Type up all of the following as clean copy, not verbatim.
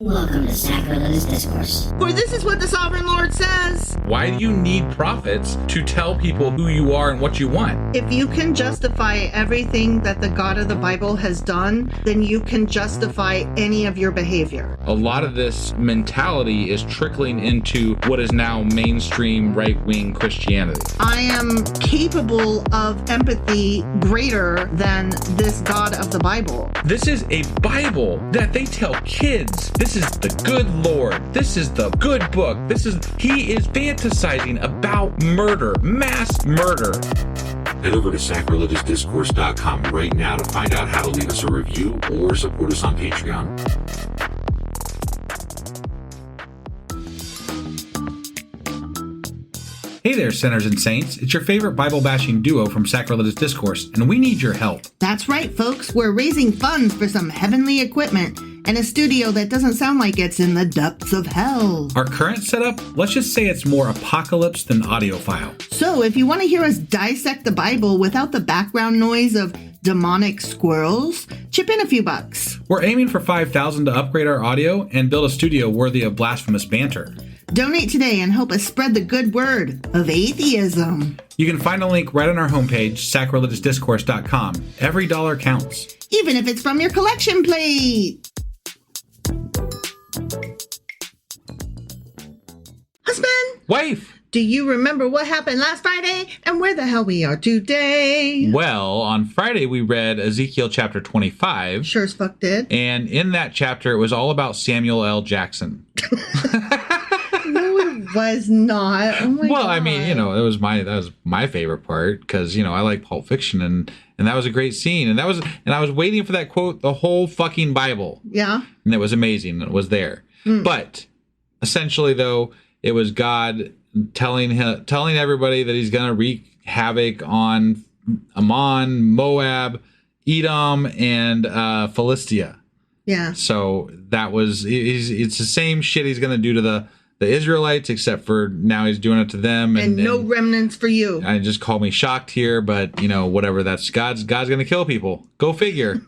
Welcome to Sacrilegious Discourse. For this is what the Sovereign Lord says. Why do you need prophets to tell people who you are and what you want? If you can justify everything that the God of the Bible has done, then you can justify any of your behavior. A lot of this mentality is trickling into what is now mainstream right-wing Christianity. I am capable of empathy greater than this God of the Bible. This is a Bible that they tell kids. This is the good Lord. This is the good book. He is fantasizing about murder, mass murder. Head over to sacrilegiousdiscourse.com right now to find out how to leave us a review or support us on Patreon. Hey there, sinners and saints. It's your favorite Bible-bashing duo from Sacrilegious Discourse, and we need your help. That's right, folks. We're raising funds for some heavenly equipment and a studio that doesn't sound like it's in the depths of hell. Our current setup, let's just say it's more apocalypse than audiophile. So if you want to hear us dissect the Bible without the background noise of demonic squirrels, chip in a few bucks. We're aiming for $5,000 to upgrade our audio and build a studio worthy of blasphemous banter. Donate today and help us spread the good word of atheism. You can find a link right on our homepage, sacrilegiousdiscourse.com. Every dollar counts. Even if it's from your collection plate. Husband! Wife! Do you remember what happened last Friday and where the hell we are today? Well, on Friday we read Ezekiel chapter 25. Sure as fuck did. And in that chapter, it was all about Samuel L. Jackson. No, it was not. Oh my God. I mean, that was my favorite part because, I like Pulp Fiction and that was a great scene. And I was waiting for that quote the whole fucking Bible. Yeah. And it was amazing. It was there. But essentially, though, it was God telling everybody that he's going to wreak havoc on Ammon, Moab, Edom, and Philistia. Yeah. So it's the same shit he's going to do to the Israelites, except for now he's doing it to them. And no remnants for you. I just call me shocked here, but whatever. That's God's going to kill people. Go figure.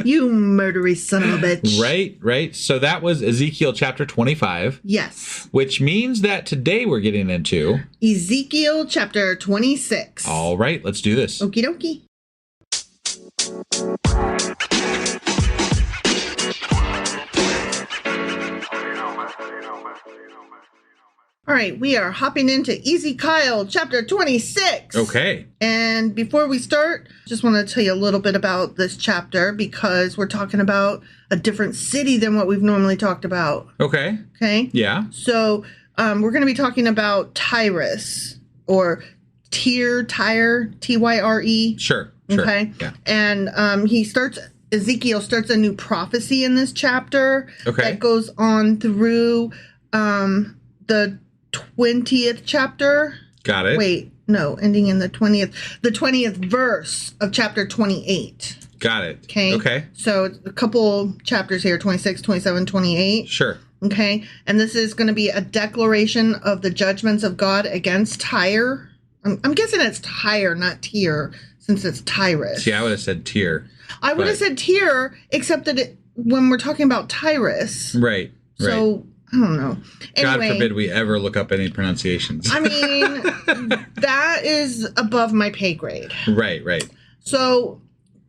You murdery son of a bitch. Right. So that was Ezekiel chapter 25. Yes. Which means that today we're getting into Ezekiel chapter 26. All right, let's do this. Okie dokie. All right, we are hopping into Ezekiel chapter 26. Okay. And before we start, just want to tell you a little bit about this chapter because we're talking about a different city than what we've normally talked about. Okay. Okay? Yeah. So we're going to be talking about Tyrus or Tyre, Tyre. Sure. Okay? Yeah. And Ezekiel starts a new prophecy in this chapter. Okay. That goes on through the 20th chapter. Got it. Wait, no, ending in the 20th verse of chapter 28. Got it. Okay. So a couple chapters here, 26, 27, 28. Sure. Okay. And this is going to be a declaration of the judgments of God against Tyre. I'm guessing it's Tyre, not Tyre, since it's Tyrus. See, I would have said Tyre. I would have said Tyre, except that when we're talking about Tyrus. Right. So, I don't know. Anyway, God forbid we ever look up any pronunciations. I mean, that is above my pay grade. Right. So,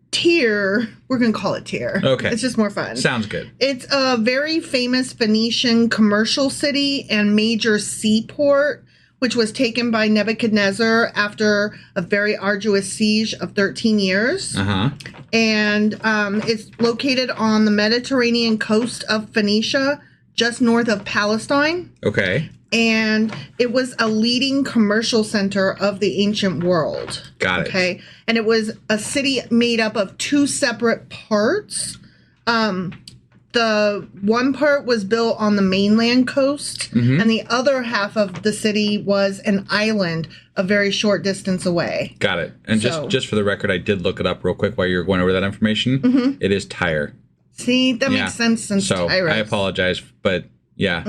Tyre, we're going to call it Tyre. Okay. It's just more fun. Sounds good. It's a very famous Phoenician commercial city and major seaport, which was taken by Nebuchadnezzar after a very arduous siege of 13 years. Uh-huh. And it's located on the Mediterranean coast of Phoenicia, just north of Palestine. Okay. And it was a leading commercial center of the ancient world. Got it. Okay. And it was a city made up of two separate parts. The one part was built on the mainland coast, and the other half of the city was an island a very short distance away. Got it. And just for the record, I did look it up real quick while you were going over that information. It is Tyre. See, that makes sense since So Tyrus. I apologize, but Yeah.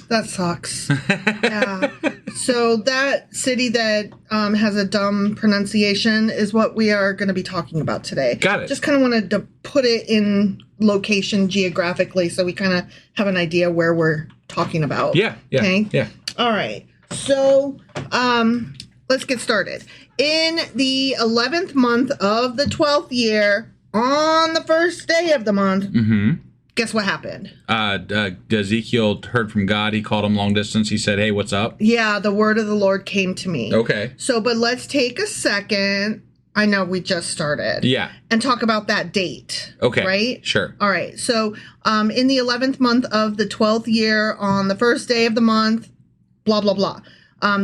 That sucks. Yeah. So that city that has a dumb pronunciation is what we are going to be talking about today. Got it. Just kind of wanted to put it in location geographically so we kind of have an idea where we're talking about. Yeah. Okay? Yeah. All right. So let's get started. In the 11th month of the 12th year, on the first day of the month, guess what happened? Ezekiel heard from God. He called him long distance. He said, hey, what's up? Yeah, the word of the Lord came to me. Okay. So, but let's take a second. I know we just started. Yeah. And talk about that date. Okay. Right? Sure. All right. So, in the 11th month of the 12th year, on the first day of the month, blah, blah, blah.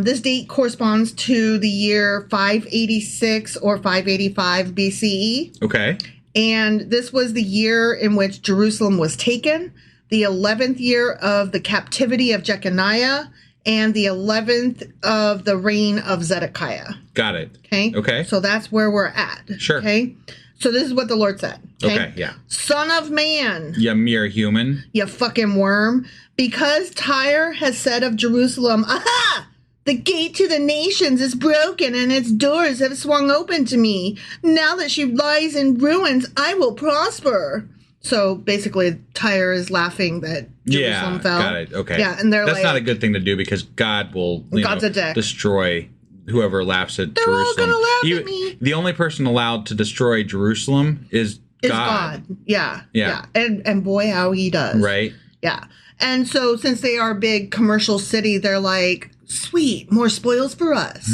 This date corresponds to the year 586 or 585 BCE. Okay. And this was the year in which Jerusalem was taken, the 11th year of the captivity of Jeconiah, and the 11th of the reign of Zedekiah. Got it. Okay? Okay. So that's where we're at. Sure. Okay? So this is what the Lord said. Okay, yeah. Son of man, You mere human. you fucking worm, because Tyre has said of Jerusalem, aha! The gate to the nations is broken and its doors have swung open to me. Now that she lies in ruins, I will prosper. So basically, Tyre is laughing that Jerusalem fell. Got it. Okay. Yeah, and they're That's like, not a good thing to do because God will God's a dick. destroy whoever laughs at They're Jerusalem. all gonna laugh at me. The only person allowed to destroy Jerusalem is God. Yeah. Yeah. And boy, how he does. Right? Yeah. And so since they are a big commercial city, they're like, sweet, more spoils for us.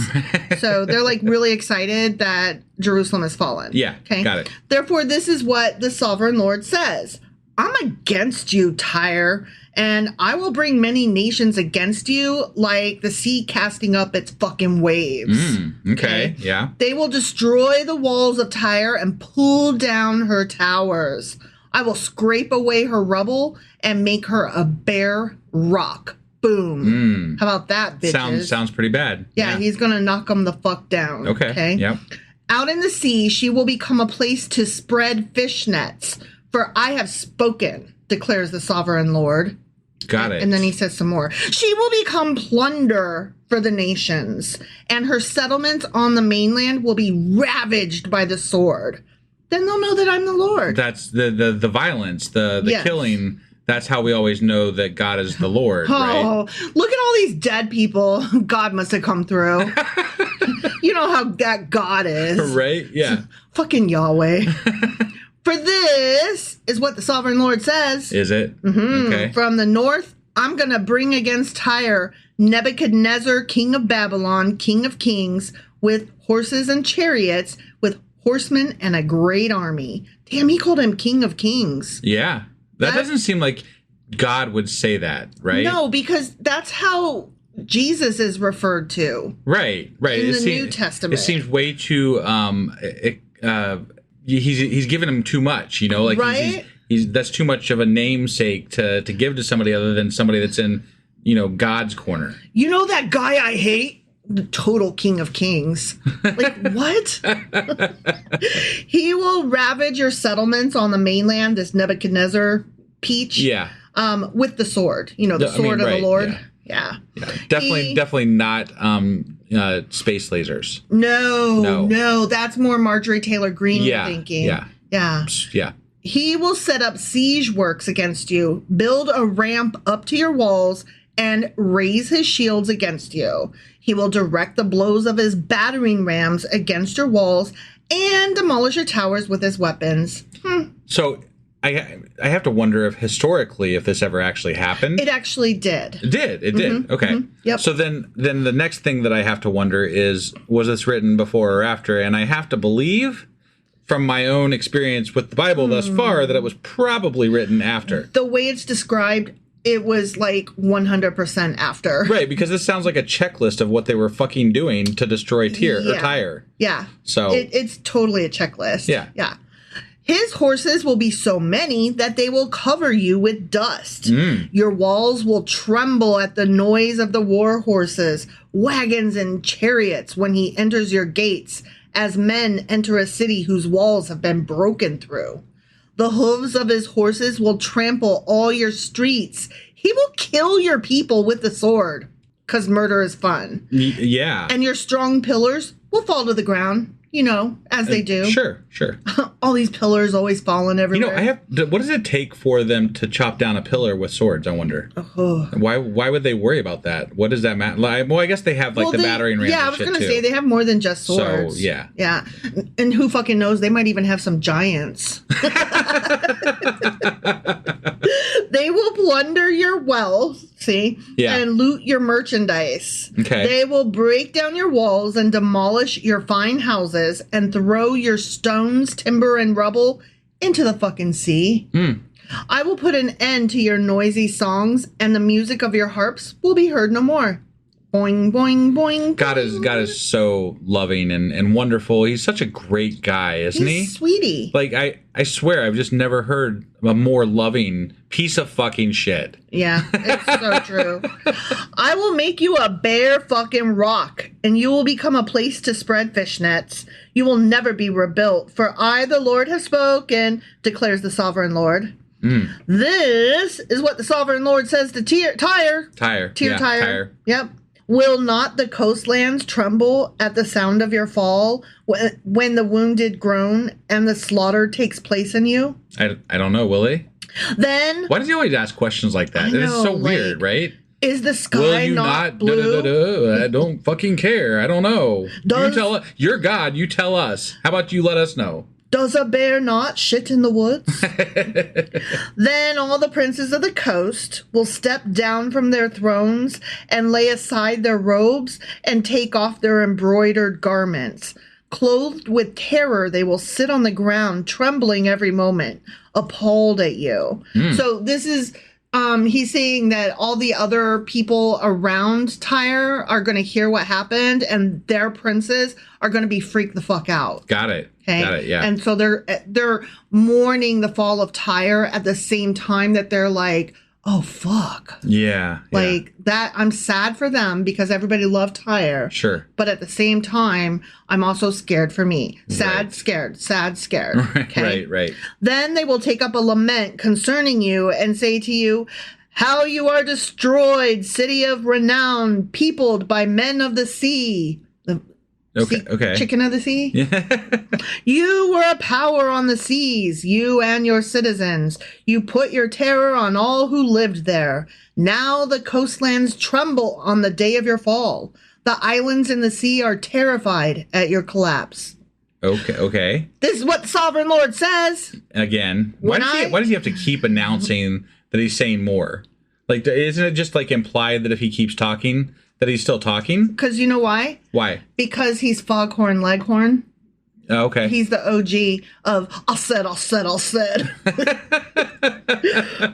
So they're like really excited that Jerusalem has fallen. Yeah, Okay. got it. Therefore, this is what the sovereign Lord says. I'm against you, Tyre, and I will bring many nations against you like the sea casting up its fucking waves. Okay. Yeah. They will destroy the walls of Tyre and pull down her towers. I will scrape away her rubble and make her a bare rock. Boom. How about that, bitches? Sounds pretty bad. Yeah, he's going to knock them the fuck down. Okay. Yep. Out in the sea, she will become a place to spread fish nets. For I have spoken, declares the sovereign Lord. Got it. And then he says some more. She will become plunder for the nations, and her settlements on the mainland will be ravaged by the sword. Then they'll know that I'm the Lord. That's the violence, the Yes. killing. That's how we always know that God is the Lord, right? Oh, look at all these dead people. God must have come through. You know how that God is. Right? Yeah. Fucking Yahweh. For this is what the sovereign Lord says. Is it? Okay. From the north, I'm going to bring against Tyre Nebuchadnezzar, king of Babylon, king of kings, with horses and chariots, with horsemen and a great army. Damn, he called him king of kings. Yeah. That doesn't seem like God would say that, right? No, because that's how Jesus is referred to. Right. In the New Testament. It seems way too he's given him too much, like Right? he's that's too much of a namesake to give to somebody other than somebody that's in, God's corner. You know that guy I hate? The total king of kings. Like, what? He will ravage your settlements on the mainland, this Nebuchadnezzar peach. Yeah. With the sword. The sword of the Lord. Yeah. Definitely not space lasers. No. That's more Marjorie Taylor Greene you're thinking. Yeah. He will set up siege works against you, build a ramp up to your walls, and raise his shields against you. He will direct the blows of his battering rams against your walls and demolish your towers with his weapons. So I have to wonder if historically if this ever actually happened. It actually did. It did. Okay. Yep. So then the next thing that I have to wonder is, was this written before or after? And I have to believe from my own experience with the Bible thus far that it was probably written after. The way it's described, it was like 100% after. Right, because this sounds like a checklist of what they were fucking doing to destroy Tyre. Yeah. So it's totally a checklist. Yeah. His horses will be so many that they will cover you with dust. Your walls will tremble at the noise of the war horses, wagons, and chariots when he enters your gates, as men enter a city whose walls have been broken through. The hooves of his horses will trample all your streets. He will kill your people with the sword, because murder is fun. Yeah. And your strong pillars will fall to the ground, as they do. Sure. All these pillars always falling everywhere. What does it take for them to chop down a pillar with swords, I wonder? Why would they worry about that? What does that matter? Well, I guess they have the battering rams. Yeah, I was going to say they have more than just swords. So, yeah. Yeah. And who fucking knows? They might even have some giants. They will plunder your wealth, and loot your merchandise. Okay. They will break down your walls and demolish your fine houses and throw your stones, timber, and rubble into the fucking sea. I will put an end to your noisy songs, and the music of your harps will be heard no more. Boing, boing, boing. God is so loving and wonderful. He's such a great guy, isn't he? He's sweetie. I swear, I've just never heard a more loving piece of fucking shit. Yeah, it's so true. I will make you a bare fucking rock, and you will become a place to spread fish nets. You will never be rebuilt, for I, the Lord, have spoken, declares the sovereign Lord. This is what the sovereign Lord says to Tyre. Tyre. Yep. Will not the coastlands tremble at the sound of your fall when the wounded groan and the slaughter takes place in you? I don't know, will they? Then... Why does he always ask questions like that? It's so weird, right? Is the sky not blue? I don't fucking care. I don't know. You tell us. You're God. You tell us. How about you let us know? Does a bear not shit in the woods? Then all the princes of the coast will step down from their thrones and lay aside their robes and take off their embroidered garments. Clothed with terror, they will sit on the ground, trembling every moment, appalled at you. So this is... he's saying that all the other people around Tyre are going to hear what happened, and their princes are going to be freaked the fuck out. Got it. Okay? Got it, yeah. And so they're mourning the fall of Tyre at the same time that they're like, oh, fuck. Yeah. That, I'm sad for them because everybody loved Tyre. Sure. But at the same time, I'm also scared for me. Sad, scared. Okay? Right. Then they will take up a lament concerning you and say to you, how you are destroyed, city of renown, peopled by men of the sea. Okay. Chicken of the sea? You were a power on the seas, you and your citizens. You put your terror on all who lived there. Now the coastlands tremble on the day of your fall. The islands in the sea are terrified at your collapse. Okay. This is what the sovereign Lord says. Again, why does he have to keep announcing that he's saying more? Isn't it just implied that if he keeps talking, that he's still talking? Because you know why? Why? Because he's Foghorn Leghorn. Oh, okay. He's the OG of I'll said.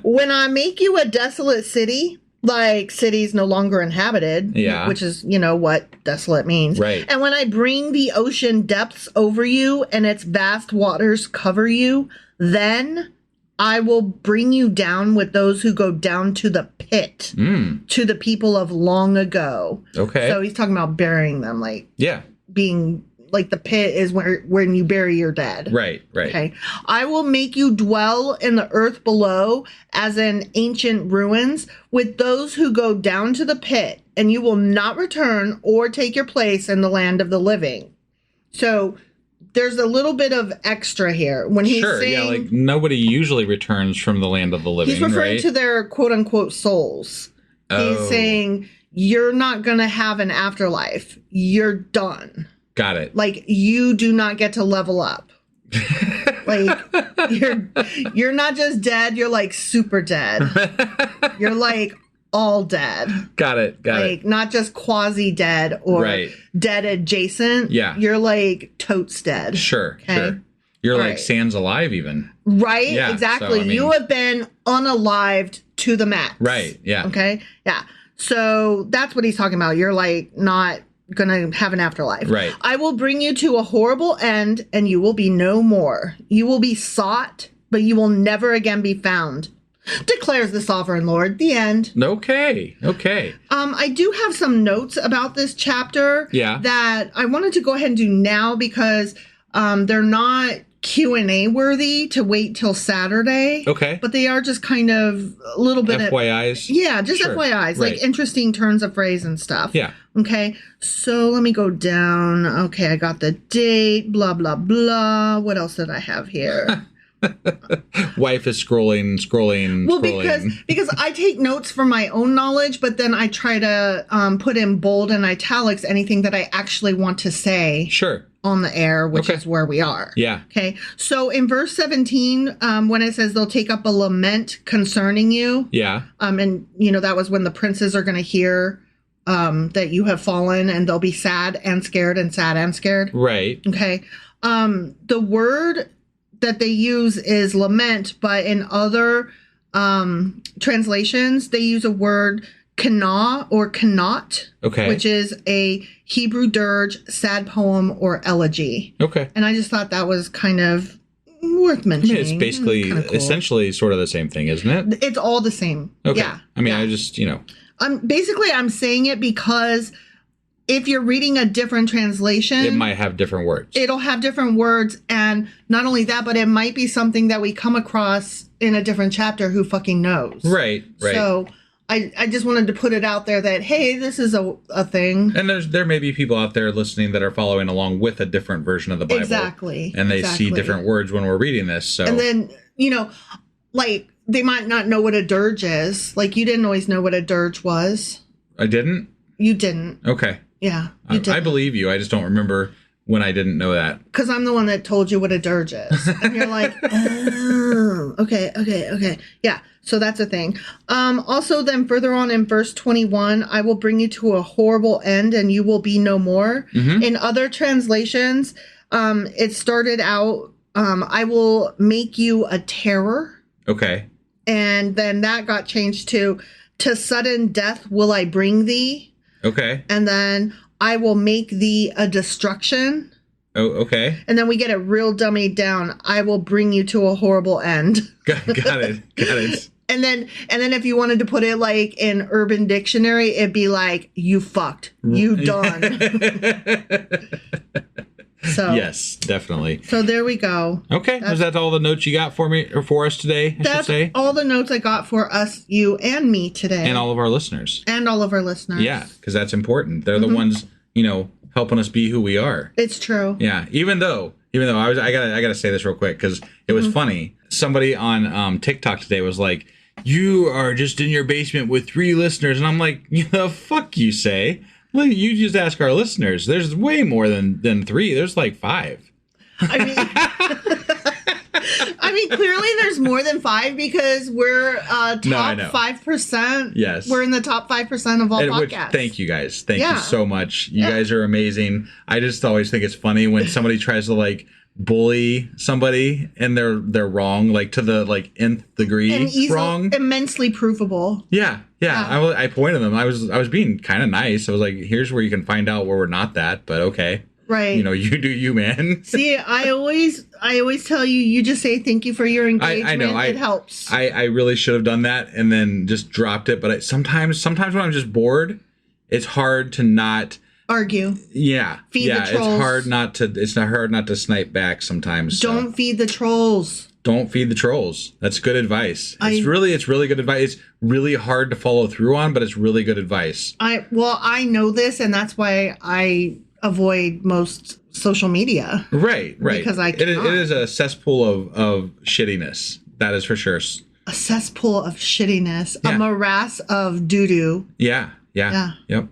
When I make you a desolate city, like cities no longer inhabited, which is, what desolate means. Right. And when I bring the ocean depths over you and its vast waters cover you, then I will bring you down with those who go down to the pit, to the people of long ago. Okay. So he's talking about burying them, being like the pit is when you bury your dead. Right. Okay. I will make you dwell in the earth below as in ancient ruins with those who go down to the pit, and you will not return or take your place in the land of the living. So there's a little bit of extra here when he's saying, nobody usually returns from the land of the living. He's referring to their quote unquote souls. Oh. He's saying you're not going to have an afterlife. You're done. Got it. You do not get to level up. You're not just dead. You're super dead. You're all dead. Got it. Not just quasi dead or dead adjacent. Yeah. You're totes dead. Sure. You're Sans alive even. Right? Yeah, exactly. So, you have been unalived to the max. Right. Yeah. Okay. Yeah. So that's what he's talking about. You're not going to have an afterlife. Right. I will bring you to a horrible end and you will be no more. You will be sought, but you will never again be found, declares the sovereign Lord. The end. Okay. I do have some notes about this chapter that I wanted to go ahead and do now because they're not Q&A worthy to wait till Saturday. Okay. But they are just kind of a little bit FYIs? Yeah, just Sure. FYIs, Right. like interesting turns of phrase and stuff. Yeah. Okay, so let me go down. Okay, I got the date, blah, blah, blah. What else did I have here? Wife is scrolling. Well, because I take notes for my own knowledge, but then I try to put in bold and italics anything that I actually want to say. Sure. On the air, which Okay. is where we are. Yeah. Okay. So in verse 17, when it says they'll take up a lament concerning you, Yeah. and that was when the princes are going to hear that you have fallen, and they'll be sad and scared and sad and scared. Right. Okay. The word that they use is lament, but in other translations, they use a word kana or kanot, Okay. which is a Hebrew dirge, sad poem, or elegy. Okay. And I just thought that was kind of worth mentioning. It's basically, Kinda cool. essentially sort of the same thing, isn't it? It's all the same. Okay. Yeah. I mean, yeah. I just, I'm saying it because if you're reading a different translation, it might have different words. it'll have different words. And not only that, but it might be something that we come across in a different chapter. Who fucking knows? Right. So I just wanted to put it out there that, hey, this is a thing. And there may be people out there listening that are following along with a different version of the Bible. Exactly. And they see different words when we're reading this. So And then, like, they might not know what a dirge is. Like, you didn't always know what a dirge was. I didn't? You didn't. Okay. Yeah. You didn't. I believe you. I just don't remember when I didn't know that. Because I'm the one that told you what a dirge is. And you're like, oh, okay. Yeah, so that's a thing. Also, then further on in verse 21, I will bring you to a horrible end and you will be no more. Mm-hmm. In other translations, it started out, I will make you a terror. Okay. And then that got changed to sudden death will I bring thee. Okay. And then I will make thee a destruction. Oh, okay. And then we get it real dummied down. I will bring you to a horrible end. Got it. And then if you wanted to put it like in Urban Dictionary, it'd be like, you fucked. You done. So Yes, definitely. So there we go. Okay. Is that all the notes you got for me or for us today, I should say? All the notes I got for us, you, and me today. And all of our listeners. And all of our listeners. Yeah, because that's important. They're the ones, helping us be who we are. It's true. Yeah. Even though I gotta say this real quick because it was funny. Somebody on TikTok today was like, "You are just in your basement with 3 listeners," and I'm like, "The fuck you say? Well, you just ask our listeners. There's way more than 3. There's like 5." I mean, clearly there's more than 5 because we're top 5%. Yes. We're in the top 5% of all podcasts. Thank you guys. Thank you so much. You guys are amazing. I just always think it's funny when somebody tries to like bully somebody and they're wrong, like to the like nth degree and wrong. Immensely provable. Yeah. I pointed them. I was being kind of nice. I was like, here's where you can find out where we're not that, but okay. Right. You do you, man. See, I always tell you just say thank you for your engagement. I know. It helps. I really should have done that and then just dropped it. But sometimes when I'm just bored, it's hard to not argue. Yeah. Feed the trolls. It's hard not to snipe back sometimes. Don't feed the trolls. Don't feed the trolls. That's good advice. It's really good advice. It's really hard to follow through on, but it's really good advice. I know this, and that's why I avoid most social media. Right. Because it is a cesspool of shittiness. That is for sure. A cesspool of shittiness. Yeah. A morass of doo-doo. Yeah. Yep.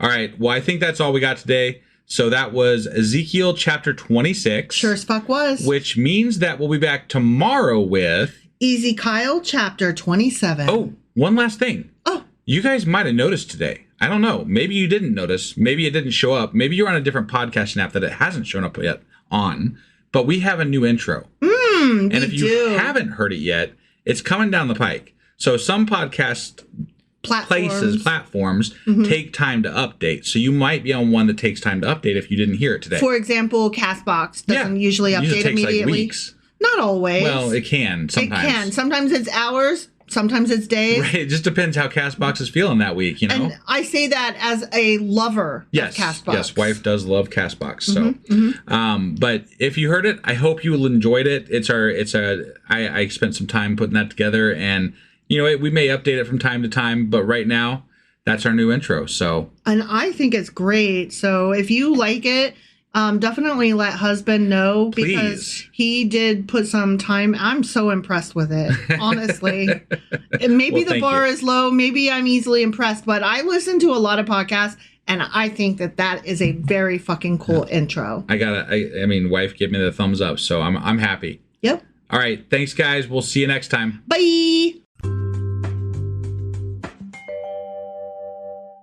All right. Well, I think that's all we got today. So that was Ezekiel chapter 26. Sure as fuck was. Which means that we'll be back tomorrow with Ezekiel chapter 27. Oh, one last thing. Oh. You guys might have noticed today. I don't know. Maybe you didn't notice. Maybe it didn't show up. Maybe you're on a different podcasting app that it hasn't shown up yet on. But we have a new intro. And if you haven't heard it yet, it's coming down the pike. So some podcast platforms take time to update. So you might be on one that takes time to update if you didn't hear it today. For example, Castbox doesn't usually update usually takes immediately. like weeks. Not always. Well, it can sometimes. It can. Sometimes it's hours. Sometimes it's days. Right. It just depends how Castbox is feeling that week, you know? And I say that as a lover of Castbox. Yes, wife does love Castbox. So, but if you heard it, I hope you enjoyed it. I spent some time putting that together, and you know, we may update it from time to time, but right now, that's our new intro. So, and I think it's great. So if you like it, definitely let husband know, because he did put some time. I'm so impressed with it, honestly. And maybe the bar is low. Maybe I'm easily impressed, but I listen to a lot of podcasts, and I think that is a very fucking cool intro. I mean, wife gave me the thumbs up, so I'm happy. Yep. All right. Thanks, guys. We'll see you next time. Bye.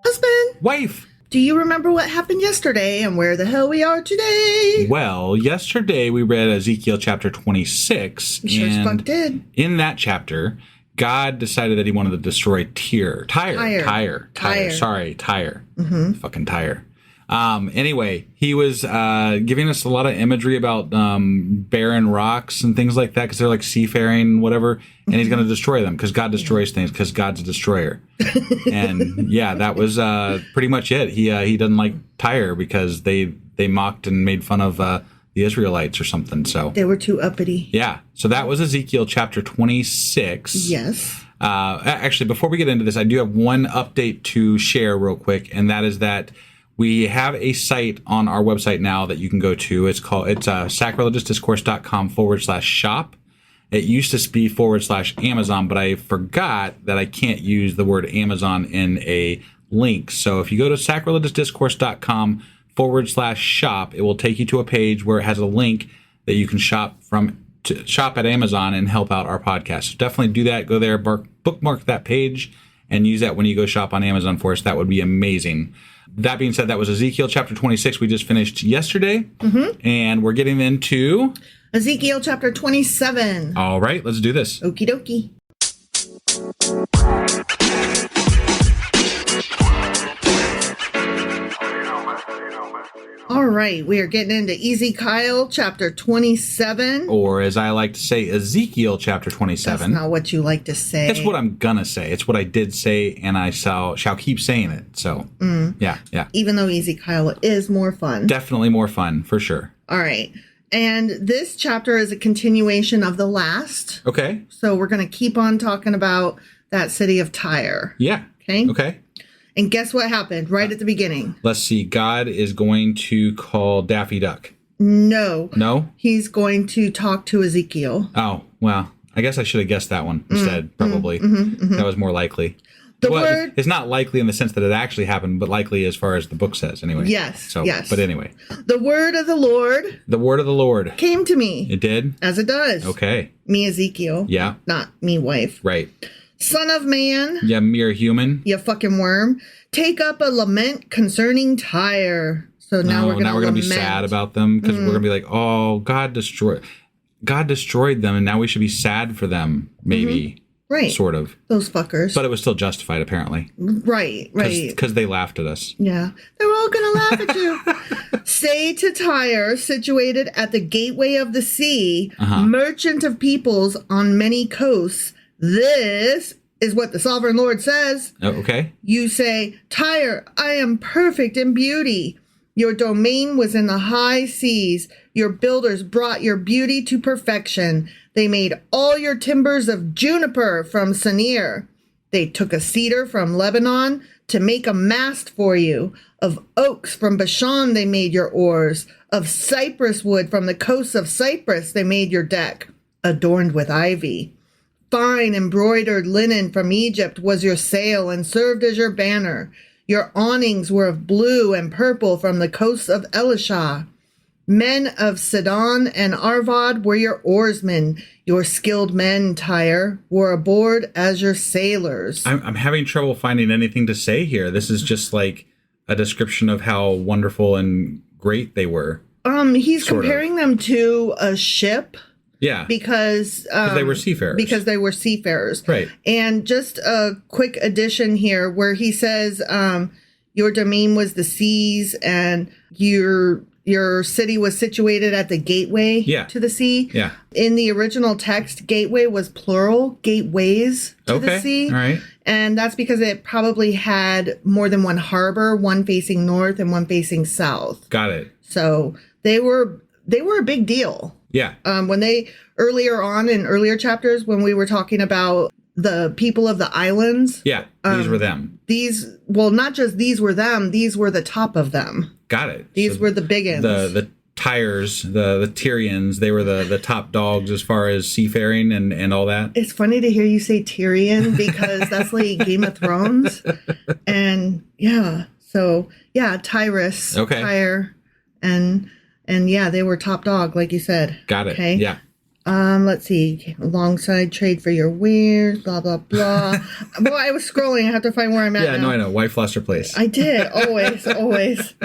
Husband. Wife. Do you remember what happened yesterday and where the hell we are today? Well, yesterday we read Ezekiel chapter 26. Sure as fuck did. In that chapter, God decided that he wanted to destroy Tyre. Sorry, Tyre. Fucking Tyre. Anyway, he was giving us a lot of imagery about barren rocks and things like that, because they're like seafaring and whatever, and he's going to destroy them because God destroys things, because God's a destroyer. And yeah, that was pretty much it. He doesn't like Tyre because they mocked and made fun of the Israelites or something. So they were too uppity. Yeah. So that was Ezekiel chapter 26. Yes. Actually, before we get into this, I do have one update to share real quick, and that is that we have a site on our website now that you can go to. It's sacrilegiousdiscourse.com/shop. It used to be /Amazon, but I forgot that I can't use the word Amazon in a link. So if you go to sacrilegiousdiscourse.com/shop, it will take you to a page where it has a link that you can shop at Amazon and help out our podcast. So definitely do that. Go there, bookmark that page, and use that when you go shop on Amazon for us. That would be amazing. That being said, that was Ezekiel chapter 26. We just finished yesterday, and we're getting into Ezekiel chapter 27. All right, let's do this. Okie dokie. All right, we are getting into Ezekiel chapter 27. Or as I like to say, Ezekiel chapter 27. That's not what you like to say. It's what I'm going to say. It's what I did say, and I shall keep saying it. So, yeah. Even though Ezekiel is more fun. Definitely more fun, for sure. All right. And this chapter is a continuation of the last. Okay. So we're going to keep on talking about that city of Tyre. Yeah. Okay. And guess what happened right at the beginning? Let's see. God is going to call Daffy Duck. No. No? He's going to talk to Ezekiel. Oh, well, I guess I should have guessed that one instead, probably. That was more likely. It's not likely in the sense that it actually happened, but likely as far as the book says, anyway. Yes. But anyway. The word of the Lord. The word of the Lord. Came to me. It did? As it does. Okay. Me, Ezekiel. Yeah. Not me, wife. Right. Son of man. Yeah, mere human. You fucking worm. Take up a lament concerning Tyre. So now we're going to be sad about them, because we're going to be like, oh, God destroyed them, and now we should be sad for them, maybe. Right. Sort of. Those fuckers. But it was still justified, apparently. Right. Because they laughed at us. Yeah. They were all going to laugh at you. Say to Tyre, situated at the gateway of the sea, merchant of peoples on many coasts, this is what the sovereign Lord says. Oh, okay. You say, Tyre, I am perfect in beauty. Your domain was in the high seas. Your builders brought your beauty to perfection. They made all your timbers of juniper from Senir. They took a cedar from Lebanon to make a mast for you. Of oaks from Bashan they made your oars. Of cypress wood from the coasts of Cyprus they made your deck, adorned with ivy. Fine embroidered linen from Egypt was your sail and served as your banner. Your awnings were of blue and purple from the coasts of Elishah. Men of Sidon and Arvad were your oarsmen. Your skilled men, Tyre, were aboard as your sailors. I'm having trouble finding anything to say here. This is just like a description of how wonderful and great they were. He's comparing them to a ship. Yeah. Because they were seafarers. Because they were seafarers. Right. And just a quick addition here where he says your domain was the seas and your your city was situated at the gateway to the sea. Yeah. In the original text, gateway was plural, gateways to the sea. All right. And that's because it probably had more than one harbor, one facing north and one facing south. Got it. So they were a big deal. Yeah. When they earlier on in earlier chapters, when we were talking about the people of the islands. Yeah. These were them. Not just these were them, these were the top of them. Got it. These were the big ends. The Tyres, the Tyrians, they were the top dogs as far as seafaring and all that. It's funny to hear you say Tyrion because that's like Game of Thrones. And yeah, so yeah, Tyrus, Tyre, and yeah, they were top dog, like you said. Got it. Okay. Yeah. Let's see. Alongside trade for your wares, blah, blah, blah. Well, I was scrolling. I have to find where I'm at. Yeah, now. no, I know. Wife lost her place. I did. Always, always.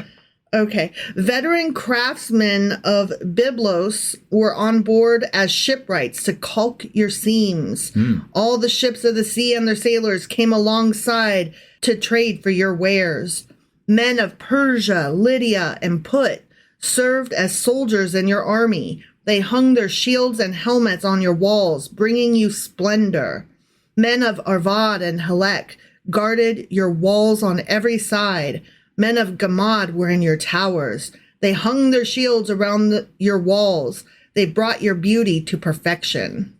Okay. Veteran craftsmen of Byblos were on board as shipwrights to caulk your seams. All the ships of the sea and their sailors came alongside to trade for your wares. Men of Persia, Lydia, and Put served as soldiers in your army. They hung their shields and helmets on your walls, bringing you splendor. Men of Arvad and Helek guarded your walls on every side. Men of Gamad were in your towers. They hung their shields around your walls. They brought your beauty to perfection.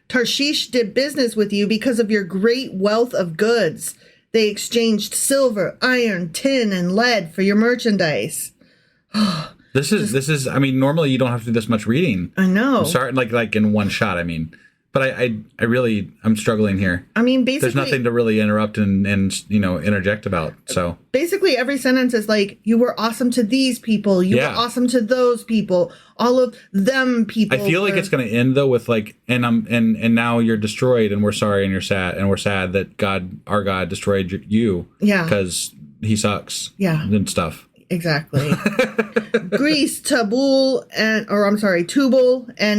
Tarshish did business with you because of your great wealth of goods. They exchanged silver, iron, tin, and lead for your merchandise. This is. I mean, normally you don't have to do this much reading. I know. I'm sorry, like in one shot. I mean, but I really, I'm struggling here. I mean, basically, there's nothing to really interrupt and interject about. So basically, every sentence is like, "You were awesome to these people. You were awesome to those people. All of them people." I feel like it's going to end though with like, and now you're destroyed, and we're sorry, and you're sad, and we're sad that our God, destroyed you. Yeah, because he sucks. Yeah, and stuff. Exactly. Greece, Tubal, and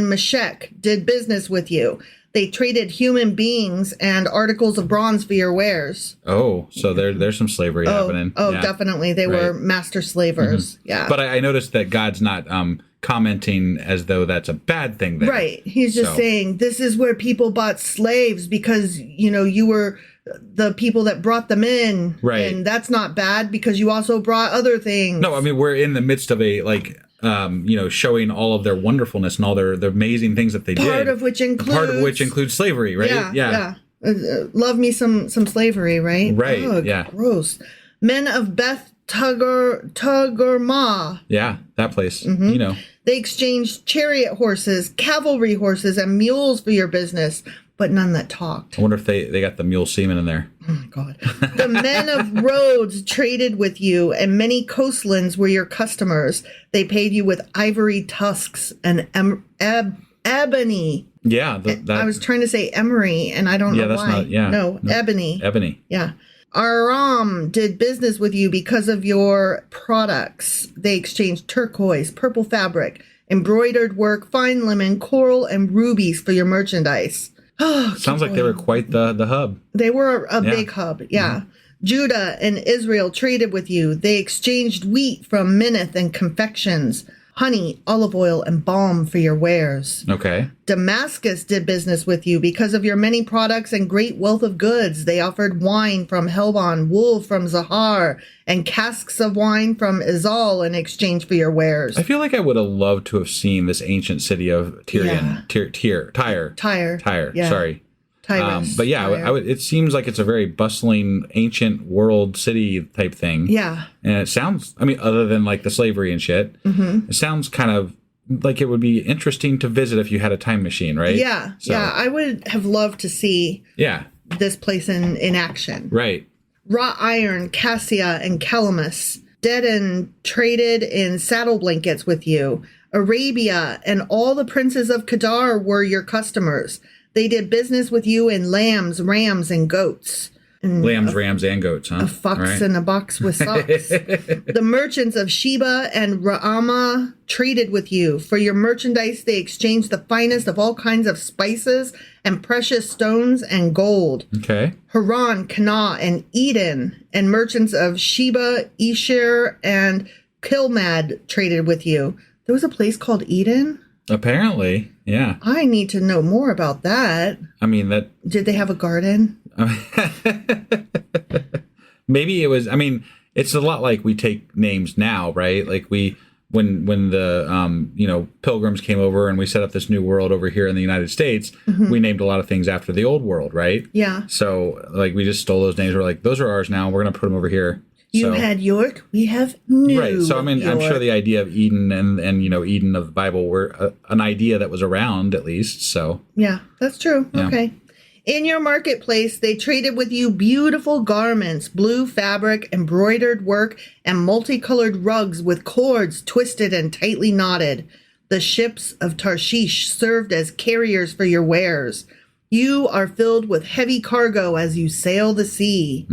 Meshech did business with you. They traded human beings and articles of bronze for your wares. Oh, so there's some slavery happening. Oh, yeah. Definitely. They were master slavers. Mm-hmm. Yeah. But I noticed that God's not commenting as though that's a bad thing there. Right. He's just saying, this is where people bought slaves because, you were the people that brought them in. Right. And that's not bad because you also brought other things. No, I mean, we're in the midst of a, showing all of their wonderfulness and all the amazing things that they did. Part of which includes slavery, right? Yeah. Love me some slavery, right? Right, oh, gross. Men of Beth Togarmah. Yeah, that place, mm-hmm. They exchanged chariot horses, cavalry horses, and mules for your business, but none that talked. I wonder if they got the mule semen in there. Oh, my God. The men of Rhodes traded with you, and many coastlands were your customers. They paid you with ivory tusks and ebony. Yeah. I was trying to say emery, and I don't know that's why. Not, no, ebony. Ebony. Yeah. Aram did business with you because of your products. They exchanged turquoise, purple fabric, embroidered work, fine linen, coral, and rubies for your merchandise. Sounds like they were quite the hub. They were a big hub, yeah. Mm-hmm. Judah and Israel traded with you. They exchanged wheat from Minnith and confections, honey, olive oil, and balm for your wares. Okay. Damascus did business with you because of your many products and great wealth of goods. They offered wine from Helbon, wool from Zahar, and casks of wine from Izal in exchange for your wares. I feel like I would have loved to have seen this ancient city of Tyrian. Tyre. Yeah. Sorry. Tyrus. But yeah, I would, it seems like it's a very bustling, ancient world city type thing. Yeah. And it sounds, other than like the slavery and shit, it sounds kind of like it would be interesting to visit if you had a time machine, right? Yeah. So, yeah. I would have loved to see this place in action. Right. Wrought iron, cassia, and calamus. Dedan traded in saddle blankets with you. Arabia and all the princes of Kedar were your customers. They did business with you in lambs, rams, and goats. Lambs, rams, and goats, huh? A fox in a box with socks. The merchants of Sheba and Raamah traded with you. For your merchandise, they exchanged the finest of all kinds of spices and precious stones and gold. Okay. Haran, Canaan, and Eden, and merchants of Sheba, Esher, and Kilmad traded with you. There was a place called Eden? Apparently, yeah. I need to know more about that. I mean, that... Did they have a garden? Maybe it was... I mean, it's a lot like we take names now, right? Like when the pilgrims came over and we set up this new world over here in the United States, we named a lot of things after the old world, right? Yeah. So like we just stole those names. We're like, those are ours now. We're going to put them over here. You had York, we have New Right. So I mean, York. I'm sure the idea of Eden and Eden of the Bible were an idea that was around at least. So yeah, that's true. Yeah. Okay. In your marketplace, they traded with you beautiful garments, blue fabric, embroidered work, and multicolored rugs with cords twisted and tightly knotted. The ships of Tarshish served as carriers for your wares. You are filled with heavy cargo as you sail the sea.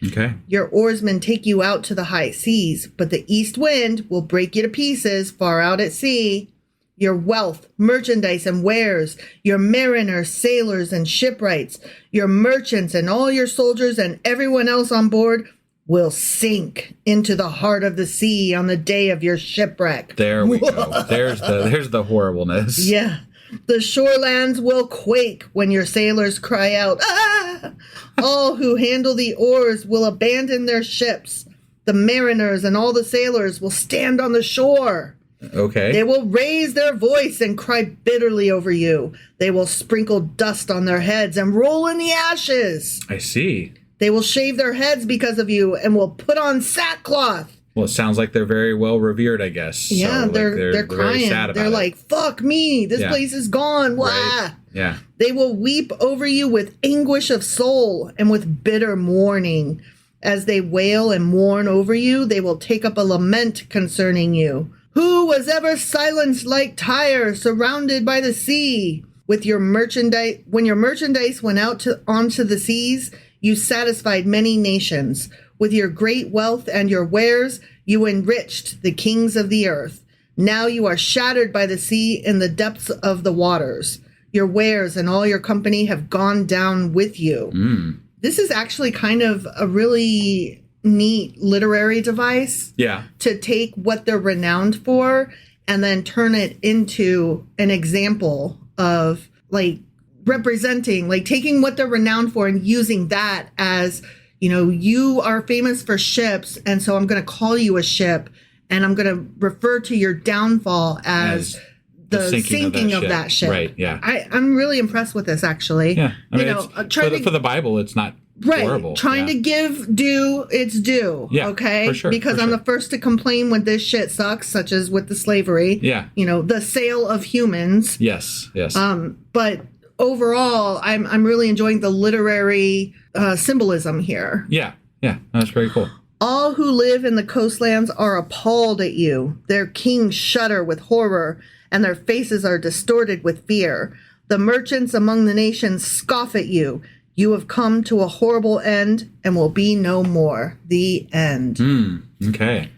Okay. Your oarsmen take you out to the high seas, but the east wind will break you to pieces far out at sea. Your wealth, merchandise, and wares, your mariners, sailors, and shipwrights, your merchants, and all your soldiers, and everyone else on board will sink into the heart of the sea on the day of your shipwreck. There we go. There's the horribleness. Yeah. The shorelands will quake when your sailors cry out, "Ah!" All who handle the oars will abandon their ships. The mariners and all the sailors will stand on the shore. Okay. They will raise their voice and cry bitterly over you. They will sprinkle dust on their heads and roll in the ashes. I see. They will shave their heads because of you and will put on sackcloth. Well, it sounds like they're very well revered, I guess. Yeah, so, they're very crying. sad about They're it. like, fuck me. This place is gone. Wah. Right. Yeah. They will weep over you with anguish of soul and with bitter mourning. As they wail and mourn over you, they will take up a lament concerning you. Who was ever silenced like Tyre, surrounded by the sea? With your merchandise, when your merchandise went out onto the seas, you satisfied many nations. With your great wealth and your wares, you enriched the kings of the earth. Now you are shattered by the sea in the depths of the waters. Your wares and all your company have gone down with you. This is actually kind of a really neat literary device. Yeah. To take what they're renowned for and then turn it into an example of like representing, like taking what they're renowned for and using that as, you are famous for ships, and so I'm going to call you a ship, and I'm going to refer to your downfall as the sinking of that ship. Right, yeah. I'm really impressed with this, actually. Yeah. I mean, for the Bible, it's not horrible. Trying to give due its due. Yeah, okay? for sure. Because I'm the first to complain when this shit sucks, such as with the slavery. Yeah. The sale of humans. Yes. But overall, I'm really enjoying the literary symbolism here. Yeah. That's very cool. All who live in the coastlands are appalled at you. Their kings shudder with horror, and their faces are distorted with fear. The merchants among the nations scoff at you. You have come to a horrible end and will be no more. The end. Okay.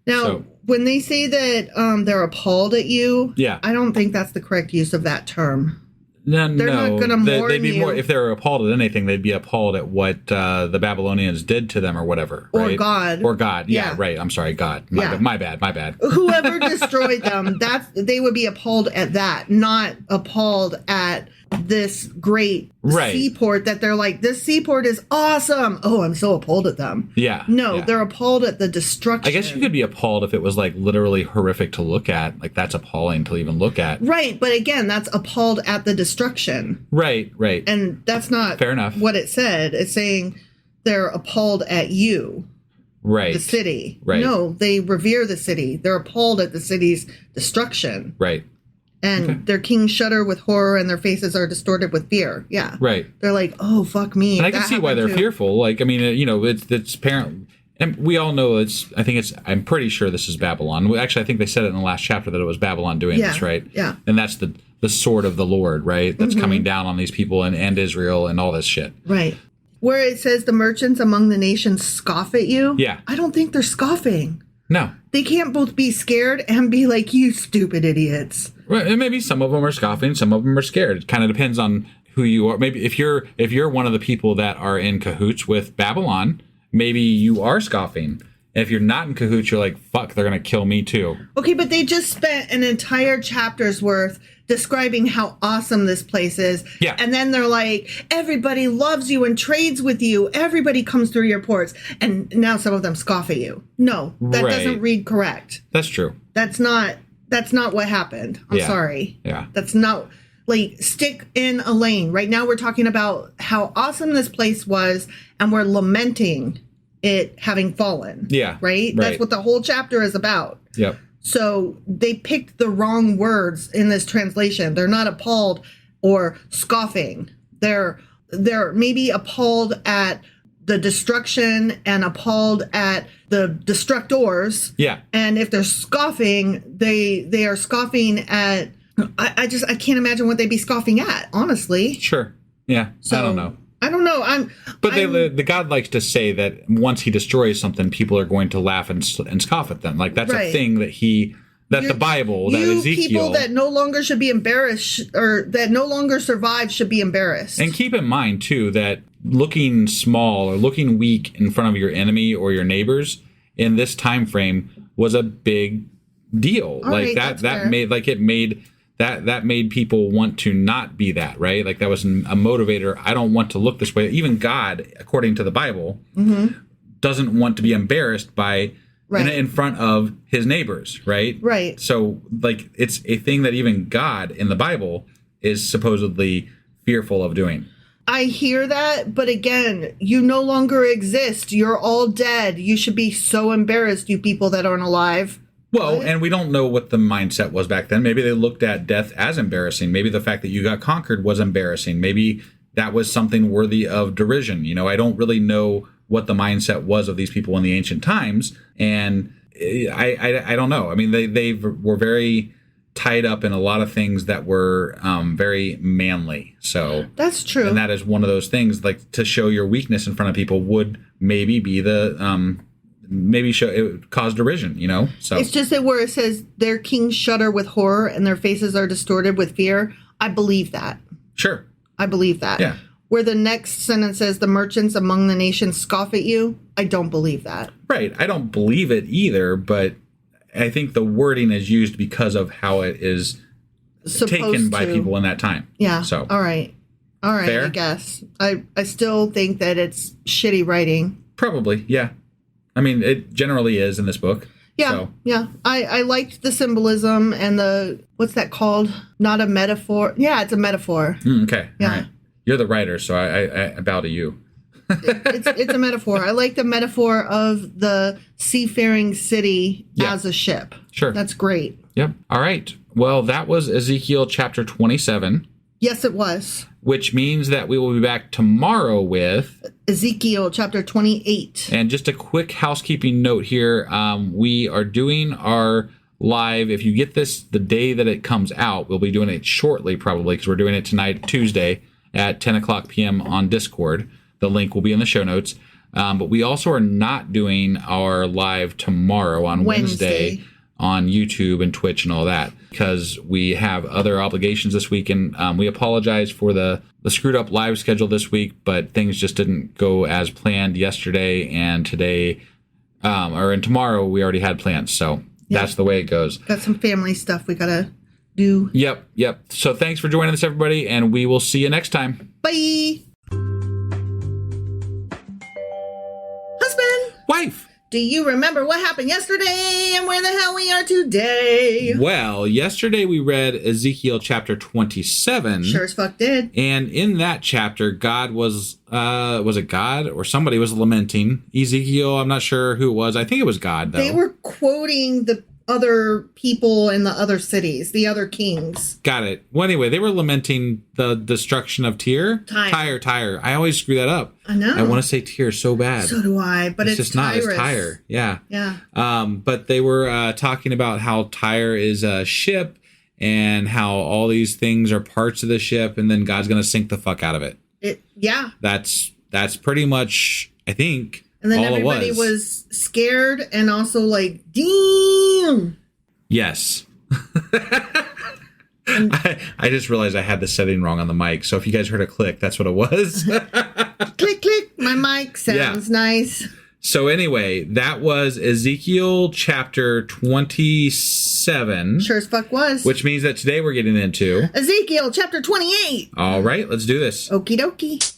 Now, when they say that they're appalled at you, I don't think that's the correct use of that term. No, they're not going to mourn they'd be you. more, if they were appalled at anything, they'd be appalled at what the Babylonians did to them or whatever. Right? Or God. Yeah, right. I'm sorry, God. My bad. Whoever destroyed them, they would be appalled at that, not appalled at this great seaport that they're like, this seaport is awesome. Oh, I'm so appalled at them. Yeah. No, they're appalled at the destruction. I guess you could be appalled if it was like literally horrific to look at. Like that's appalling to even look at. Right. But again, that's appalled at the destruction. Right. And that's not fair enough. What it said. It's saying they're appalled at you. Right. The city. Right. No, they revere the city. They're appalled at the city's destruction. Right. And their kings shudder with horror and their faces are distorted with fear. Yeah. Right. They're like, oh, fuck me. And I can see why they're fearful. Like, I mean, it's apparent. And we all know I'm pretty sure this is Babylon. Actually, I think they said it in the last chapter that it was Babylon doing this, right? Yeah. And that's the sword of the Lord, right? That's coming down on these people and Israel and all this shit. Right. Where it says the merchants among the nations scoff at you. Yeah. I don't think they're scoffing. No. They can't both be scared and be like, you stupid idiots. Right. And maybe some of them are scoffing, some of them are scared. It kind of depends on who you are. Maybe if you're one of the people that are in cahoots with Babylon, maybe you are scoffing if you're not in cahoots, you're like, fuck, they're going to kill me too. Okay, but they just spent an entire chapter's worth describing how awesome this place is. Yeah. And then they're like, everybody loves you and trades with you. Everybody comes through your ports. And now some of them scoff at you. No, that Right. doesn't read correct. That's true. That's not what happened. I'm sorry. Yeah. That's not, like, stick in a lane. Right now we're talking about how awesome this place was, and we're lamenting it having fallen. Yeah. Right? That's what the whole chapter is about. Yep. So they picked the wrong words in this translation. They're not appalled or scoffing. They're maybe appalled at the destruction and appalled at the destructors. Yeah. And if they're scoffing, they are scoffing at, I can't imagine what they'd be scoffing at, honestly. Sure. Yeah. So, I don't know. But the God likes to say that once he destroys something, people are going to laugh and scoff at them. Like that's a thing that the Bible, that Ezekiel. People that no longer should be embarrassed or that no longer survive should be embarrassed. And keep in mind too that looking small or looking weak in front of your enemy or your neighbors in this time frame was a big deal. All like right, that made people want to not be that, right? Like that was a motivator. I don't want to look this way. Even God, according to the Bible, doesn't want to be embarrassed by in front of his neighbors, right? Right. So like it's a thing that even God in the Bible is supposedly fearful of doing. I hear that, but again, you no longer exist. You're all dead. You should be so embarrassed, you people that aren't alive. Well, and we don't know what the mindset was back then. Maybe they looked at death as embarrassing. Maybe the fact that you got conquered was embarrassing. Maybe that was something worthy of derision. You know, I don't really know what the mindset was of these people in the ancient times. And I don't know. I mean, they were very tied up in a lot of things that were very manly. So that's true. And that is one of those things, like to show your weakness in front of people would maybe be the maybe show it cause derision, you know? So it's just that where it says their kings shudder with horror and their faces are distorted with fear. I believe that. Sure. I believe that. Yeah. Where the next sentence says the merchants among the nations scoff at you. I don't believe that. Right. I don't believe it either, but I think the wording is used because of how it is taken by people in that time. Yeah. So all right. Fair? I guess. I still think that it's shitty writing. Probably. Yeah. I mean, it generally is in this book. Yeah, so. Yeah. I liked the symbolism and the, what's that called? Not a metaphor. Yeah, it's a metaphor. Okay. Yeah. All right. You're the writer, so I bow to you. It's a metaphor. I like the metaphor of the seafaring city as a ship. Sure. That's great. Yep. All right. Well, that was Ezekiel chapter 27. Yes, it was. Which means that we will be back tomorrow with Ezekiel chapter 28. And just a quick housekeeping note here. We are doing our live. If you get this the day that it comes out, we'll be doing it shortly probably because we're doing it tonight, Tuesday at 10 o'clock p.m. on Discord. The link will be in the show notes. But we also are not doing our live tomorrow on Wednesday on YouTube and Twitch and all that because we have other obligations this week. And we apologize for the screwed up live schedule this week, but things just didn't go as planned yesterday and today and tomorrow we already had plans. So that's the way it goes. Got some family stuff we got to do. Yep. So thanks for joining us, everybody, and we will see you next time. Bye. Husband. Wife. Do you remember what happened yesterday and where the hell we are today? Well, yesterday we read Ezekiel chapter 27. Sure as fuck did. And in that chapter, God was it God or somebody was lamenting Ezekiel? I'm not sure who it was. I think it was God, though. They were quoting the other people in the other cities, the other kings. Got it. Well, anyway, they were lamenting the destruction of Tyre. Tyre. I always screw that up. I know. I want to say Tyre so bad. So do I, but it's just Tyrus. not. It's Tyre. Yeah. Yeah. But they were talking about how Tyre is a ship and how all these things are parts of the ship, and then God's going to sink the fuck out of it. Yeah. That's pretty much, I think. And then all everybody was scared and also like, damn. Yes. I just realized I had the setting wrong on the mic. So if you guys heard a click, that's what it was. Click, click. My mic sounds nice. So anyway, that was Ezekiel chapter 27. Sure as fuck was. Which means that today we're getting into Ezekiel chapter 28. All right, let's do this. Okie dokie.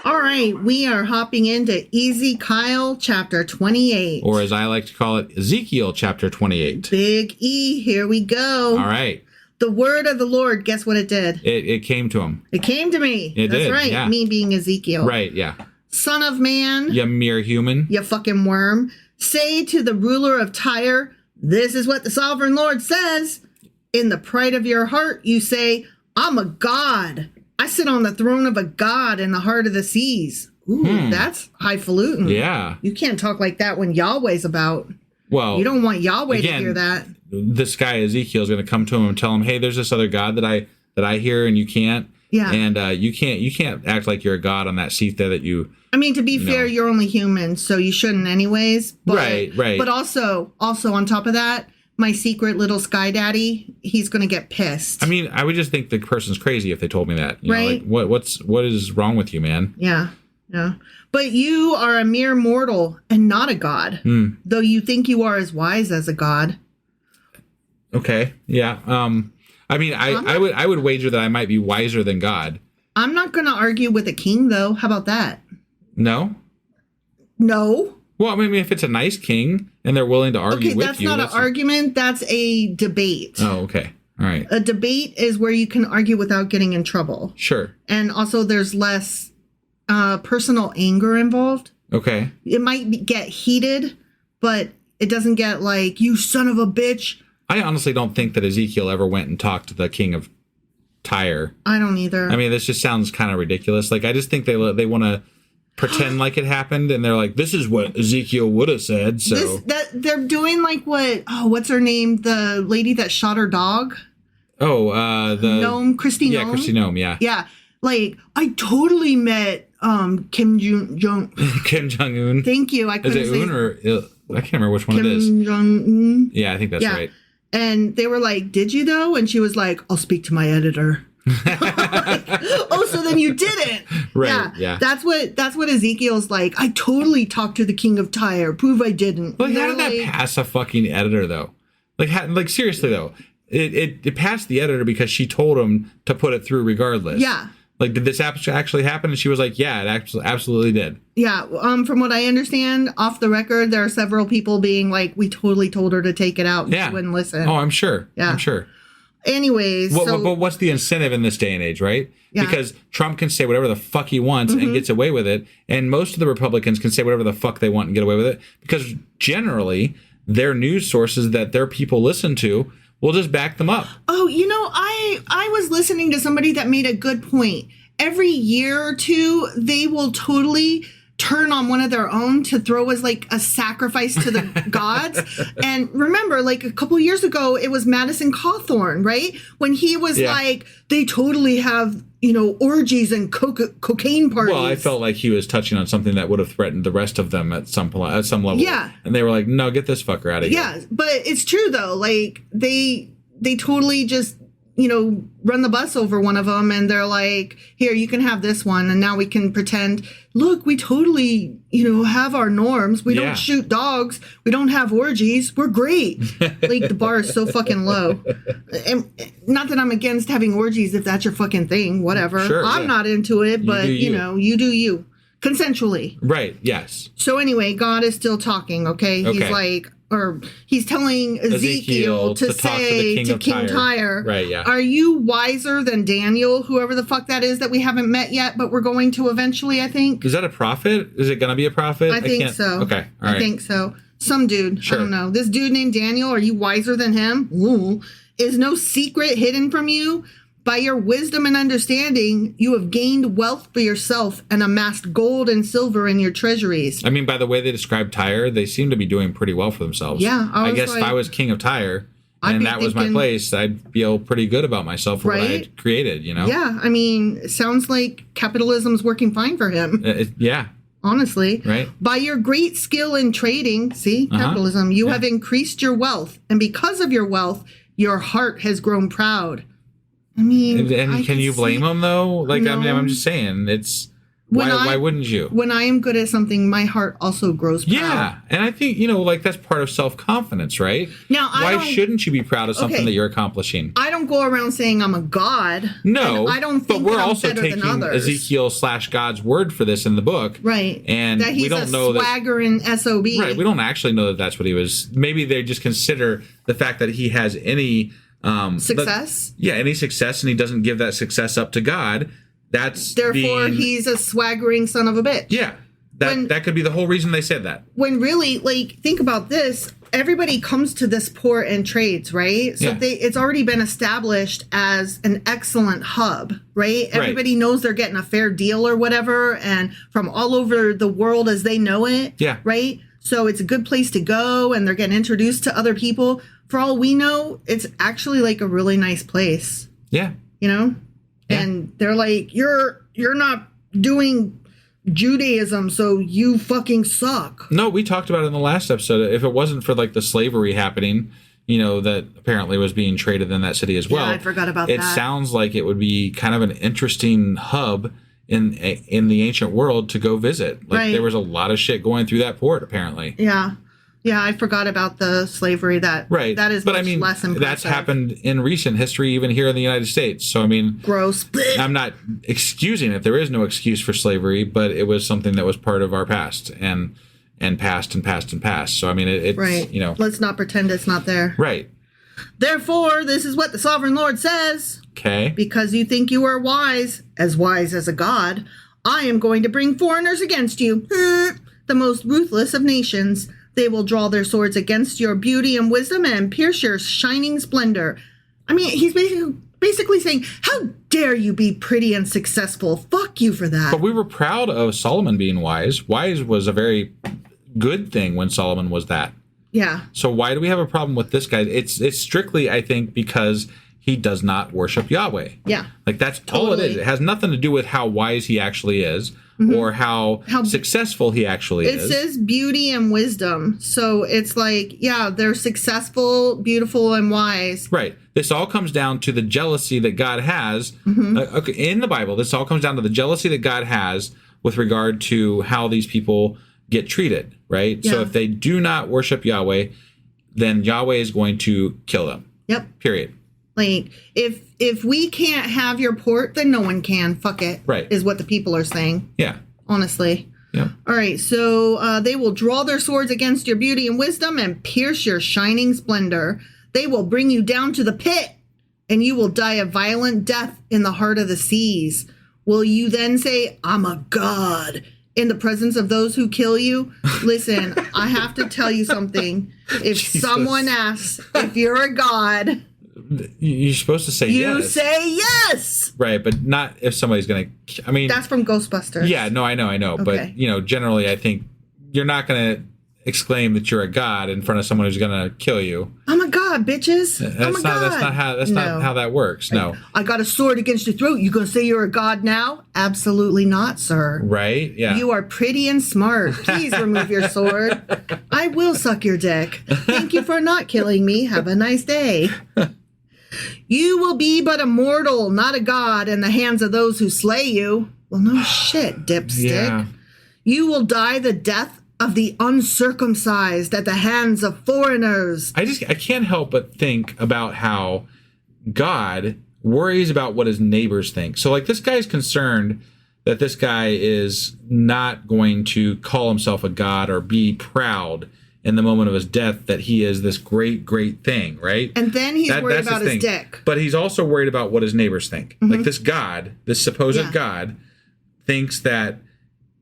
All right, we are hopping into Ezekiel chapter 28. Or as I like to call it, Ezekiel chapter 28. Big E, here we go. All right. The word of the Lord, guess what it did? It came to him. It came to me. It That's did, right, yeah. me being Ezekiel. Right, yeah. Son of man, You mere human. you fucking worm, say to the ruler of Tyre, this is what the sovereign Lord says. In the pride of your heart, you say, I'm a god. I sit on the throne of a god in the heart of the seas. Ooh, that's highfalutin. Yeah. You can't talk like that when Yahweh's about. Well, You don't want Yahweh again, to hear that. this guy Ezekiel is going to come to him and tell him, "Hey, there's this other god that I hear and you can't. Yeah. And you can't act like you're a god on that seat there that you." I mean, to be fair, you're only human, so you shouldn't anyways. But, Right. But also on top of that, my secret little sky daddy, he's going to get pissed. I mean, I would just think the person's crazy if they told me that. You Right. know, like, what is wrong with you, man? Yeah. But you are a mere mortal and not a god, though you think you are as wise as a god. Okay. Yeah. I mean, I would wager that I might be wiser than God. I'm not going to argue with a king, though. How about that? No. No. Well, I mean, if it's a nice king and they're willing to argue with That's you, not an argument. That's a debate. Oh, okay. All right. A debate is where you can argue without getting in trouble. Sure. And also there's less personal anger involved. Okay. It might get heated, but it doesn't get like, you son of a bitch. I honestly don't think that Ezekiel ever went and talked to the king of Tyre. I don't either. I mean, this just sounds kind of ridiculous. Like, I just think they want to pretend like it happened, and they're like, this is what Ezekiel would have said. So they're doing like what's her name? The lady that shot her dog? the Gnome, Christy Gnome? Yeah, Christy Gnome, yeah. Yeah. Like, I totally met Kim Jong Kim Jong-un. Thank you. I Is couldn't it say Un or I can't remember which one Kim it is. Jong-un. Yeah, I think that's right. And they were like, did you though? And she was like, I'll speak to my editor. Like, oh, so then you didn't. Right, yeah. That's what Ezekiel's like. I totally talked to the king of Tyre. Prove I didn't. Like, And how they're did that pass a fucking editor, though? Like seriously, though. It passed the editor because she told him to put it through regardless. Yeah. Like, did this actually happen? And she was like, yeah, it absolutely did. Yeah. From what I understand, off the record, there are several people being like, we totally told her to take it out. And Yeah. she wouldn't listen. Oh, I'm sure. Yeah. I'm sure. Anyways. But what's the incentive in this day and age, right? Yeah. Because Trump can say whatever the fuck he wants and gets away with it. And most of the Republicans can say whatever the fuck they want and get away with it. Because generally, their news sources that their people listen to will just back them up. Oh, I was listening to somebody that made a good point. Every year or two, they will totally turn on one of their own to throw as like a sacrifice to the gods. And remember, like a couple years ago, it was Madison Cawthorn, right? When he was like, they totally have, orgies and cocaine parties. Well, I felt like he was touching on something that would have threatened the rest of them at some level. Yeah. And they were like, no, get this fucker out of here. Yeah, but it's true though. Like they totally just run the bus over one of them, and they're like, here, you can have this one, and now we can pretend, look, we totally have our norms. We don't shoot dogs, we don't have orgies, we're great. Like, the bar is so fucking low. And not that I'm against having orgies if that's your fucking thing, whatever. Sure, I'm not into it, but you do you consensually. Right. Yes. So anyway, God is still talking. Okay. He's like, or he's telling Ezekiel to say to King Tyre, right, yeah. Are you wiser than Daniel, whoever the fuck that is that we haven't met yet, but we're going to eventually, I think? Is that a prophet? Is it going to be a prophet? I think so. Okay, all right. I think so. Some dude. Sure. I don't know. This dude named Daniel, are you wiser than him? Ooh. Is no secret hidden from you? By your wisdom and understanding, you have gained wealth for yourself and amassed gold and silver in your treasuries. I mean, by the way they describe Tyre, they seem to be doing pretty well for themselves. Yeah. I guess if I was king of Tyre and that was my place, I'd feel pretty good about myself for what I had created, Yeah. I mean, it sounds like capitalism's working fine for him. Yeah. Honestly. Right. By your great skill in trading, capitalism, you have increased your wealth. And because of your wealth, your heart has grown proud. I mean, and can you blame him though? Like, I mean, I'm just saying, it's why wouldn't you? When I am good at something, my heart also grows proud. Yeah, and I think like that's part of self-confidence, right? Now, why shouldn't you be proud of something that you're accomplishing? I don't go around saying I'm a god. No, I don't think but we're that I'm also better taking than others. Ezekiel/God's word for this in the book, right? And that he's we don't know swaggering SOB. Right, we don't actually know that that's what he was. Maybe they just consider the fact that he has any success. Any success, and he doesn't give that success up to God. Therefore, he's a swaggering son of a bitch. Yeah, that could be the whole reason they said that. When really, think about this. Everybody comes to this port and trades, right? So it's already been established as an excellent hub, right? Everybody knows they're getting a fair deal or whatever, and from all over the world as they know it. Yeah. Right? So it's a good place to go, and they're getting introduced to other people. For all we know, it's actually a really nice place. Yeah. Yeah. And they're like, you're not doing Judaism, so you fucking suck. No, we talked about it in the last episode. If it wasn't for the slavery happening, that apparently was being traded in that city as well. Yeah, I forgot about that. It sounds like it would be kind of an interesting hub in the ancient world to go visit. There was a lot of shit going through that port, apparently. Yeah. Yeah, I forgot about the slavery. That is much less impressive. That's happened in recent history, even here in the United States. So, I mean... Gross. I'm not excusing it. There is no excuse for slavery, but it was something that was part of our past and past. So, I mean, it's... Right. Let's not pretend it's not there. Right. Therefore, this is what the Sovereign Lord says. Okay. Because you think you are wise as a god, I am going to bring foreigners against you. The most ruthless of nations. They will draw their swords against your beauty and wisdom and pierce your shining splendor. I mean, he's basically saying, how dare you be pretty and successful? Fuck you for that. But we were proud of Solomon being wise. Wise was a very good thing when Solomon was that. Yeah. So why do we have a problem with this guy? It's strictly, I think, because he does not worship Yahweh. Yeah. That's all it is. It has nothing to do with how wise he actually is. Or how successful he actually is. It says beauty and wisdom. So it's they're successful, beautiful, and wise. Right. This all comes down to the jealousy that God has. In the Bible, this all comes down to the jealousy that God has with regard to how these people get treated, right? Yeah. So if they do not worship Yahweh, then Yahweh is going to kill them. Yep. Period. If we can't have your port, then no one can. Fuck it. Right. Is what the people are saying. Yeah. Honestly. Yeah. All right. So they will draw their swords against your beauty and wisdom and pierce your shining splendor. They will bring you down to the pit, and you will die a violent death in the heart of the seas. Will you then say, I'm a god, in the presence of those who kill you? Listen, I have to tell you something. If someone asks if you're a god... You're supposed to say yes. You say yes. Right, but not if somebody's going to... I mean... That's from Ghostbusters. Yeah, no, I know. Okay. But, generally, I think you're not going to exclaim that you're a god in front of someone who's going to kill you. I'm a god, bitches. I'm a god. That's not how that works, no. I got a sword against your throat. You going to say you're a god now? Absolutely not, sir. Right, yeah. You are pretty and smart. Please remove your sword. I will suck your dick. Thank you for not killing me. Have a nice day. You will be but a mortal, not a god, in the hands of those who slay you. Well, no shit, dipstick. Yeah. You will die the death of the uncircumcised at the hands of foreigners. I can't help but think about how God worries about what his neighbors think. So, this guy's concerned that this guy is not going to call himself a god or be proud in the moment of his death that he is this great, great thing, right? And then he's worried about his dick. But he's also worried about what his neighbors think. This God, this supposed God, thinks that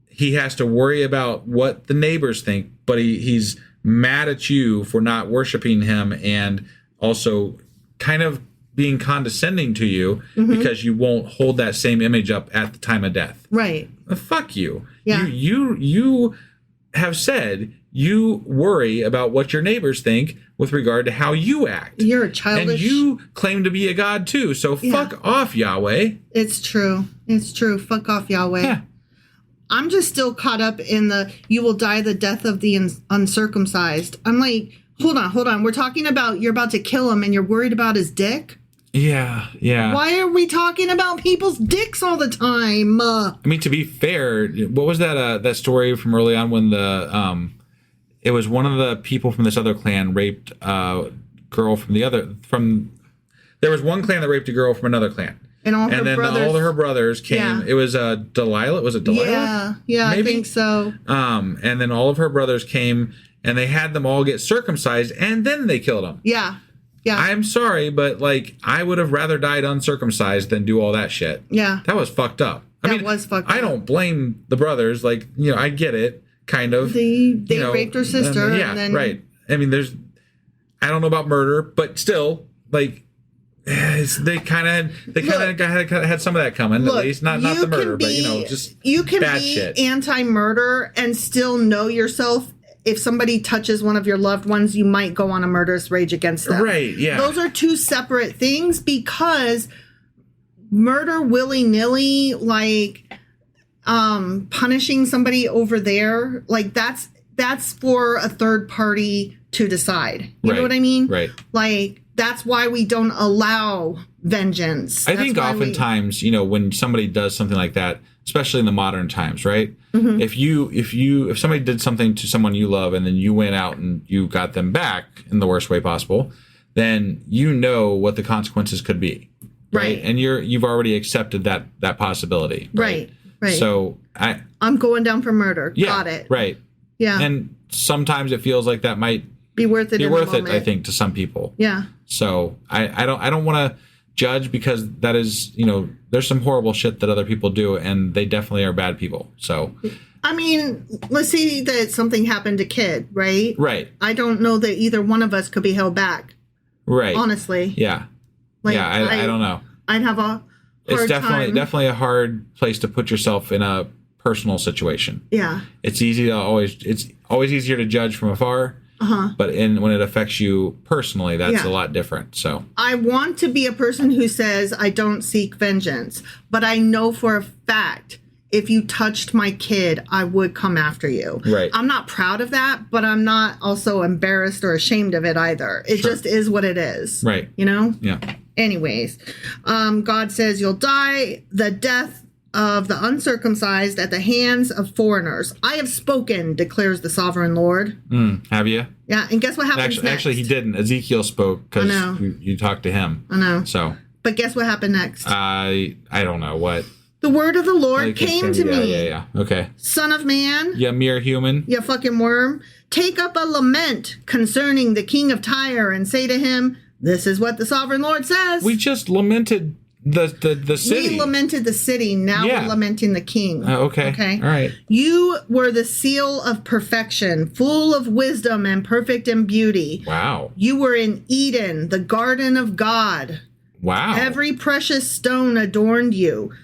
he has to worry about what the neighbors think, but he's mad at you for not worshiping him and also kind of being condescending to you because you won't hold that same image up at the time of death. Right. Fuck you. Yeah. You have said you worry about what your neighbors think with regard to how you act. You're a childish... And you claim to be a god too, so fuck off, Yahweh. It's true. Fuck off, Yahweh. Yeah. I'm just still caught up in the, you will die the death of the uncircumcised. I'm like, hold on. We're talking about, you're about to kill him and you're worried about his dick? Yeah, yeah. Why are we talking about people's dicks all the time? I mean, to be fair, what was that story from early on when it was one of the people from this other clan raped a girl from there was one clan that raped a girl from another clan. And all her brothers came. Yeah. It was Delilah. Was it Delilah? Yeah, maybe? I think so. And then all of her brothers came, and they had them all get circumcised, and then they killed them. Yeah. Yeah. I'm sorry, but like I would have rather died uncircumcised than do all that shit. Yeah. That was fucked up. That was fucked up. I don't blame the brothers. Like, I get it, kind of. They raped her sister. Yeah, and then... right. I mean, I don't know about murder, but still, like, they kind of had some of that coming. At least not the murder, but just you can bad be shit. Anti-murder and still know yourself. If somebody touches one of your loved ones, you might go on a murderous rage against them. Right, yeah. Those are two separate things, because murder willy-nilly, like punishing somebody over there, like that's for a third party to decide. You know what I mean? Right. Like, that's why we don't allow vengeance. I think oftentimes, when somebody does something like that, especially in the modern times, right? Mm-hmm. If somebody did something to someone you love and then you went out and you got them back in the worst way possible, then you know what the consequences could be. Right. And you've already accepted that possibility. Right. So I'm going down for murder. Yeah, Got it. Right. Yeah. And sometimes it feels like that might be worth it. I think, to some people. Yeah. So I don't want to judge, because that is, there's some horrible shit that other people do, and they definitely are bad people. So, I mean, let's see that something happened to Kid, right? Right. I don't know that either one of us could be held back. Right. Honestly. Yeah. Like, I don't know. I'd have a hard It's time. definitely a hard place to put yourself in a personal situation. Yeah. It's always easier to judge from afar. Uh-huh. But when it affects you personally, that's a lot different. So I want to be a person who says I don't seek vengeance, but I know for a fact if you touched my kid, I would come after you. Right. I'm not proud of that, but I'm not also embarrassed or ashamed of it either. It just is what it is. Right. Yeah. Anyways, God says you'll die the death of the uncircumcised at the hands of foreigners. I have spoken, declares the sovereign Lord. Have you? Yeah, and guess what happens next? Actually, he didn't. Ezekiel spoke because you talked to him. I know. So, but guess what happened next? I don't know what. The word of the Lord came to me. Yeah. Okay. Son of man. You mere human. You fucking worm. Take up a lament concerning the king of Tyre and say to him, this is what the sovereign Lord says. We just lamented the city. We lamented the city. Now we're lamenting the king. Okay. All right. You were the seal of perfection, full of wisdom and perfect in beauty. Wow. You were in Eden, the garden of God. Wow. Every precious stone adorned you.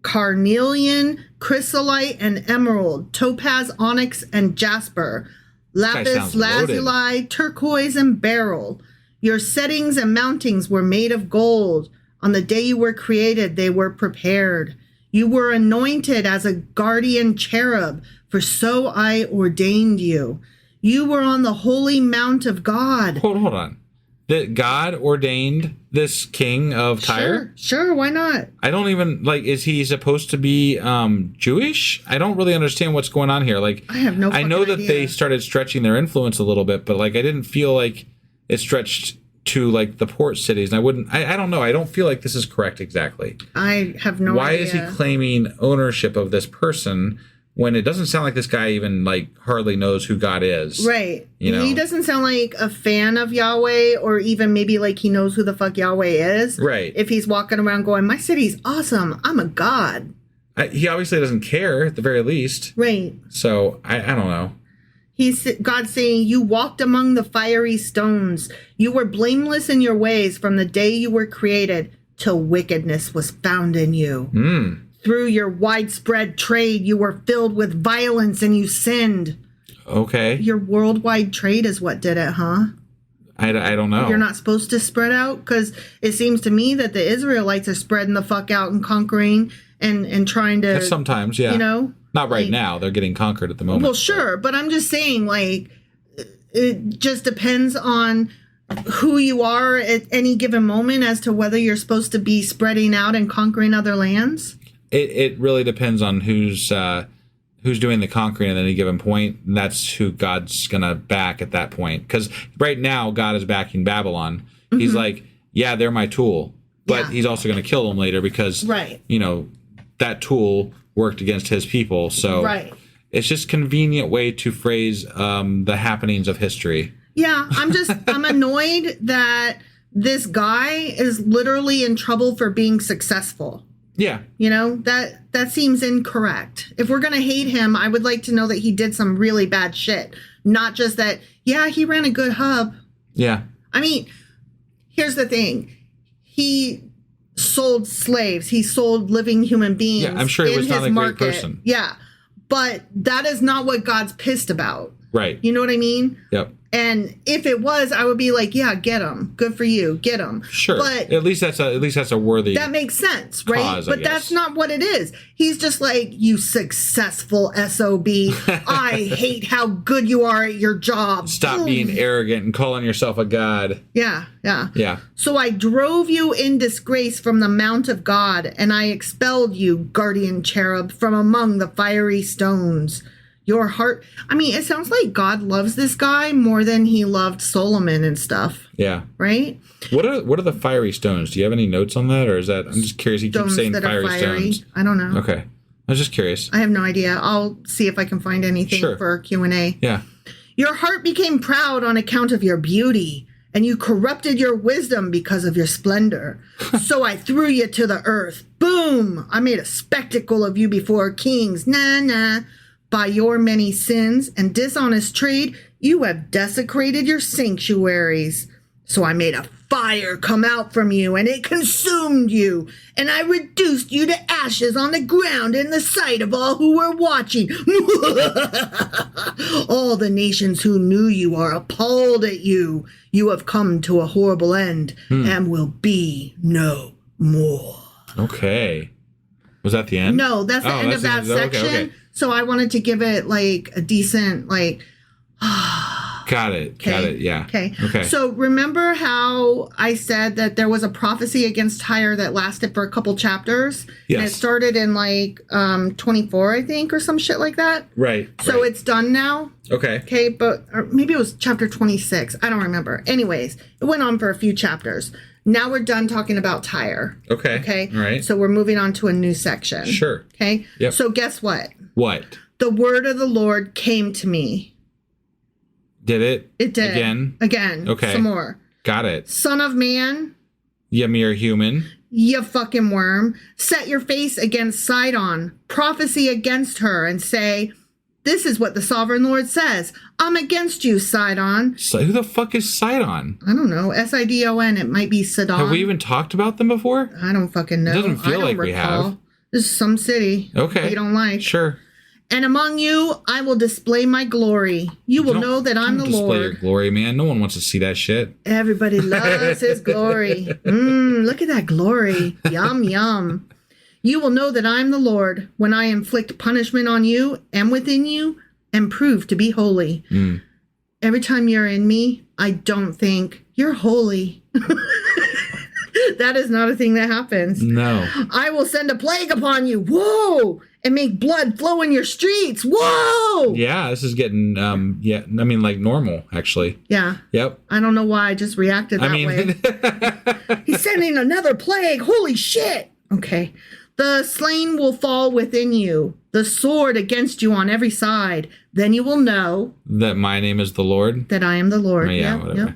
Carnelian, chrysolite, and emerald, topaz, onyx, and jasper, lapis lazuli, turquoise, and beryl. Your settings and mountings were made of gold. On the day you were created, they were prepared. You were anointed as a guardian cherub, for so I ordained you. You were on the holy mount of God. Hold on. That God ordained this king of Tyre? Sure, why not? I don't even, is he supposed to be Jewish? I don't really understand what's going on here. Like, I have no fucking I know that idea. they started stretching their influence a little bit, but I didn't feel like it stretched to the port cities. And I don't know. I don't feel like this is correct exactly. I have no idea. Why is he claiming ownership of this person when it doesn't sound like this guy even hardly knows who God is? Right. He doesn't sound like a fan of Yahweh, or even maybe he knows who the fuck Yahweh is. Right. If he's walking around going, my city's awesome, I'm a god. He obviously doesn't care at the very least. Right. So I don't know. God's saying, you walked among the fiery stones. You were blameless in your ways from the day you were created till wickedness was found in you. Through your widespread trade, you were filled with violence and you sinned. Okay. Your worldwide trade is what did it, huh? I don't know. You're not supposed to spread out? Because it seems to me that the Israelites are spreading the fuck out and conquering and trying to... Sometimes, yeah. Not right now. They're getting conquered at the moment. Well, sure. But I'm just saying, it just depends on who you are at any given moment as to whether you're supposed to be spreading out and conquering other lands? It really depends on who's doing the conquering at any given point. And that's who God's gonna back at that point. Because right now God is backing Babylon. Mm-hmm. He's like, yeah, they're my tool, but he's also gonna kill them later because that tool worked against his people. So it's just convenient way to phrase the happenings of history. Yeah, I'm annoyed that this guy is literally in trouble for being successful. Yeah. You know, that seems incorrect. If we're going to hate him, I would like to know that he did some really bad shit. Not just that, he ran a good hub. Yeah. I mean, here's the thing. He sold slaves. He sold living human beings. Yeah, I'm sure he was not a great person. Yeah. But that is not what God's pissed about. Right. You know what I mean? Yep. And if it was, I would be like, yeah, get him. Good for you. Get him. Sure. But at least that's a worthy. That makes sense, right? Cause, but that's not what it is. He's just like, you successful SOB. I hate how good you are at your job. Stop being arrogant and calling yourself a god. Yeah, yeah. Yeah. So I drove you in disgrace from the mount of God, and I expelled you, guardian cherub, from among the fiery stones. Your heart. I mean, it sounds like God loves this guy more than he loved Solomon and stuff. Yeah. Right? What are the fiery stones? Do you have any notes on that? Or is that, I'm just curious. He keeps saying fiery stones. I don't know. Okay. I was just curious. I have no idea. I'll see if I can find anything for Q&A. Yeah. Your heart became proud on account of your beauty, and you corrupted your wisdom because of your splendor. So I threw you to the earth. Boom! I made a spectacle of you before kings. Nah. By your many sins and dishonest trade, you have desecrated your sanctuaries. So I made a fire come out from you, and it consumed you. And I reduced you to ashes on the ground in the sight of all who were watching. All the nations who knew you are appalled at you. You have come to a horrible end and will be no more. Okay. Was that the end? No, that's the end of that section. Okay. So I wanted to give it like a decent, like, got it. Yeah. Okay. So remember how I said that there was a prophecy against Tyre that lasted for a couple chapters? Yes. And it started in like 24, I think, or some shit like that. Right. So it's done now. Okay. Okay. But or maybe it was chapter 26. I don't remember. Anyways, it went on for a few chapters. Now we're done talking about Tyre. Okay. Okay. All right. So we're moving on to a new section. Sure. Okay. Yep. So guess what? What? The word of the Lord came to me. Did it? It did. Again. Okay. Some more. Got it. Son of man. You mere human. You fucking worm. Set your face against Sidon. Prophesy against her and say, this is what the sovereign Lord says. I'm against you, Sidon. So who the fuck is Sidon? I don't know. Sidon. It might be Sidon. Have we even talked about them before? I don't fucking know. It doesn't feel like we have. This is some city. Okay. You don't like. Sure. And among you, I will display my glory. You will know that I'm the Lord. Display your glory, man. No one wants to see that shit. Everybody loves his glory. Look at that glory. Yum, yum. You will know that I'm the Lord when I inflict punishment on you and within you and prove to be holy. Every time you're in me, I don't think you're holy. That is not a thing that happens. No. I will send a plague upon you. Whoa. And make blood flow in your streets. Whoa. Yeah, this is getting, like normal, actually. Yeah. Yep. I don't know why I just reacted that way. He's sending another plague. Holy shit. Okay. The slain will fall within you, the sword against you on every side. Then you will know that my name is the Lord. That I am the Lord. Oh, yeah, whatever. Yep.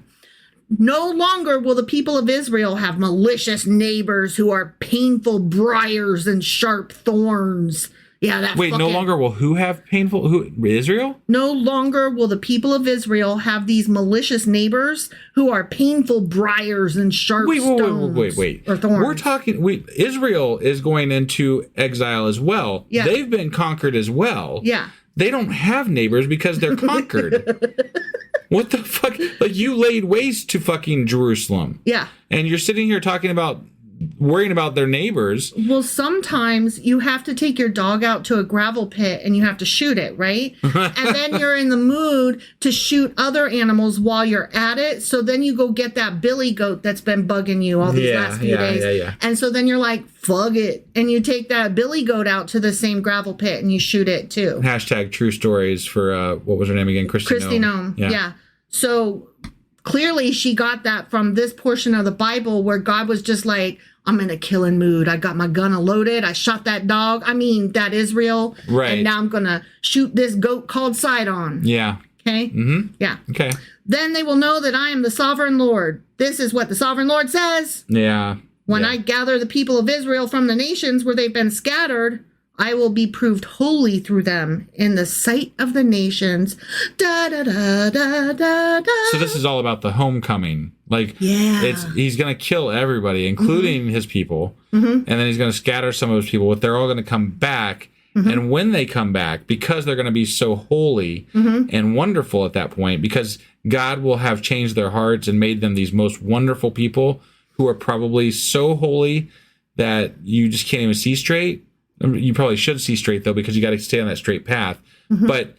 No longer will the people of Israel have malicious neighbors who are painful briars and sharp thorns. Yeah, that. Wait, no longer will who have painful? Who? Israel? No longer will the people of Israel have these malicious neighbors who are painful briars and sharp stones. Wait. Or thorns. We're talking. Israel is going into exile as well. Yeah. They've been conquered as well. Yeah. They don't have neighbors because they're conquered. What the fuck? Like, you laid waste to fucking Jerusalem. Yeah. And you're sitting here talking about worrying about their neighbors. Well, sometimes you have to take your dog out to a gravel pit and you have to shoot it, right? And then you're in the mood to shoot other animals while you're at it. So then you go get that billy goat that's been bugging you all these last few days. Yeah. And so then you're like, fuck it. And you take that billy goat out to the same gravel pit and you shoot it too. Hashtag true stories for, what was her name again? Christy Nome. Yeah. So clearly she got that from this portion of the Bible where God was just like, I'm in a killing mood. I got my gun loaded. I shot that dog. I mean, that is real. Right. And now I'm going to shoot this goat called Sidon. Yeah. Okay? Mm-hmm. Yeah. Okay. Then they will know that I am the sovereign Lord. This is what the sovereign Lord says. Yeah. When I gather the people of Israel from the nations where they've been scattered, I will be proved holy through them in the sight of the nations. Da, da, da, da, da, da. So this is all about the homecoming. Like, he's going to kill everybody, including his people. Mm-hmm. And then he's going to scatter some of his people, but they're all going to come back. Mm-hmm. And when they come back, because they're going to be so holy and wonderful at that point, because God will have changed their hearts and made them these most wonderful people who are probably so holy that you just can't even see straight. You probably should see straight, though, because you got to stay on that straight path. Mm-hmm. But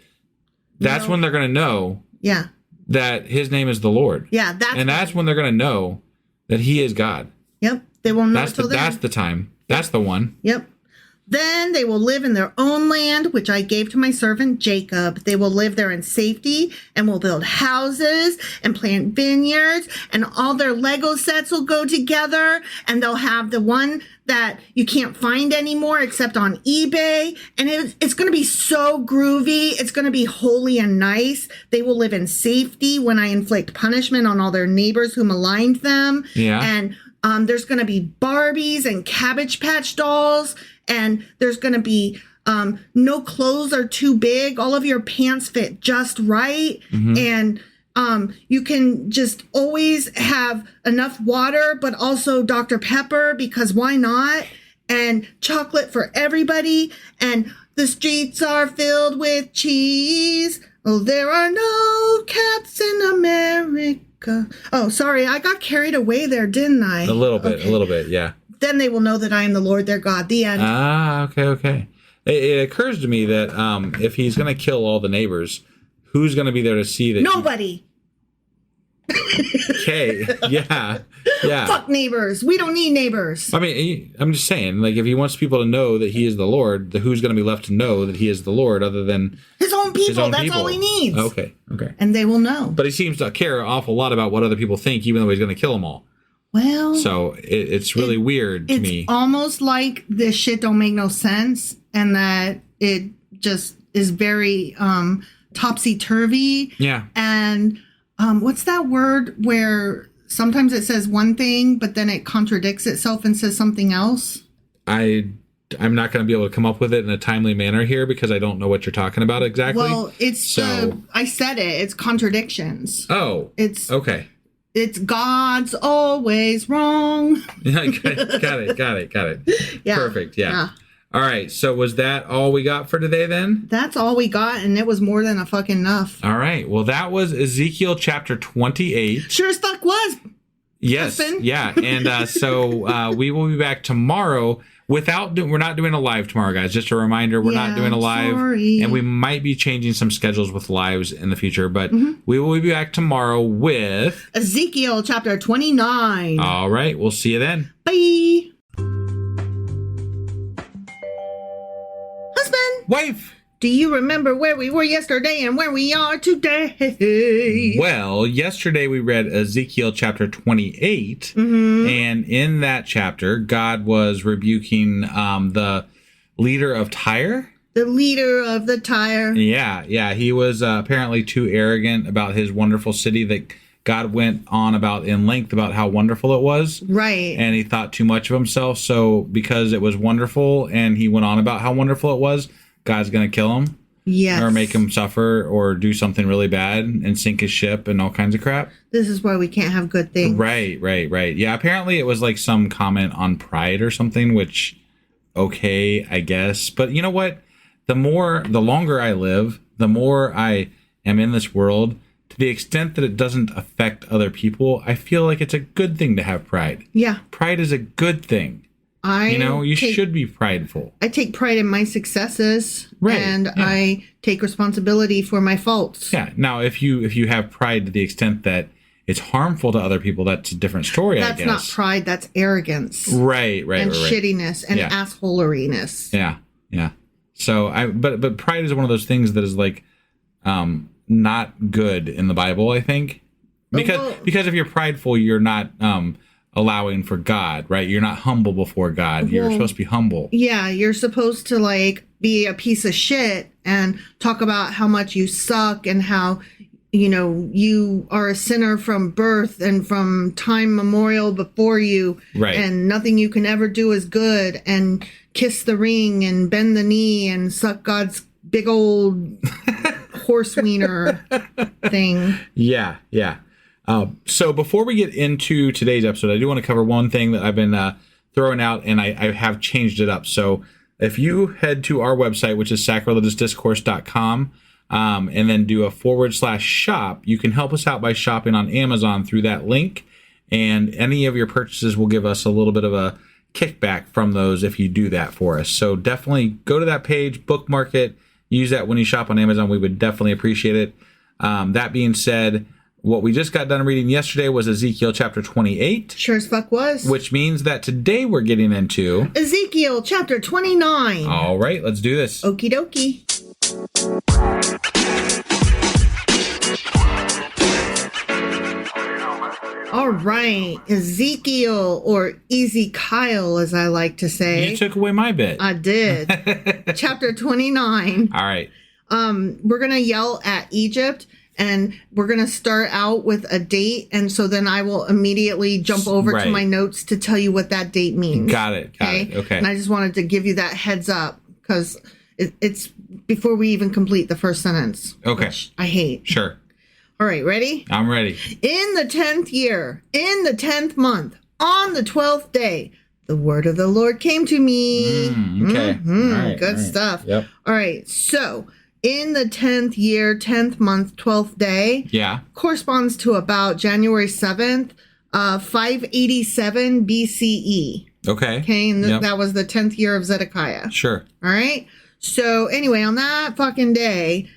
that's when they're going to know that his name is the Lord. Yeah. That's when they're going to know that he is God. Yep. They won't know That's the time. That's the one. Yep. Then they will live in their own land, which I gave to my servant Jacob. They will live there in safety and will build houses and plant vineyards, and all their Lego sets will go together, and they'll have the one that you can't find anymore except on eBay. And it's going to be so groovy. It's going to be holy and nice. They will live in safety when I inflict punishment on all their neighbors who maligned them. Yeah. And there's going to be Barbies and Cabbage Patch dolls. And there's going to be no clothes are too big. All of your pants fit just right. Mm-hmm. And you can just always have enough water, but also Dr. Pepper, because why not? And chocolate for everybody. And the streets are filled with cheese. Oh, there are no cats in America. Oh, sorry. I got carried away there, didn't I? A little bit. Yeah. Then they will know that I am the Lord their God. The end. Okay. It occurs to me that if he's going to kill all the neighbors, who's going to be there to see that? Nobody. Okay. Yeah. Fuck neighbors. We don't need neighbors. I mean, I'm just saying, like, if he wants people to know that he is the Lord, who's going to be left to know that he is the Lord other than his own people? That's all he needs. Okay. And they will know. But he seems to care an awful lot about what other people think, even though he's going to kill them all. Well, so it's really weird to me. It's almost like this shit don't make no sense, and that it just is very topsy-turvy. Yeah. And what's that word where sometimes it says one thing, but then it contradicts itself and says something else? I'm not going to be able to come up with it in a timely manner here because I don't know what you're talking about exactly. Well, I said it. It's contradictions. Oh. It's okay. It's God's always wrong. Got it. Yeah. Perfect. Yeah. All right. So was that all we got for today then? That's all we got, and it was more than a fucking enough. All right. Well, that was Ezekiel chapter 28. Sure as fuck was. Yes. Listen. Yeah. And so we will be back tomorrow. We're not doing a live tomorrow, guys. Just a reminder, we're not doing a live. Sorry. And we might be changing some schedules with lives in the future, but we will be back tomorrow with Ezekiel chapter 29. All right. We'll see you then. Bye. Husband. Wife. Do you remember where we were yesterday and where we are today? Well, yesterday we read Ezekiel chapter 28, and in that chapter, God was rebuking the leader of Tyre. The leader of the Tyre. Yeah. He was apparently too arrogant about his wonderful city that God went on about in length about how wonderful it was. Right. And he thought too much of himself, so because it was wonderful and he went on about how wonderful it was, God's going to kill him. Yes. Or make him suffer or do something really bad and sink his ship and all kinds of crap. This is why we can't have good things. Right. Yeah, apparently it was like some comment on pride or something, which, okay, I guess. But you know what? The longer I live, the more I am in this world, to the extent that it doesn't affect other people, I feel like it's a good thing to have pride. Yeah. Pride is a good thing. You should be prideful. I take pride in my successes, right, and I take responsibility for my faults. Yeah. Now, if you have pride to the extent that it's harmful to other people, that's a different story, I guess. That's not pride, that's arrogance. Right. And shittiness and assholeryness. Yeah. So but pride is one of those things that is like not good in the Bible, I think. Because if you're prideful, you're not allowing for God, right? You're not humble before God. You're supposed to be humble. Yeah, you're supposed to like be a piece of shit and talk about how much you suck and how you are a sinner from birth and from time memorial before you, right? And nothing you can ever do is good, and kiss the ring and bend the knee and suck God's big old horse wiener thing. Yeah. So before we get into today's episode, I do want to cover one thing that I've been throwing out, and I have changed it up. So if you head to our website, which is sacrilegiousdiscourse.com, and then do a /shop, you can help us out by shopping on Amazon through that link. And any of your purchases will give us a little bit of a kickback from those if you do that for us. So definitely go to that page, bookmark it, use that when you shop on Amazon. We would definitely appreciate it. That being said, what we just got done reading yesterday was Ezekiel chapter 28. Sure as fuck was. Which means that today we're getting into Ezekiel chapter 29. All right, let's do this. Okie dokie. All right, Ezekiel, or Ezekiel, as I like to say. You took away my bit. I did. Chapter 29. All right. We're going to yell at Egypt, and we're going to start out with a date, and so then I will immediately jump over to my notes to tell you what that date means. Got it. Okay. And I just wanted to give you that heads up, because it's before we even complete the first sentence. Okay. Which I hate. Sure. All right, ready? I'm ready. In the 10th year, in the 10th month, on the 12th day, the word of the Lord came to me. Okay. Right, good stuff. Yep. All right. So in the 10th year, 10th month, 12th day. Yeah. Corresponds to about January 7th, 587 BCE. Okay. Okay. And that was the 10th year of Zedekiah. Sure. All right. So anyway, on that fucking day,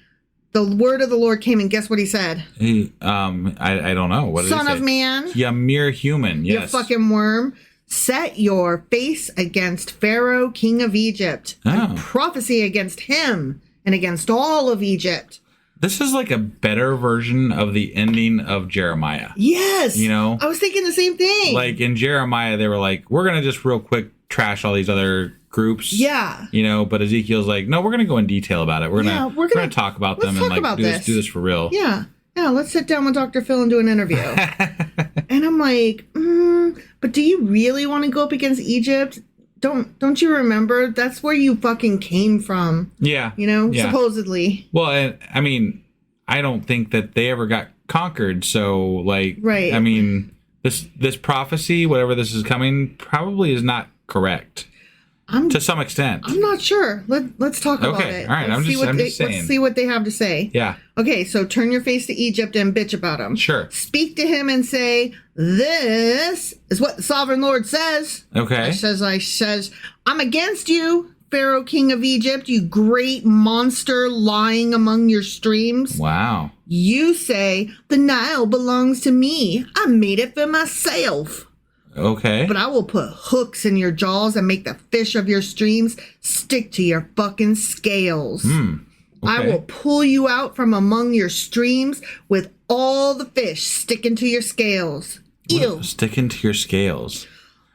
the word of the Lord came, and guess what he said? I don't know. What did he say? Son of man. Yeah, mere human. Yes. You fucking worm. Set your face against Pharaoh, king of Egypt, and prophesy against him and against all of Egypt. This is like a better version of the ending of Jeremiah. Yes. I was thinking the same thing. Like in Jeremiah, they were like, we're going to just real quick trash all these other groups. Yeah. But Ezekiel's like, no, we're going to go in detail about it. We're going to talk about them and like do this for real. Yeah. Yeah. Let's sit down with Dr. Phil and do an interview. And I'm like, but do you really want to go up against Egypt? Don't you remember? That's where you fucking came from. Yeah. Supposedly. Well, I mean, I don't think that they ever got conquered. So like, right. I mean, this prophecy, whatever this is coming, probably is not correct. To some extent. I'm not sure. Let's talk about it. All right. I'm just saying. Let's see what they have to say. Yeah. Okay. So turn your face to Egypt and bitch about him. Sure. Speak to him and say, this is what the sovereign Lord says. Okay. I says, I'm against you, Pharaoh, king of Egypt, you great monster lying among your streams. Wow. You say, the Nile belongs to me. I made it for myself. Okay. But I will put hooks in your jaws and make the fish of your streams stick to your fucking scales. Okay. I will pull you out from among your streams with all the fish sticking to your scales. Ew. Sticking to your scales.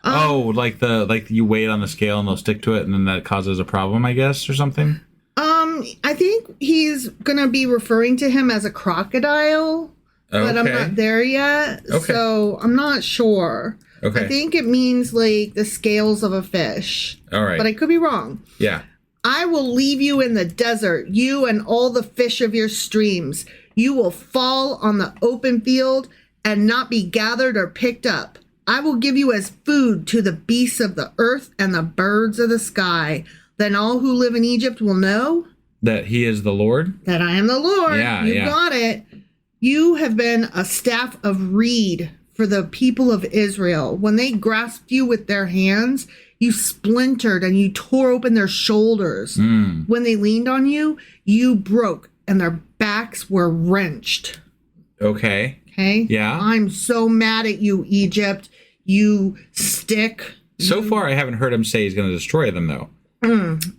Like you weigh it on the scale and they'll stick to it and then that causes a problem, I guess, or something? I think he's gonna be referring to him as a crocodile. Okay. But I'm not there yet. Okay. So I'm not sure. Okay. I think it means like the scales of a fish. All right. But I could be wrong. Yeah. I will leave you in the desert, you and all the fish of your streams. You will fall on the open field and not be gathered or picked up. I will give you as food to the beasts of the earth and the birds of the sky. Then all who live in Egypt will know that he is the Lord. That I am the Lord. Yeah, you got it. You have been a staff of reed for the people of Israel. When they grasped you with their hands, you splintered and you tore open their shoulders. When they leaned on you, you broke and their backs were wrenched. Okay. Okay? Yeah. I'm so mad at you, Egypt. You stick. So far, I haven't heard him say he's going to destroy them, though.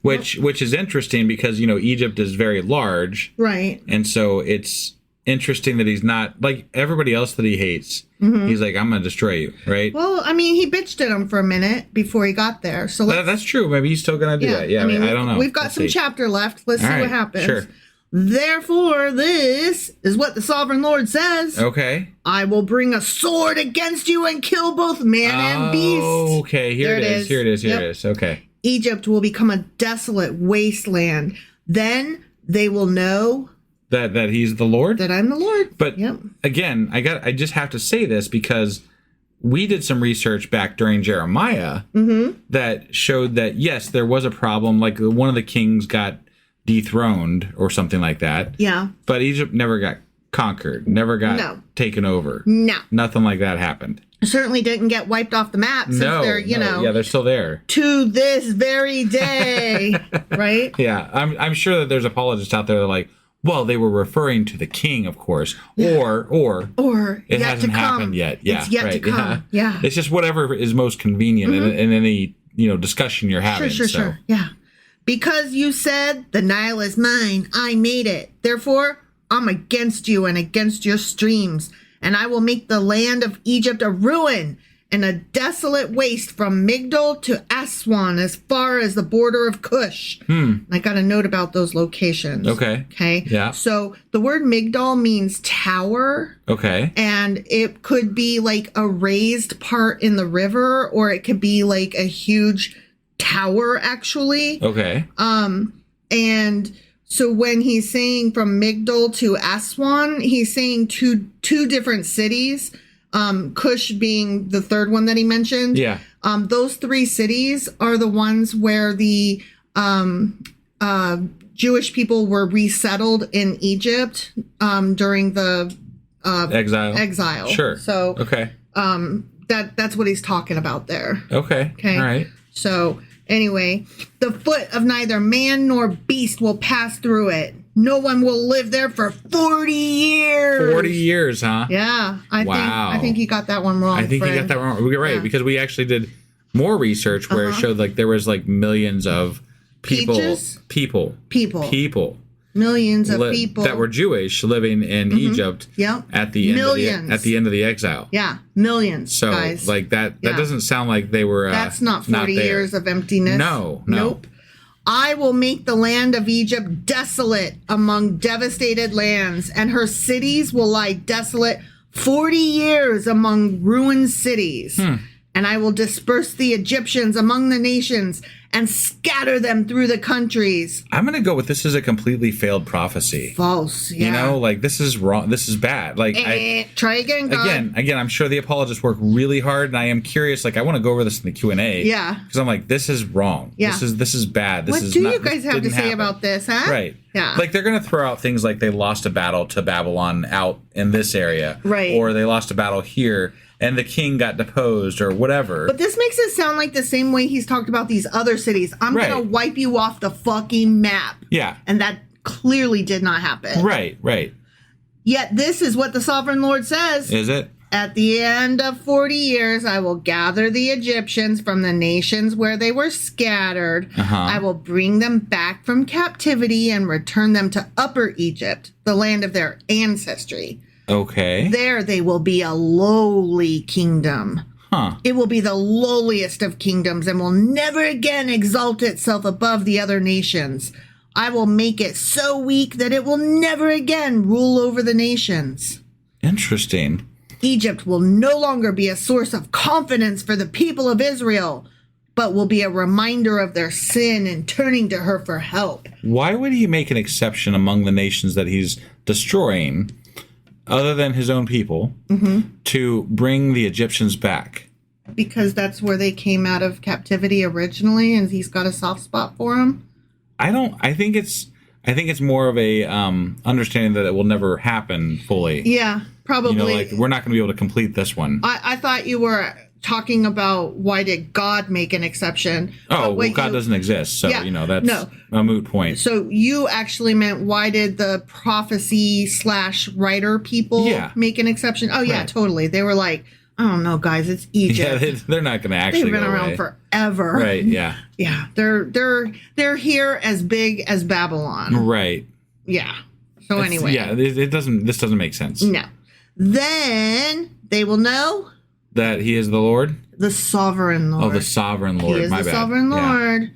Which is interesting because, Egypt is very large. Right. And so it's interesting that he's not, like everybody else that he hates, he's like, I'm going to destroy you, right? Well, I mean, he bitched at him for a minute before he got there. So that's true. Maybe he's still going to do that. Yeah, I don't know. We've got Let's some see. chapter left. Let's see All right, what happens. Sure. Therefore, this is what the sovereign Lord says. Okay. I will bring a sword against you and kill both man and beast. Okay, here it is. Here it is. Okay. Egypt will become a desolate wasteland. Then they will know that he's the Lord? That I'm the Lord. But again, I just have to say this because we did some research back during Jeremiah that showed that, yes, there was a problem. Like one of the kings got dethroned or something like that. Yeah. But Egypt never got conquered, never got taken over. No. Nothing like that happened. Certainly didn't get wiped off the map since they're, Yeah, they're still there. To this very day, right? Yeah, I'm sure that there's apologists out there that are like, well, they were referring to the king, of course, or it hasn't happened yet. Yeah, it's yet to come. Yeah. It's just whatever is most convenient in any discussion you're having. Sure. Yeah. Because you said, the Nile is mine, I made it. Therefore, I'm against you and against your streams, and I will make the land of Egypt a ruin and a desolate waste from Migdol to Aswan as far as the border of Cush. I got a note about those locations. Okay. Yeah. So the word Migdol means tower. Okay. And it could be like a raised part in the river, or it could be like a huge tower, actually. Okay. And so when he's saying from Migdol to Aswan, he's saying two different cities. Cush being the third one that he mentioned. Yeah. Those three cities are the ones where the Jewish people were resettled in Egypt during the exile. Sure. So okay. That's what he's talking about there. Okay. All right. So anyway, the foot of neither man nor beast will pass through it. No one will live there for 40 years. 40 years, huh? Yeah. I think you got that one wrong. I think you got that wrong. We're right, because we actually did more research where it showed like there was like millions of people. Millions of people that were Jewish living in Egypt at the end of the exile. Yeah, millions. So guys. like that doesn't sound like they were that's not 40 years of emptiness. No. Nope. I will make the land of Egypt desolate among devastated lands, and her cities will lie desolate 40 years among ruined cities. And I will disperse the Egyptians among the nations and scatter them through the countries. I'm going to go with this is a completely failed prophecy. False, yeah. Like this is wrong. This is bad. Like try again, God. Again, I'm sure the apologists work really hard, and I am curious. Like I want to go over this in the Q&A. Yeah. Because I'm like, this is wrong. Yeah. This is bad. This what is do not, you guys have to say about this, huh? Right. Yeah. Like they're going to throw out things like they lost a battle to Babylon out in this area. Right. Or they lost a battle here and the king got deposed or whatever. But this makes it sound like the same way he's talked about these other cities. I'm going to wipe you off the fucking map. Yeah. And that clearly did not happen. Right. Yet this is what the sovereign Lord says. Is it? At the end of 40 years, I will gather the Egyptians from the nations where they were scattered. I will bring them back from captivity and return them to Upper Egypt, the land of their ancestry. Okay. There they will be a lowly kingdom. It will be the lowliest of kingdoms and will never again exalt itself above the other nations. I will make it so weak that it will never again rule over the nations. Interesting. Egypt will no longer be a source of confidence for the people of Israel, but will be a reminder of their sin and turning to her for help. Why would he make an exception among the nations that he's destroying, other than his own people, to bring the Egyptians back? Because that's where they came out of captivity originally, and he's got a soft spot for them. I think it's I think it's more of a understanding that it will never happen fully. Yeah, probably. You know, like we're not going to be able to complete this one. I thought you were talking about why did God make an exception? Oh, well, God doesn't exist, so Yeah, that's a moot point. So you actually meant why did the prophecy / writer people make an exception? Oh yeah, totally. They were like, I don't know, guys, it's Egypt. Yeah, they're not going to actually. They've been around forever. Right? Yeah. Yeah, they're here as big as Babylon. Right. Yeah. So anyway. Yeah, this doesn't make sense. No. Then they will know that he is the Lord? The sovereign Lord. Oh, the sovereign Lord. He is My the bad. sovereign Lord. Yeah.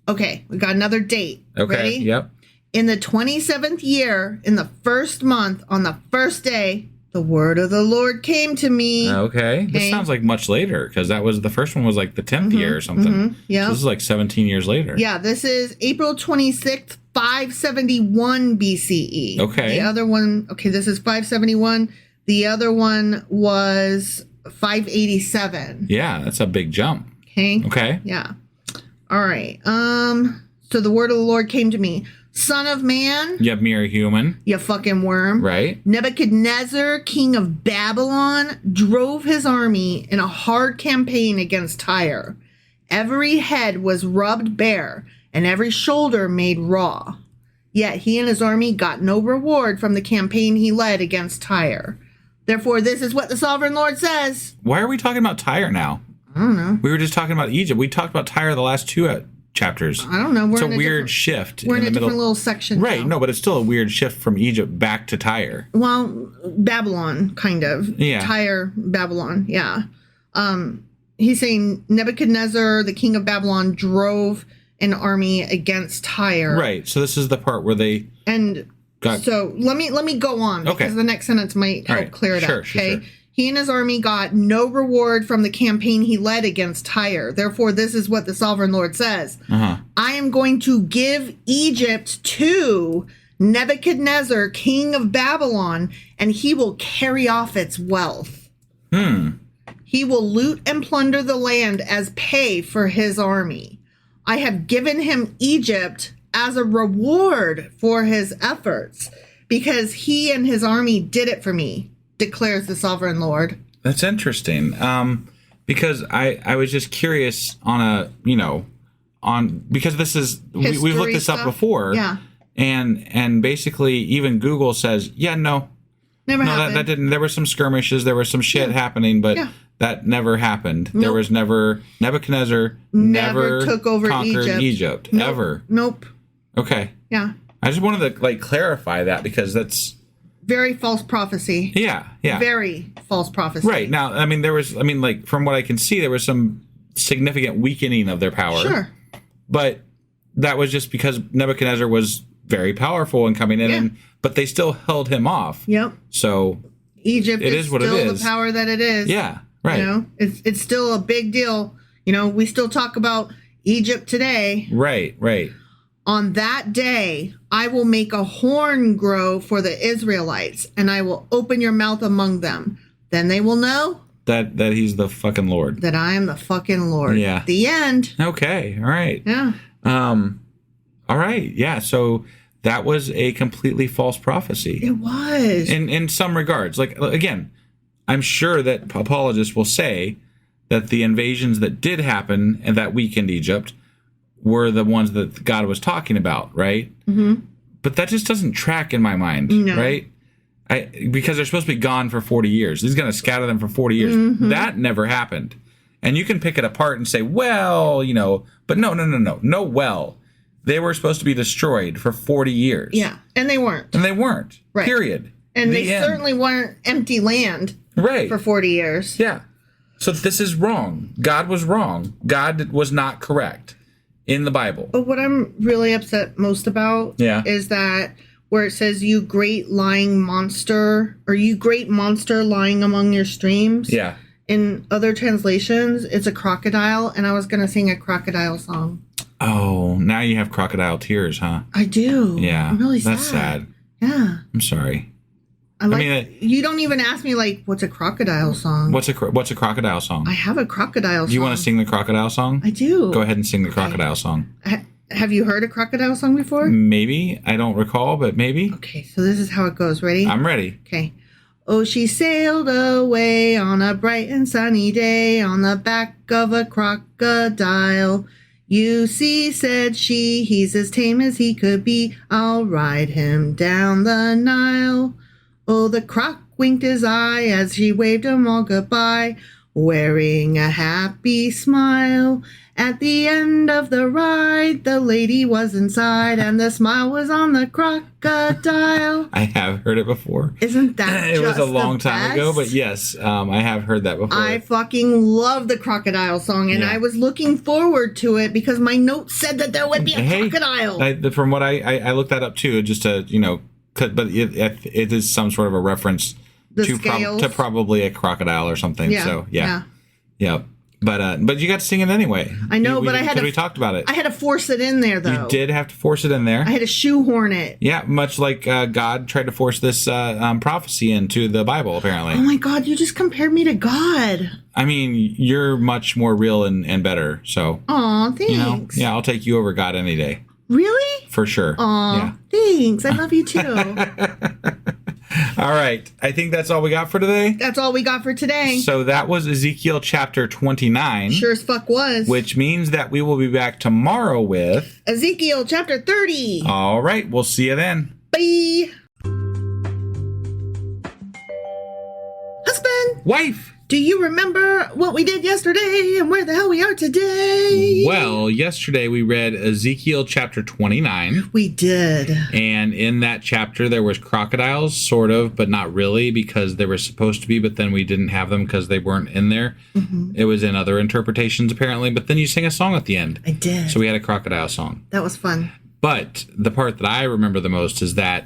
Okay, we got another date. Okay, Ready? Yep. In the 27th year, in the first month, on the first day, the word of the Lord came to me. Okay. This sounds like much later, because the first one was like the 10th year or something. Yeah. So this is like 17 years later. Yeah, this is April 26th, 571 BCE. Okay. The other one, this is 571. The other one was 587. Yeah, that's a big jump. Okay. Yeah. All right. So the word of the Lord came to me. Son of man. You have mere human. You fucking worm. Right. Nebuchadnezzar, king of Babylon, drove his army in a hard campaign against Tyre. Every head was rubbed bare and every shoulder made raw. Yet he and his army got no reward from the campaign he led against Tyre. Therefore, this is what the sovereign Lord says. Why are we talking about Tyre now? I don't know. We were just talking about Egypt. We talked about Tyre the last two chapters. I don't know. It's a weird shift. We're in the a middle. different little section. Right. now. No, but it's still a weird shift from Egypt back to Tyre. Well, Babylon, kind of. Yeah. Tyre, Babylon. Yeah. He's saying Nebuchadnezzar, the king of Babylon, drove an army against Tyre. Right. So this is the part where they So let me go on because the next sentence might help clear it up. Okay. Sure. He and his army got no reward from the campaign he led against Tyre. Therefore, this is what the sovereign Lord says. I am going to give Egypt to Nebuchadnezzar, king of Babylon, and he will carry off its wealth. He will loot and plunder the land as pay for his army. I have given him Egypt as a reward for his efforts because he and his army did it for me, declares the sovereign Lord. That's interesting. Because I was just curious because this is, we've looked this up before. Yeah. And basically even Google says, never happened. That didn't, there were some skirmishes, there was some shit happening, but that never happened. Nope. There was Nebuchadnezzar never took over conquered Egypt nope. ever. Nope. Okay. Yeah. I just wanted to clarify that because that's very false prophecy. Yeah. Very false prophecy. Right. Now, from what I can see, there was some significant weakening of their power. Sure. But that was just because Nebuchadnezzar was very powerful and coming in, but they still held him off. Yep. So Egypt is what it still is. The power that it is. Yeah. Right. It's still a big deal. We still talk about Egypt today. Right. On that day, I will make a horn grow for the Israelites, and I will open your mouth among them. Then they will know that he's the fucking Lord. That I am the fucking Lord. Yeah. The end. Okay. All right. Yeah. All right. Yeah. So that was a completely false prophecy. It was. In some regards. Again, I'm sure that apologists will say that the invasions that did happen and that weakened Egypt were the ones that God was talking about, right? Mm-hmm. But that just doesn't track in my mind, right? Because they're supposed to be gone for 40 years. He's going to scatter them for 40 years. Mm-hmm. That never happened. And you can pick it apart and say, well, but no, well. They were supposed to be destroyed for 40 years. Yeah, and they weren't. Right. Period. And they certainly weren't empty land for 40 years. Yeah. So this is wrong. God was wrong. God was not correct in the Bible. But what I'm really upset most about is that where it says, you great lying monster, or you great monster lying among your streams. Yeah. In other translations, it's a crocodile, and I was going to sing a crocodile song. Oh, now you have crocodile tears, huh? I do. Yeah. I'm really sad. That's sad. Yeah. I'm sorry. You don't even ask me, what's a crocodile song? What's a crocodile song? I have a crocodile song. Do you want to sing the crocodile song? I do. Go ahead and sing the crocodile song. Have you heard a crocodile song before? Maybe. I don't recall, but maybe. Okay, so this is how it goes. Ready? I'm ready. Okay. Oh, she sailed away on a bright and sunny day on the back of a crocodile. You see, said she, he's as tame as he could be. I'll ride him down the Nile. Oh, the croc winked his eye as she waved 'em all goodbye, wearing a happy smile. At the end of the ride, the lady was inside, and the smile was on the crocodile. I have heard it before. Isn't that It was just a long the time ago, but best? yes, I have heard that before. I fucking love the crocodile song, and Yeah. I was looking forward to it because my notes said that there would be a Hey, crocodile. from what I looked that up too, just to, but it is some sort of a reference The to, scales. to probably a crocodile or something. Yeah, So, yeah. But you got to sing it anyway. I know, but I had because to- we talked about it. I had to force it in there, though. You did have to force it in there. I had to shoehorn it. Yeah, much like God tried to force this prophecy into the Bible, apparently. Oh my God, you just compared me to God. I mean, you're much more real and better. So, Aw, thanks. yeah, I'll take you over God any day. Really? For sure. Aw, thanks. I love you too. All right. I think that's all we got for today. That's all we got for today. So that was Ezekiel chapter 29. Sure as fuck was. Which means that we will be back tomorrow with Ezekiel chapter 30. All right. We'll see you then. Bye. Husband, Wife. do you remember what we did yesterday and where the hell we are today? Well, yesterday we read Ezekiel chapter 29. We did. And in that chapter, there was crocodiles, sort of, but not really, because they were supposed to be, but then we didn't have them because they weren't in there. Mm-hmm. It was in other interpretations, apparently. But then you sang a song at the end. I did. So we had a crocodile song. That was fun. But the part that I remember the most is that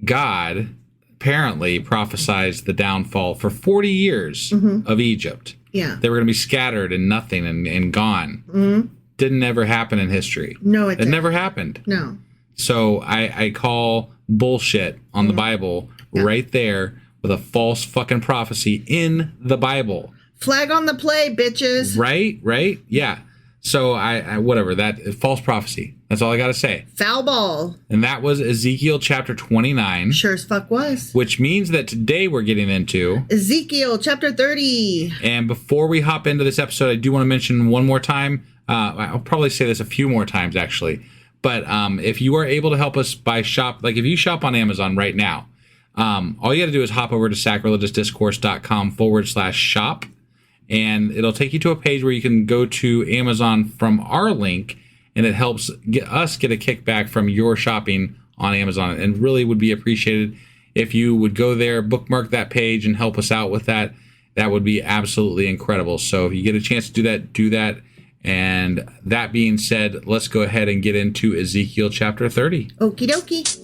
God apparently prophesied the downfall for 40 years of Egypt. Yeah. They were going to be scattered and nothing and gone. Mm-hmm. Didn't ever happen in history. No, it It didn't. never happened. No. So I call bullshit on the Bible right there with a false fucking prophecy in the Bible. Flag on the play, bitches. Right? Yeah. So I whatever, that false prophecy. That's all I got to say. Foul ball. And that was Ezekiel chapter 29. Sure as fuck was. Which means that today we're getting into Ezekiel chapter 30. And before we hop into this episode, I do want to mention one more time. I'll probably say this a few more times, actually. But if you are able to help us by if you shop on Amazon right now, all you got to do is hop over to sacrilegiousdiscourse.com/shop. And it'll take you to a page where you can go to Amazon from our link. And it helps us get a kickback from your shopping on Amazon. And really would be appreciated if you would go there, bookmark that page, and help us out with that. That would be absolutely incredible. So if you get a chance to do that, do that. And that being said, let's go ahead and get into Ezekiel chapter 30. Okie dokie.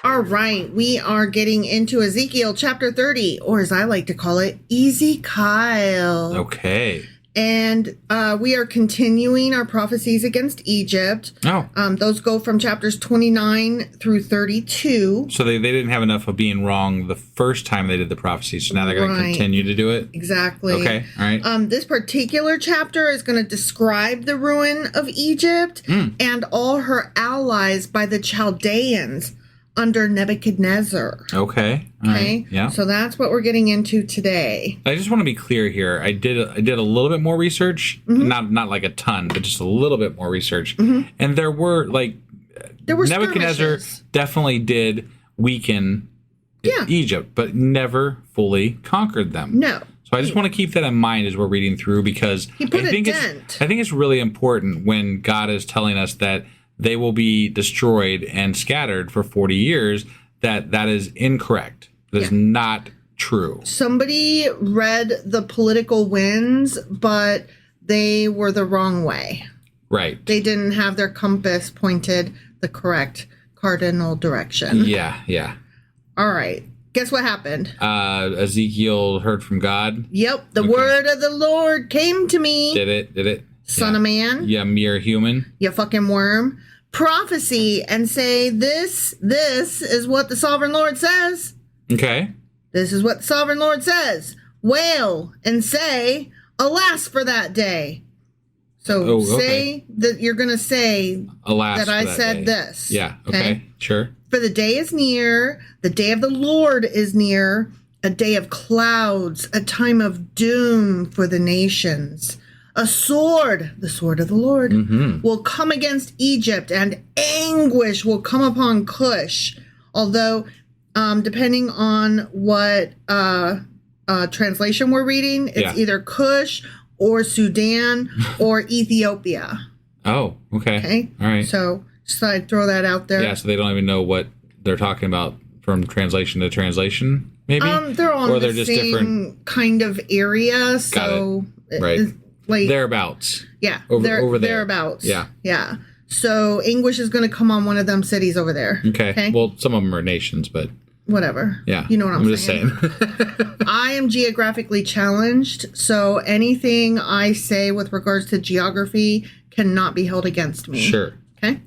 All right, we are getting into Ezekiel chapter 30, or as I like to call it, Ezekiel. Okay. And we are continuing our prophecies against Egypt. Oh. Those go from chapters 29 through 32. So they didn't have enough of being wrong the first time they did the prophecy, so now they're going to continue to do it? Exactly. Okay, all right. This particular chapter is going to describe the ruin of Egypt and all her allies by the Chaldeans under Nebuchadnezzar. Okay. All Okay. right. Yeah. So that's what we're getting into today. I just want to be clear here. I did a little bit more research, not like a ton, but just a little bit more research. And there were Nebuchadnezzar skirmishes. definitely did weaken Egypt, but never fully conquered them. No. So I just want to keep that in mind as we're reading through, because He put I a think dent. it's really important when God is telling us that they will be destroyed and scattered for 40 years, that is incorrect. That is not true. Somebody read the political winds, but they were the wrong way. Right. They didn't have their compass pointed the correct cardinal direction. Yeah. All right. Guess what happened? Ezekiel heard from God. Yep. The word of the Lord came to me. Did it? Son of man. Yeah, mere human. You fucking worm. Prophecy and say, this is what the sovereign Lord says. Okay. This is what the sovereign Lord says. wail and say, alas for that day. So say that you're going to say, alas that I that said day. this. Yeah, okay, sure. For the day is near, the day of the Lord is near, a day of clouds, a time of doom for the nations. A sword, the sword of the Lord, will come against Egypt, and anguish will come upon Cush. Although, depending on what translation we're reading, it's either Cush or Sudan or Ethiopia. Oh, okay. All right. So just thought I'd throw that out there. Yeah, so they don't even know what they're talking about from translation to translation, maybe? They're all or in they're the just same different kind of area. So Right. like thereabouts. yeah, over there. Thereabouts. Yeah. Yeah. So anguish is going to come on one of them cities over there. Okay. Well, some of them are nations, but whatever. yeah. You know what I'm saying. just saying. I am geographically challenged, so anything I say with regards to geography cannot be held against me. Sure. Okay.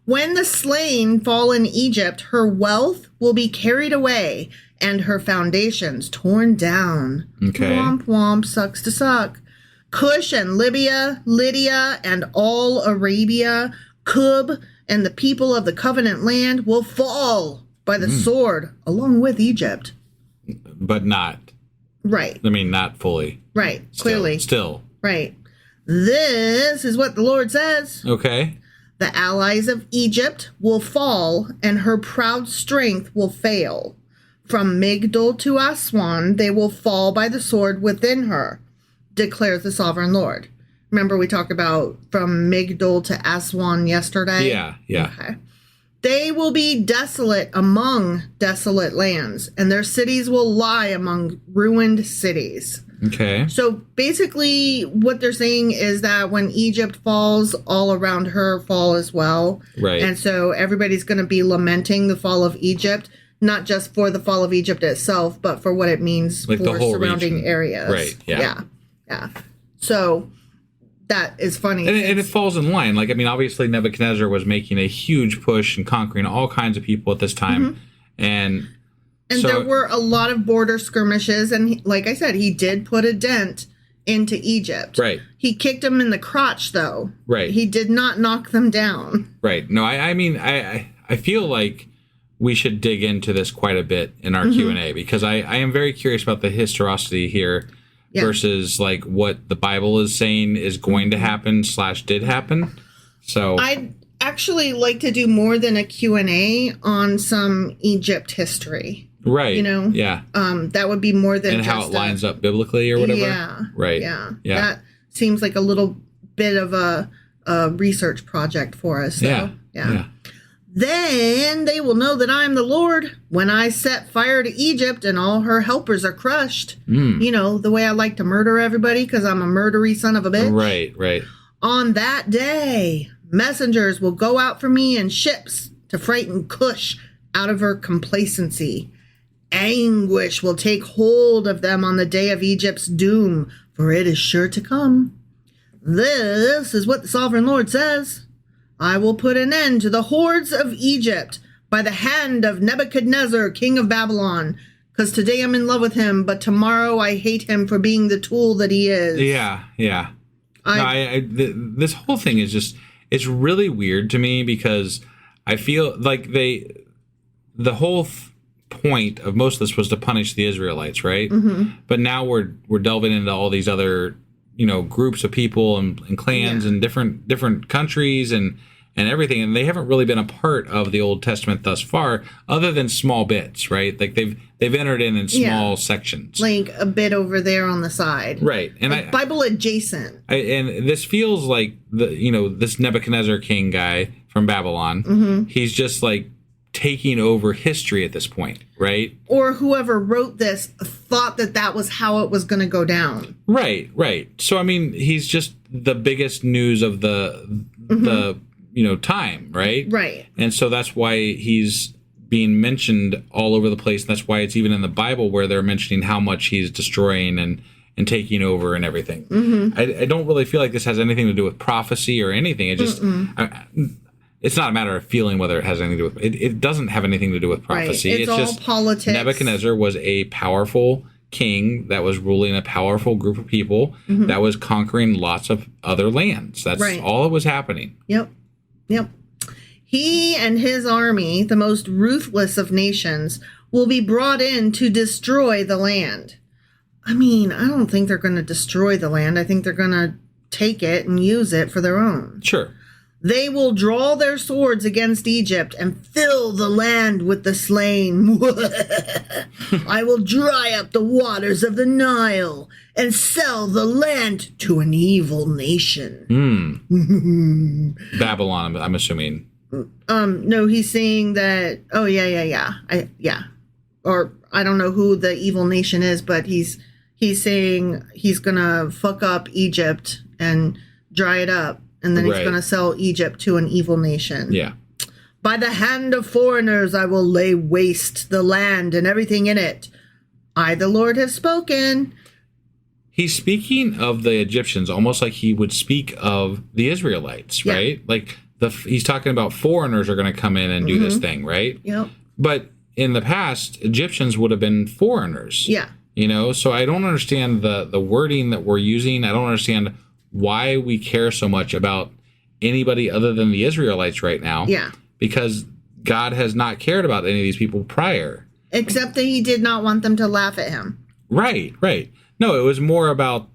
When the slain fall in Egypt, her wealth will be carried away and her foundations torn down. Okay. Womp womp, sucks to suck. Cush and Libya, Lydia, and all Arabia, Cub, and the people of the covenant land will fall by the sword along with Egypt. But not. Right. I mean, not fully. Right. Clearly. Still. Right. This is what the Lord says. Okay. The allies of Egypt will fall, and her proud strength will fail. From Migdol to Aswan, they will fall by the sword within her, declares the sovereign Lord. Remember we talked about from Migdol to Aswan yesterday? Yeah. Okay. They will be desolate among desolate lands, and their cities will lie among ruined cities. Okay. So basically what they're saying is that when Egypt falls, all around her fall as well. Right. And so everybody's going to be lamenting the fall of Egypt, not just for the fall of Egypt itself, but for what it means Like for the whole surrounding region. areas. Right. Yeah. So that is funny. And it falls in line. Like, I mean, obviously Nebuchadnezzar was making a huge push and conquering all kinds of people at this time. And so, there were a lot of border skirmishes. And like I said, he did put a dent into Egypt. Right. He kicked them in the crotch, though. Right. He did not knock them down. Right. No, I mean, I feel like we should dig into this quite a bit in our Q&A, because I am very curious about the historicity here versus like what the Bible is saying is going to happen / did happen. So I'd actually like to do more than a Q&A on some Egypt history. right. You know? Yeah. That would be more than And just how it lines up biblically or whatever. Yeah. Right. Yeah. Yeah. That seems like a little bit of a research project for us. So, yeah. Then they will know that I am the Lord when I set fire to Egypt and all her helpers are crushed. You know, the way I like to murder everybody because I'm a murdery son of a bitch. Right. Right. On that day, messengers will go out for me in ships to frighten Cush out of her complacency. Anguish will take hold of them on the day of Egypt's doom, for it is sure to come. This is what the sovereign Lord says. I will put an end to the hordes of Egypt by the hand of Nebuchadnezzar, king of Babylon, because today I'm in love with him, but tomorrow I hate him for being the tool that he is. Yeah. Yeah. This whole thing is just, it's really weird to me because I feel like the whole point of most of this was to punish the Israelites, right? But now we're delving into all these other, groups of people and clans and different countries and everything, and they haven't really been a part of the Old Testament thus far, other than small bits, right? Like they've entered in small sections, like a bit over there on the side, right? And like Bible adjacent. And this feels like this Nebuchadnezzar king guy from Babylon. He's just like taking over history at this point, right? Or whoever wrote this thought that was how it was going to go down. Right. So I mean, he's just the biggest news of the time, right? Right. And so that's why he's being mentioned all over the place. And that's why it's even in the Bible where they're mentioning how much he's destroying and taking over and everything. I don't really feel like this has anything to do with prophecy or anything. It just, it's not a matter of feeling whether it has anything to do with it. It doesn't have anything to do with prophecy. Right. It's all just politics. Nebuchadnezzar was a powerful king that was ruling a powerful group of people that was conquering lots of other lands. That's all that was happening. Yep. He and his army, the most ruthless of nations, will be brought in to destroy the land. I mean, I don't think they're going to destroy the land. I think they're going to take it and use it for their own. Sure. They will draw their swords against Egypt and fill the land with the slain. I will dry up the waters of the Nile and sell the land to an evil nation. Babylon, I'm assuming. No, he's saying that, or I don't know who the evil nation is, but he's saying he's going to fuck up Egypt and dry it up. And then he's going to sell Egypt to an evil nation. Yeah. By the hand of foreigners, I will lay waste the land and everything in it. I, the Lord, have spoken. He's speaking of the Egyptians almost like he would speak of the Israelites, right? Like he's talking about foreigners are going to come in and do this thing, right? Yep. But in the past, Egyptians would have been foreigners. Yeah. You know, so I don't understand the wording that we're using. I don't understand why we care so much about anybody other than the Israelites right now. Yeah. Because God has not cared about any of these people prior. Except that he did not want them to laugh at him. Right. No, it was more about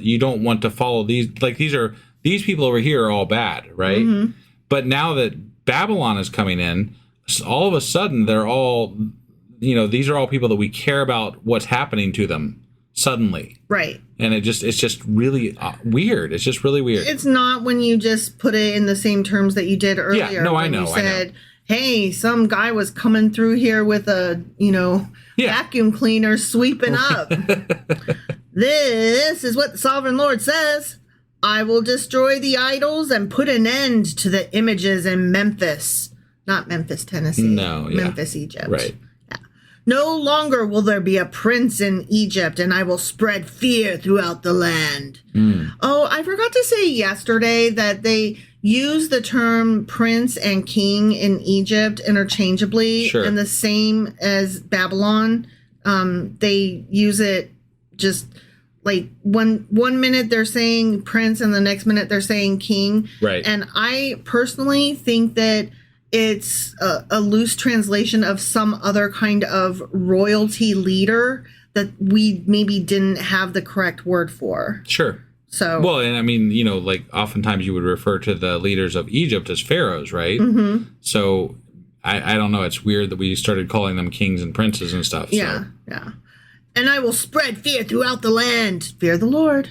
you don't want to follow these, like these people over here are all bad, right? But now that Babylon is coming in, all of a sudden they're all, these are all people that we care about what's happening to them suddenly. Right. And it's just really weird. It's just really weird. It's not when you just put it in the same terms that you did earlier. Yeah, no, I know. You said, hey, some guy was coming through here with a, vacuum cleaner sweeping up. This is what the sovereign Lord says. I will destroy the idols and put an end to the images in Memphis. Not Memphis, Tennessee. No, yeah. Memphis, Egypt. Right. No longer will there be a prince in Egypt, and I will spread fear throughout the land. Oh, I forgot to say yesterday that they use the term prince and king in Egypt interchangeably, and the same as Babylon. They use it just like one minute they're saying prince, and the next minute they're saying king. Right. And I personally think that it's a loose translation of some other kind of royalty leader that we maybe didn't have the correct word for. Sure. So, well, and I mean, like oftentimes you would refer to the leaders of Egypt as pharaohs, right? So I don't know. It's weird that we started calling them kings and princes and stuff. Yeah. And I will spread fear throughout the land. Fear the Lord.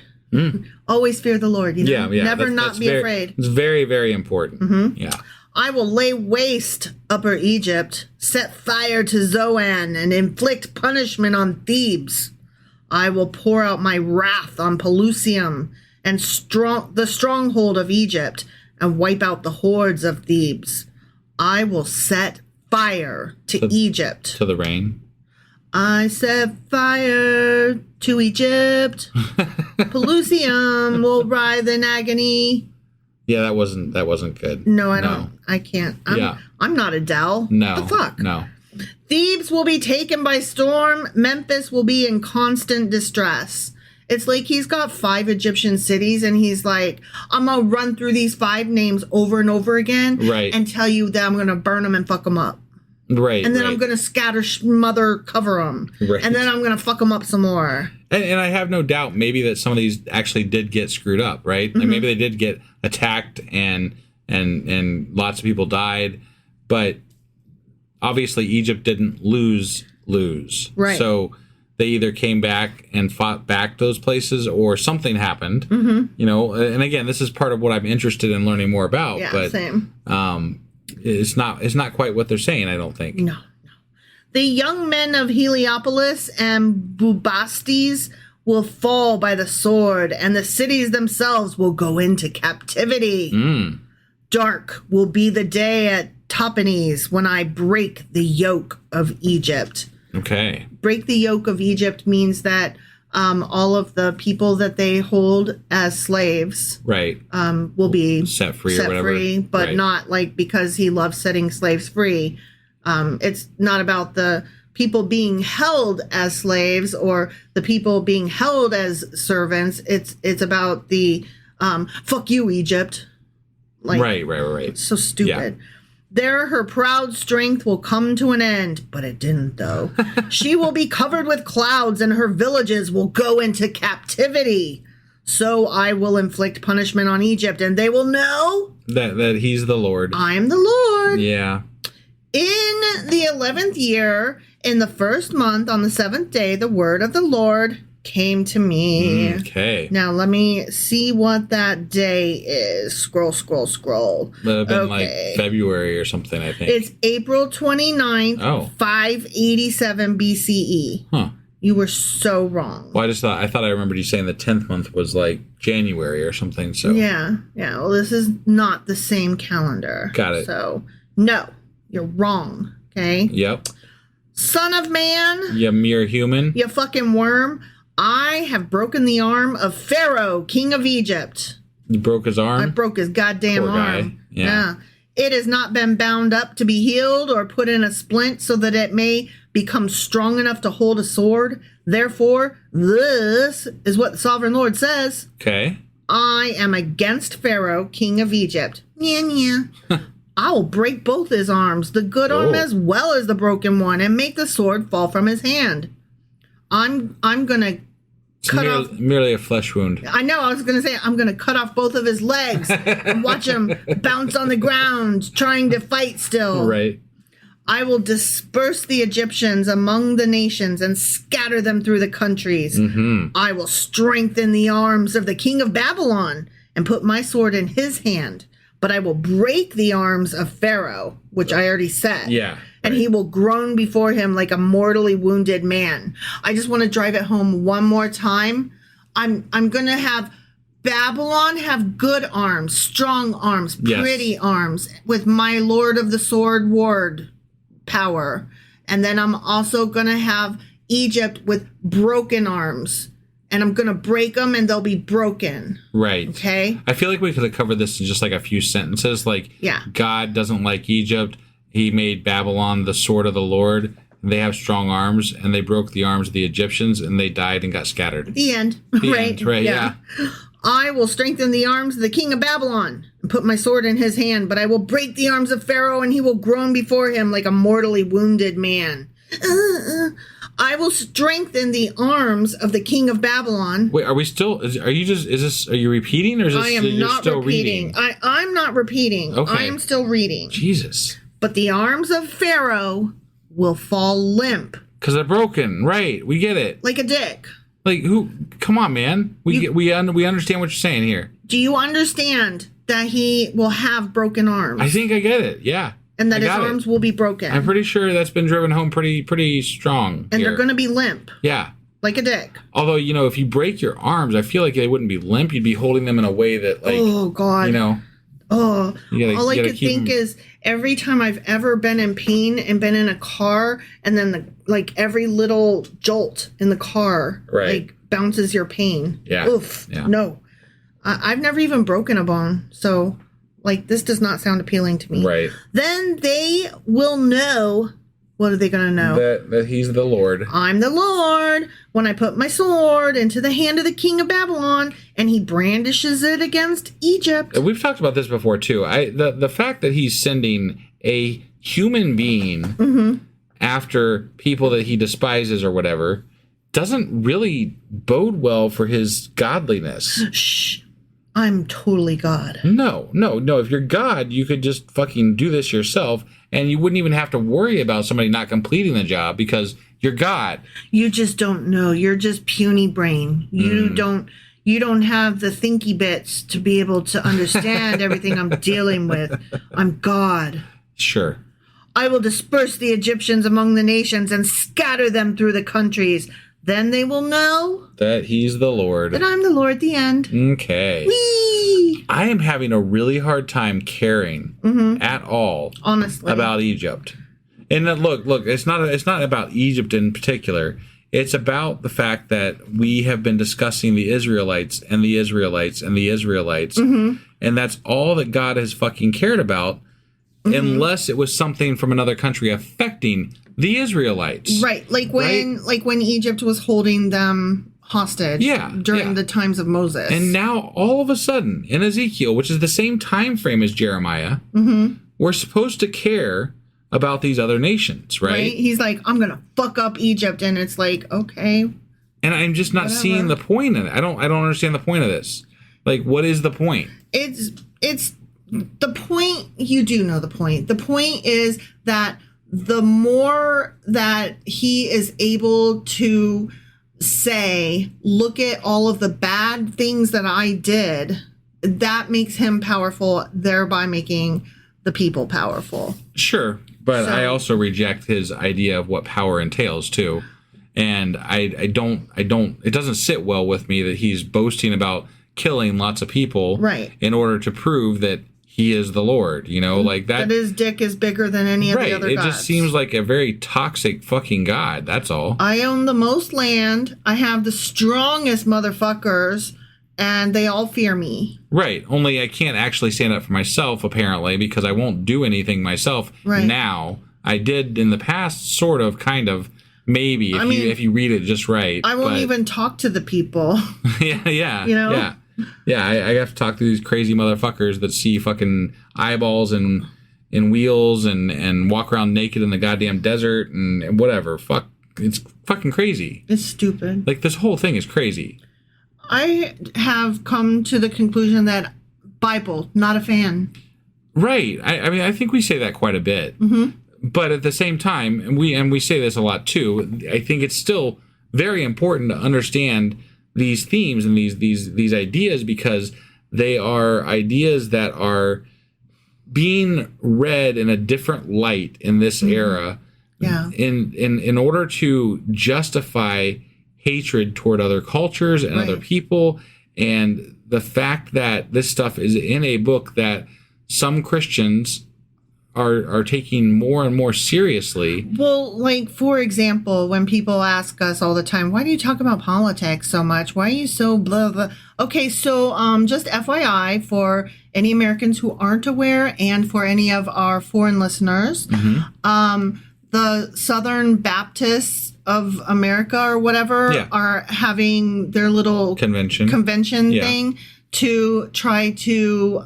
Always fear the Lord. Yeah. Never that's be afraid. It's very, very important. Yeah. I will lay waste Upper Egypt, set fire to Zoan, and inflict punishment on Thebes. I will pour out my wrath on Pelusium and the stronghold of Egypt, and wipe out the hordes of Thebes. I will set fire to Egypt. To the rain. I set fire to Egypt. Pelusium will writhe in agony. Yeah, that wasn't good. No, I can't. I'm not Adele. No. The fuck? No. Thebes will be taken by storm. Memphis will be in constant distress. It's like he's got 5 Egyptian cities and he's like, I'm going to run through these 5 names over and over again. Right. And tell you that I'm going to burn them and fuck them up. Right. And then I'm going to scatter, smother, cover them. Right. And then I'm going to fuck them up some more. And I have no doubt maybe that some of these actually did get screwed up, right? Like maybe they did get attacked and lots of people died, but obviously Egypt didn't lose. Right. So they either came back and fought back those places or something happened. And again, this is part of what I'm interested in learning more about. Yeah, but, same. It's not quite what they're saying, I don't think. No. The young men of Heliopolis and Bubastes will fall by the sword, and the cities themselves will go into captivity. Dark will be the day at Topanes when I break the yoke of Egypt. Okay. Break the yoke of Egypt means that all of the people that they hold as slaves will be set free or whatever. But not like because he loves setting slaves free. It's not about the people being held as slaves or the people being held as servants. It's about the fuck you, Egypt. Like, right. So stupid. Yeah. There her proud strength will come to an end, but it didn't, though. She will be covered with clouds, and her villages will go into captivity. So I will inflict punishment on Egypt, and they will know that he's the Lord. I'm the Lord. Yeah. In the 11th year, in the first month, on the 7th day, the word of the Lord came to me. Okay. Now, let me see what that day is. Scroll. That would have been like February or something, I think. It's April 29th, 587 BCE. Huh. You were so wrong. Well, I thought I remembered you saying the 10th month was like January or something. So Yeah. Well, this is not the same calendar. Got it. So, no, you're wrong. Okay? Yep. Son of man. You mere human. You fucking worm. I have broken the arm of Pharaoh, king of Egypt. You broke his arm? I broke his goddamn Poor guy. arm. Yeah. It has not been bound up to be healed or put in a splint so that it may become strong enough to hold a sword. Therefore, this is what the sovereign Lord says. Okay. I am against Pharaoh, king of Egypt. Yeah. I will break both his arms, the good arm as well as the broken one, and make the sword fall from his hand. I'm gonna cut off merely a flesh wound. I know. I was gonna say I'm gonna cut off both of his legs and watch him bounce on the ground, trying to fight still. Right. I will disperse the Egyptians among the nations and scatter them through the countries. Mm-hmm. I will strengthen the arms of the king of Babylon and put my sword in his hand. But I will break the arms of Pharaoh, which I already said. Yeah. And he will groan before him like a mortally wounded man. I just want to drive it home one more time. I'm going to have Babylon have good arms, strong arms, pretty arms with my Lord of the Sword ward power. And then I'm also going to have Egypt with broken arms. And I'm going to break them and they'll be broken. Right. Okay? I feel like we could have covered this in just like a few sentences. Like, God doesn't like Egypt. He made Babylon the sword of the Lord. They have strong arms, and they broke the arms of the Egyptians, and they died and got scattered. The end. Right, yeah. I will strengthen the arms of the king of Babylon and put my sword in his hand, but I will break the arms of Pharaoh, and he will groan before him like a mortally wounded man. I will strengthen the arms of the king of Babylon. Wait, are we still? Are you repeating, or is this? I am not still repeating. Reading? I'm not repeating. Okay. I am still reading. Jesus. But the arms of Pharaoh will fall limp. Because they're broken, right? We get it. Like a dick. Like who? Come on, man. We understand what you're saying here. Do you understand that he will have broken arms? I think I get it. Yeah. And that his arms will be broken. I'm pretty sure that's been driven home pretty strong. And they're going to be limp. Yeah. Like a dick. Although, if you break your arms, I feel like they wouldn't be limp. You'd be holding them in a way that, like, oh God. Oh, all I could think is every time I've ever been in pain and been in a car, and then every little jolt in the car, bounces your pain. Yeah. Oof. Yeah. No, I've never even broken a bone, so this does not sound appealing to me. Right. Then they will know. What are they going to know? That he's the Lord. I'm the Lord when I put my sword into the hand of the king of Babylon and he brandishes it against Egypt. We've talked about this before, too. The fact that he's sending a human being after people that he despises or whatever doesn't really bode well for his godliness. Shh. I'm totally God. No. If you're God, you could just fucking do this yourself, and you wouldn't even have to worry about somebody not completing the job because you're God. You just don't know. You're just puny brain. You don't have the thinky bits to be able to understand everything I'm dealing with. I'm God. Sure. I will disperse the Egyptians among the nations and scatter them through the countries. Then they will know that he's the Lord. That I'm the Lord, the end. Okay. Whee! I am having a really hard time caring at all, honestly, about Egypt. And look, it's not about Egypt in particular. It's about the fact that we have been discussing the Israelites and the Israelites and the Israelites. And that's all that God has fucking cared about, unless it was something from another country affecting the Israelites. Right. Like when Egypt was holding them hostage during the times of Moses. And now all of a sudden in Ezekiel, which is the same time frame as Jeremiah, we're supposed to care about these other nations, right? He's like, I'm going to fuck up Egypt. And it's like, okay. And I'm just not seeing the point in it. I don't understand the point of this. Like, what is the point? It's the point. You do know the point. The point is that the more that he is able to say, look at all of the bad things that I did, that makes him powerful, thereby making the people powerful. Sure. But I also reject his idea of what power entails too. And I don't, it doesn't sit well with me that he's boasting about killing lots of people in order to prove that he is the Lord, like that. That his dick is bigger than any of the other gods. It just seems like a very toxic fucking God. That's all. I own the most land. I have the strongest motherfuckers, and they all fear me. Right. Only I can't actually stand up for myself, apparently, because I won't do anything myself now. I did in the past, sort of, kind of, maybe, if you read it just right. I won't even talk to the people. Yeah. Yeah. Yeah, I have to talk to these crazy motherfuckers that see fucking eyeballs and wheels and walk around naked in the goddamn desert and whatever. Fuck, it's fucking crazy. It's stupid. Like, this whole thing is crazy. I have come to the conclusion that Bible, not a fan. Right. I think we say that quite a bit. But at the same time, and we say this a lot too, I think it's still very important to understand these themes and these ideas, because they are ideas that are being read in a different light in this era. Yeah. In order to justify hatred toward other cultures and other people, and the fact that this stuff is in a book that some Christians are taking more and more seriously. Well, like, for example, when people ask us all the time, why do you talk about politics so much? Why are you so blah, blah? Okay, so just FYI for any Americans who aren't aware, and for any of our foreign listeners, the Southern Baptists of America or whatever are having their little convention thing to try to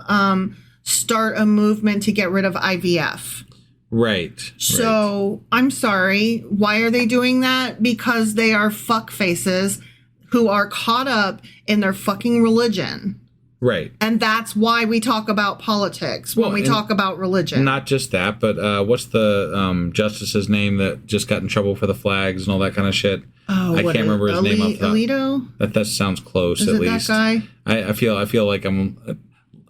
start a movement to get rid of IVF. Right. So I'm sorry. Why are they doing that? Because they are fuck faces who are caught up in their fucking religion. Right. And that's why we talk about politics when we talk about religion. Not just that, but what's the justice's name that just got in trouble for the flags and all that kind of shit? Oh, I can't remember his name off the top. Alito? That sounds close, at least. That guy? I feel like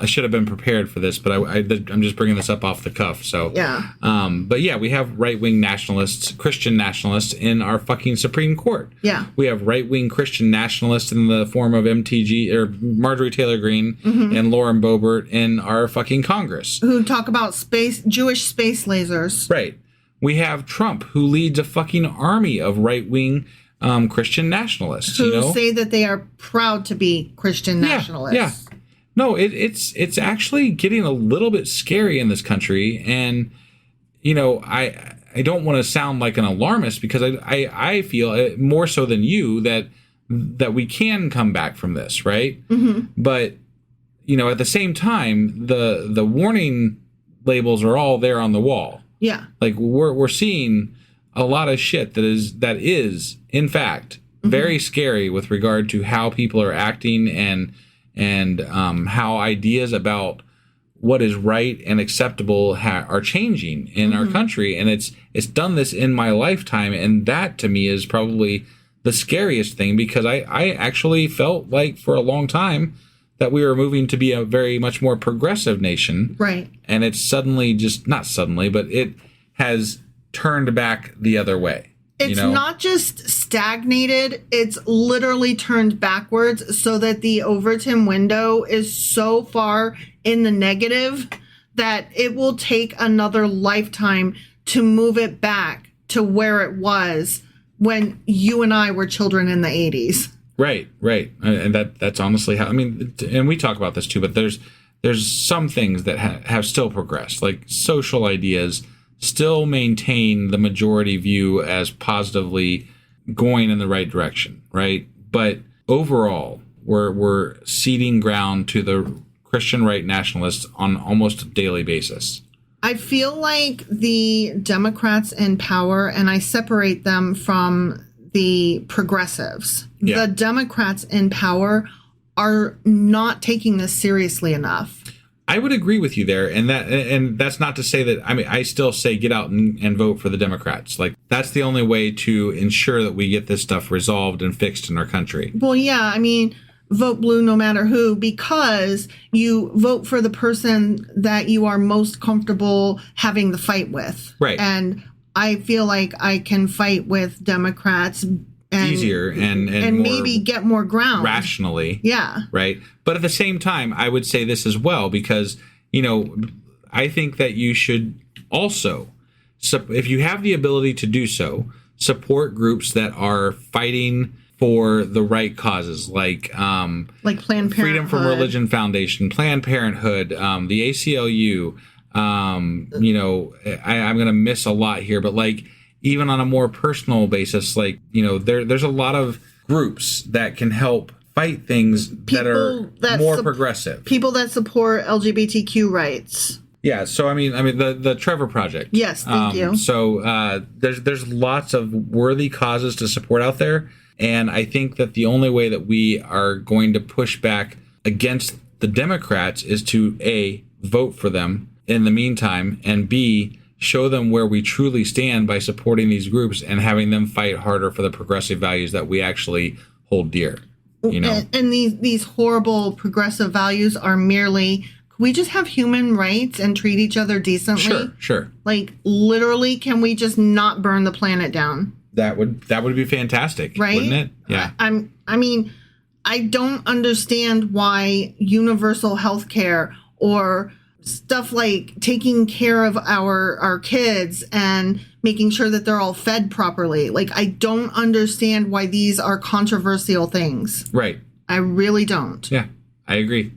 I should have been prepared for this, but I'm just bringing this up off the cuff. So yeah. But yeah, we have right-wing nationalists, Christian nationalists in our fucking Supreme Court. Yeah. We have right-wing Christian nationalists in the form of MTG or Marjorie Taylor Greene and Lauren Boebert in our fucking Congress, who talk about Jewish space lasers. Right. We have Trump, who leads a fucking army of right-wing Christian nationalists who say that they are proud to be Christian nationalists. Yeah. No, it's actually getting a little bit scary in this country, and I don't want to sound like an alarmist, because I feel more so than you that we can come back from this, right? But at the same time, the warning labels are all there on the wall. Yeah, like we're seeing a lot of shit that is in fact very scary with regard to how people are acting and how ideas about what is right and acceptable are changing in our country. And it's done this in my lifetime. And that to me is probably the scariest thing, because I actually felt like for a long time that we were moving to be a very much more progressive nation. Right. And it's suddenly not suddenly, but it has turned back the other way. It's not just stagnated, it's literally turned backwards, so that the Overton window is so far in the negative that it will take another lifetime to move it back to where it was when you and I were children in the 80s. Right. And that's honestly how, and we talk about this too, but there's some things that have still progressed, like social ideas still maintain the majority view as positively going in the right direction, right? But overall, we're ceding ground to the Christian right nationalists on almost a daily basis. I feel like the Democrats in power, and I separate them from the progressives. Yeah. The Democrats in power are not taking this seriously enough. I would agree with you there, and that's not to say that. I mean, I still say get out and vote for the Democrats. Like, that's the only way to ensure that we get this stuff resolved and fixed in our country. Well, yeah, I mean, vote blue no matter who, because you vote for the person that you are most comfortable having the fight with. Right. And I feel like I can fight with Democrats easier and more maybe get more ground rationally. Yeah. Right. But at the same time, I would say this as well, because, you know, I think that you should also, if you have the ability to do so, support groups that are fighting for the right causes, like Planned Parenthood, Freedom from Religion Foundation, Planned Parenthood, the ACLU. You know, I'm going to miss a lot here, but like, even on a more personal basis, like, you know, there's a lot of groups that can help fight things that are more progressive. People that support LGBTQ rights. Yeah, so I mean the Trevor Project. Yes, thank you. So there's lots of worthy causes to support out there, and I think that the only way that we are going to push back against the Democrats is to A, vote for them in the meantime, and B, show them where we truly stand by supporting these groups and having them fight harder for the progressive values that we actually hold dear. You know, and these horrible progressive values are merely, can we just have human rights and treat each other decently? Sure. Like, literally, can we just not burn the planet down? That would be fantastic, right? Wouldn't it? Yeah. I mean, I don't understand why universal health care or stuff like taking care of our kids and making sure that they're all fed properly. Like, I don't understand why these are controversial things. Right. I really don't. Yeah, I agree.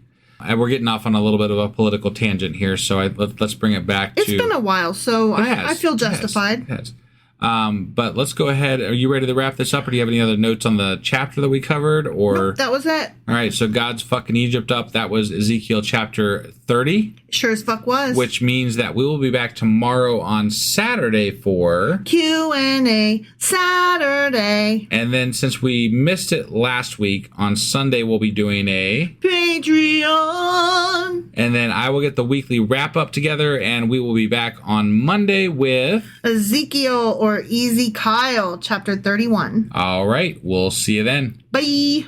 We're getting off on a little bit of a political tangent here, so let's bring it back to... It's been a while, so I feel justified. It has. But let's go ahead. Are you ready to wrap this up, or do you have any other notes on the chapter that we covered? Or nope, that was it. All right, so God's fucking Egypt up. That was Ezekiel chapter 30. Sure as fuck was. Which means that we will be back tomorrow on Saturday for Q&A Saturday. And then since we missed it last week, on Sunday we'll be doing a Patreon. And then I will get the weekly wrap up together, and we will be back on Monday with Ezekiel or Easy Kyle, chapter 31. All right, we'll see you then. Bye.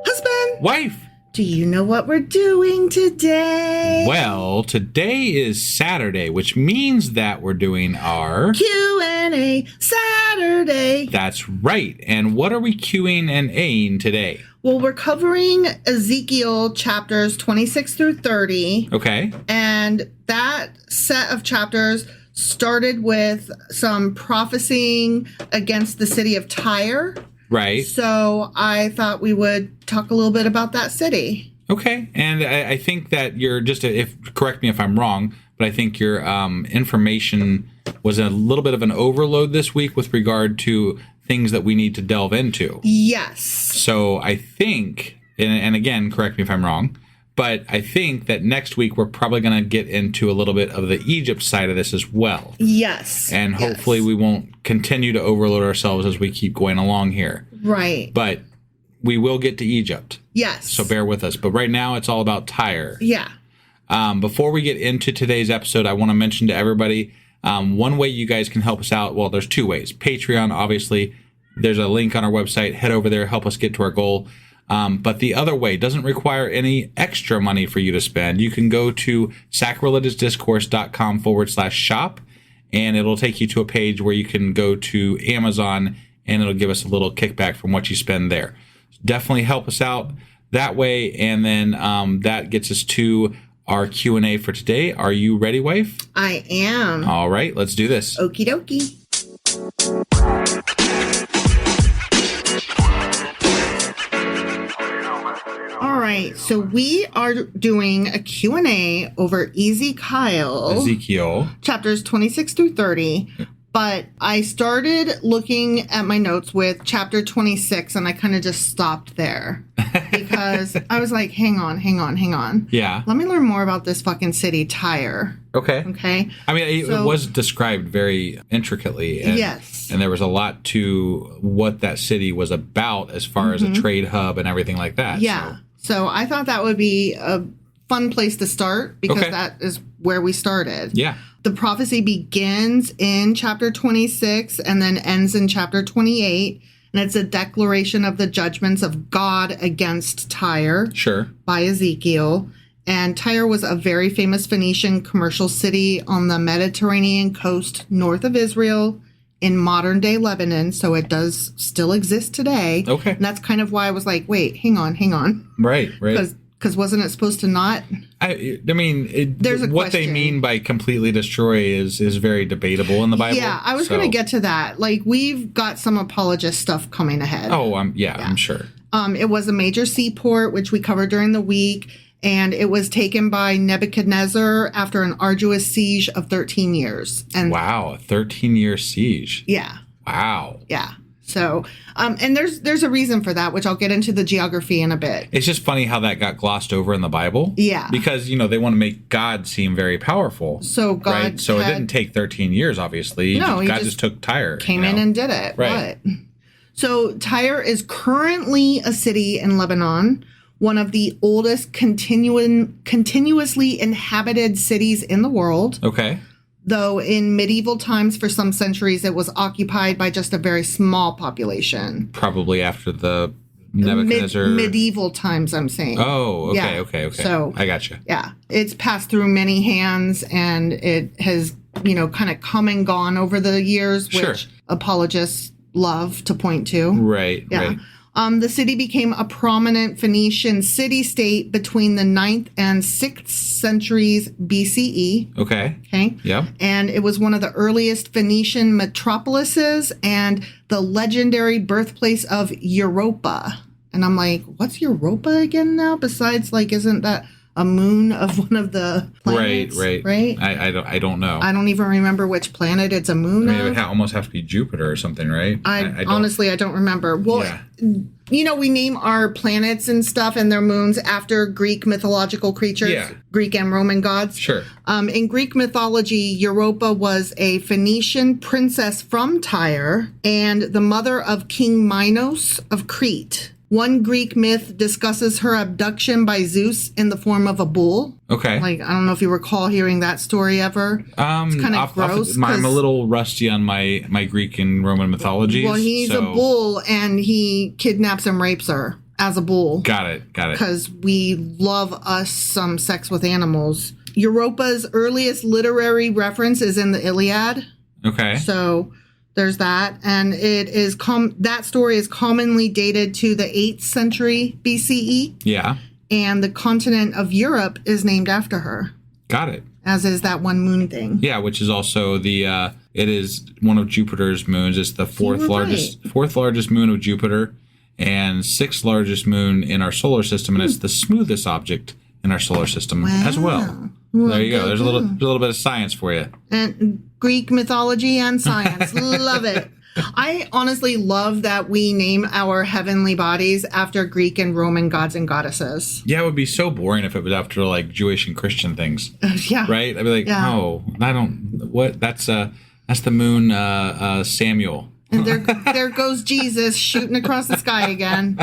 Husband. Wife. Do you know what we're doing today? Well, today is Saturday, which means that we're doing our Q&A Saturday. That's right. And what are we Qing and Aing today? Well, we're covering Ezekiel chapters 26 through 30. Okay. And that set of chapters started with some prophesying against the city of Tyre. Right. So I thought we would talk a little bit about that city. Okay. And I think that you're correct me if I'm wrong, but I think your information was a little bit of an overload this week with regard to things that we need to delve into. Yes. So I think, and again, correct me if I'm wrong, but I think that next week we're probably going to get into a little bit of the Egypt side of this as well. Yes. And hopefully we won't continue to overload ourselves as we keep going along here. Right. But we will get to Egypt. Yes. So bear with us. But right now it's all about Tyre. Yeah. Before we get into today's episode, I want to mention to everybody, one way you guys can help us out. Well, there's two ways. Patreon, obviously. There's a link on our website. Head over there. Help us get to our goal. But the other way doesn't require any extra money for you to spend. You can go to sacrilegiousdiscourse.com/shop, and it'll take you to a page where you can go to Amazon, and it'll give us a little kickback from what you spend there. Definitely help us out that way, and then that gets us to our Q&A for today. Are you ready, wife? I am. All right, let's do this. Okie dokie. All right. right. So we are doing a Q&A over Ezekiel, chapters 26 through 30. But I started looking at my notes with chapter 26, and I kind of just stopped there because I was like, hang on. Yeah. Let me learn more about this fucking city, Tyre. Okay. I mean, it was described very intricately. And, yes. And there was a lot to what that city was about as far as a trade hub and everything like that. Yeah. So I thought that would be a fun place to start because that is where we started. Yeah. The prophecy begins in chapter 26 and then ends in chapter 28. And it's a declaration of the judgments of God against Tyre. Sure. By Ezekiel. And Tyre was a very famous Phoenician commercial city on the Mediterranean coast north of Israel in modern-day Lebanon. So it does still exist today. Okay. And that's kind of why I was like, wait, hang on. Right. Because wasn't it supposed to not? I mean, there's what question. they mean by completely destroy is very debatable in the Bible. Yeah, I was going to get to that. Like, we've got some apologist stuff coming ahead. Oh, I'm sure. It was a major seaport, which we covered during the week, and it was taken by Nebuchadnezzar after an arduous siege of 13 years. And wow, a 13-year siege. Yeah. Wow. Yeah. So, and there's a reason for that, which I'll get into the geography in a bit. It's just funny how that got glossed over in the Bible. Yeah. Because, they want to make God seem very powerful. So God right? So it didn't take 13 years, obviously. No, God just took Tyre. Came in and did it. Right. But, so Tyre is currently a city in Lebanon, one of the oldest continuously inhabited cities in the world. Okay. Though in medieval times, for some centuries, it was occupied by just a very small population. Probably after the Nebuchadnezzar... medieval times, I'm saying. Oh, okay, yeah. okay. So, I gotcha. Yeah. It's passed through many hands, and it has, kind of come and gone over the years, which apologists love to point to. Right, yeah. right. The city became a prominent Phoenician city-state between the 9th and 6th centuries BCE. Okay. Yeah. And it was one of the earliest Phoenician metropolises and the legendary birthplace of Europa. And I'm like, what's Europa again now? Besides, isn't that a moon of one of the planets? Right. I don't know. I don't even remember which planet it's a moon of. It would almost have to be Jupiter or something, right? I honestly, I don't remember. Well, we name our planets and stuff and their moons after Greek mythological creatures, Greek and Roman gods. Sure. In Greek mythology, Europa was a Phoenician princess from Tyre and the mother of King Minos of Crete. One Greek myth discusses her abduction by Zeus in the form of a bull. Okay. I don't know if you recall hearing that story ever. It's kind of gross. I'm a little rusty on my Greek and Roman mythologies. Well, he's a bull, and he kidnaps and rapes her as a bull. Got it. Because we love us some sex with animals. Europa's earliest literary reference is in the Iliad. Okay. So... there's that, and it is that story is commonly dated to the 8th century BCE. Yeah. And the continent of Europe is named after her. Got it. As is that one moon thing. Yeah, which is also it is one of Jupiter's moons. It's the fourth largest moon of Jupiter and 6th largest moon in our solar system, and it's the smoothest object in our solar system as well. There you go. There's a little bit of science for you. And Greek mythology and science. Love it. I honestly love that we name our heavenly bodies after Greek and Roman gods and goddesses. Yeah, it would be so boring if it was after Jewish and Christian things. Yeah. Right? I'd be like, no, I don't. What? That's the moon Samuel. And there goes Jesus shooting across the sky again.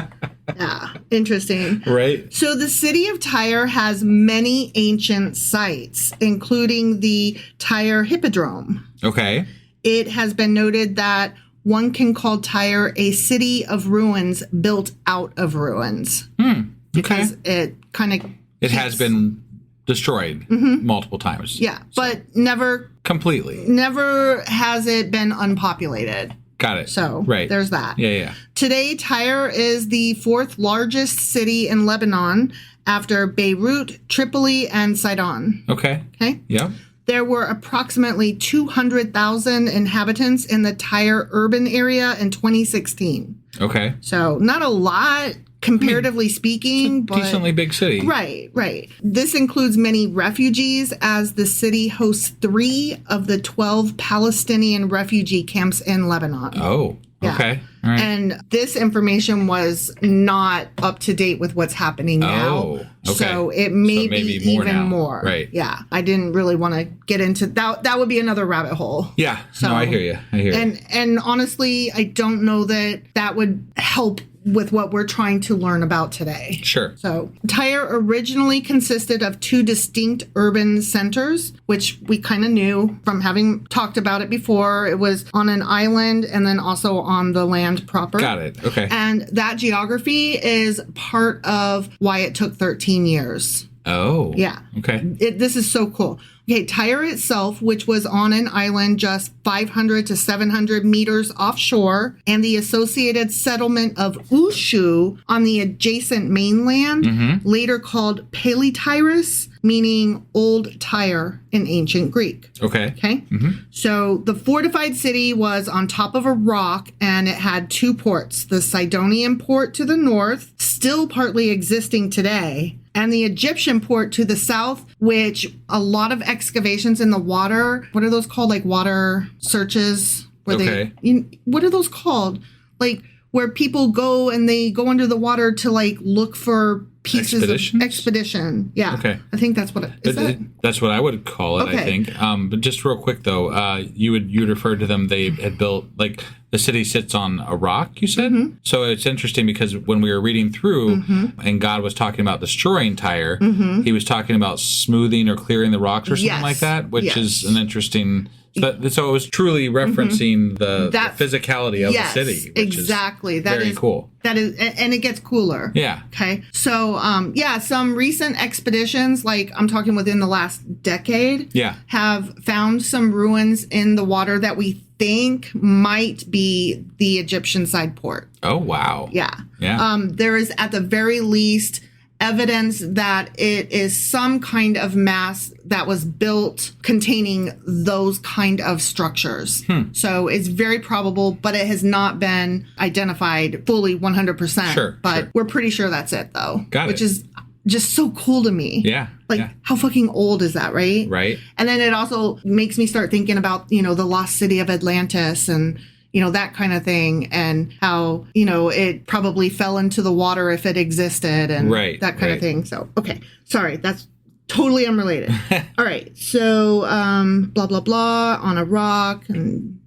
Yeah, interesting. Right. So the city of Tyre has many ancient sites, including the Tyre Hippodrome. Okay. It has been noted that one can call Tyre a city of ruins built out of ruins. Okay. Because it kind of... It has been destroyed multiple times. Yeah, but never... completely. Never has it been unpopulated. Got it. So right. There's that. Yeah. Today, Tyre is the 4th largest city in Lebanon after Beirut, Tripoli, and Sidon. Okay. Yeah. There were approximately 200,000 inhabitants in the Tyre urban area in 2016. Okay. So not a lot comparatively speaking, but decently big city. Right. This includes many refugees, as the city hosts 3 of the 12 Palestinian refugee camps in Lebanon. Oh, Yeah. okay. All right. And this information was not up to date with what's happening now. Oh, okay. So it may be more even now. more. Right. Yeah. I didn't really want to get into that. That would be another rabbit hole. Yeah. So, no, I hear you. And honestly, I don't know that would help with what we're trying to learn about today. Sure. So Tyre originally consisted of 2 distinct urban centers, which we kind of knew from having talked about it before. It was on an island and then also on the land proper. Got it. Okay. And that geography is part of why it took 13 years. Oh. Yeah. Okay. This is so cool. Okay, Tyre itself, which was on an island just 500 to 700 meters offshore, and the associated settlement of Ushu on the adjacent mainland, later called Paletyrus, meaning Old Tyre in ancient Greek. Okay. Okay. So the fortified city was on top of a rock, and it had 2 ports, the Sidonian port to the north, still partly existing today, and the Egyptian port to the south, which a lot of excavations in the water, what are those called? Like water searches? Where what are those called? Like where people go and they go under the water to like look for pieces of expedition. Yeah. Okay. I think that's what it is. That's what I would call it, Okay. I think. But just real quick though, you'd referred to them, they had built, like, the city sits on a rock, you said? So it's interesting because when we were reading through and God was talking about destroying Tyre, he was talking about smoothing or clearing the rocks or something like that, which is an interesting... So it was truly referencing the physicality of the city. Which exactly. Is very cool. That is, and it gets cooler. Yeah. Okay. So, some recent expeditions, like I'm talking within the last decade, have found some ruins in the water that we think might be the Egyptian side port. Oh, wow. Yeah. Yeah. There is at the very least evidence that it is some kind of mass that was built containing those kind of structures. So it's very probable, but it has not been identified fully 100%. Sure. But we're pretty sure that's it, though. Which is just so cool to me. Yeah. Like, how fucking old is that, right? Right. And then it also makes me start thinking about, the lost city of Atlantis and that kind of thing, and how, it probably fell into the water if it existed and that kind of thing. So, okay. Sorry, that's totally unrelated. All right. So, blah, blah, blah, on a rock and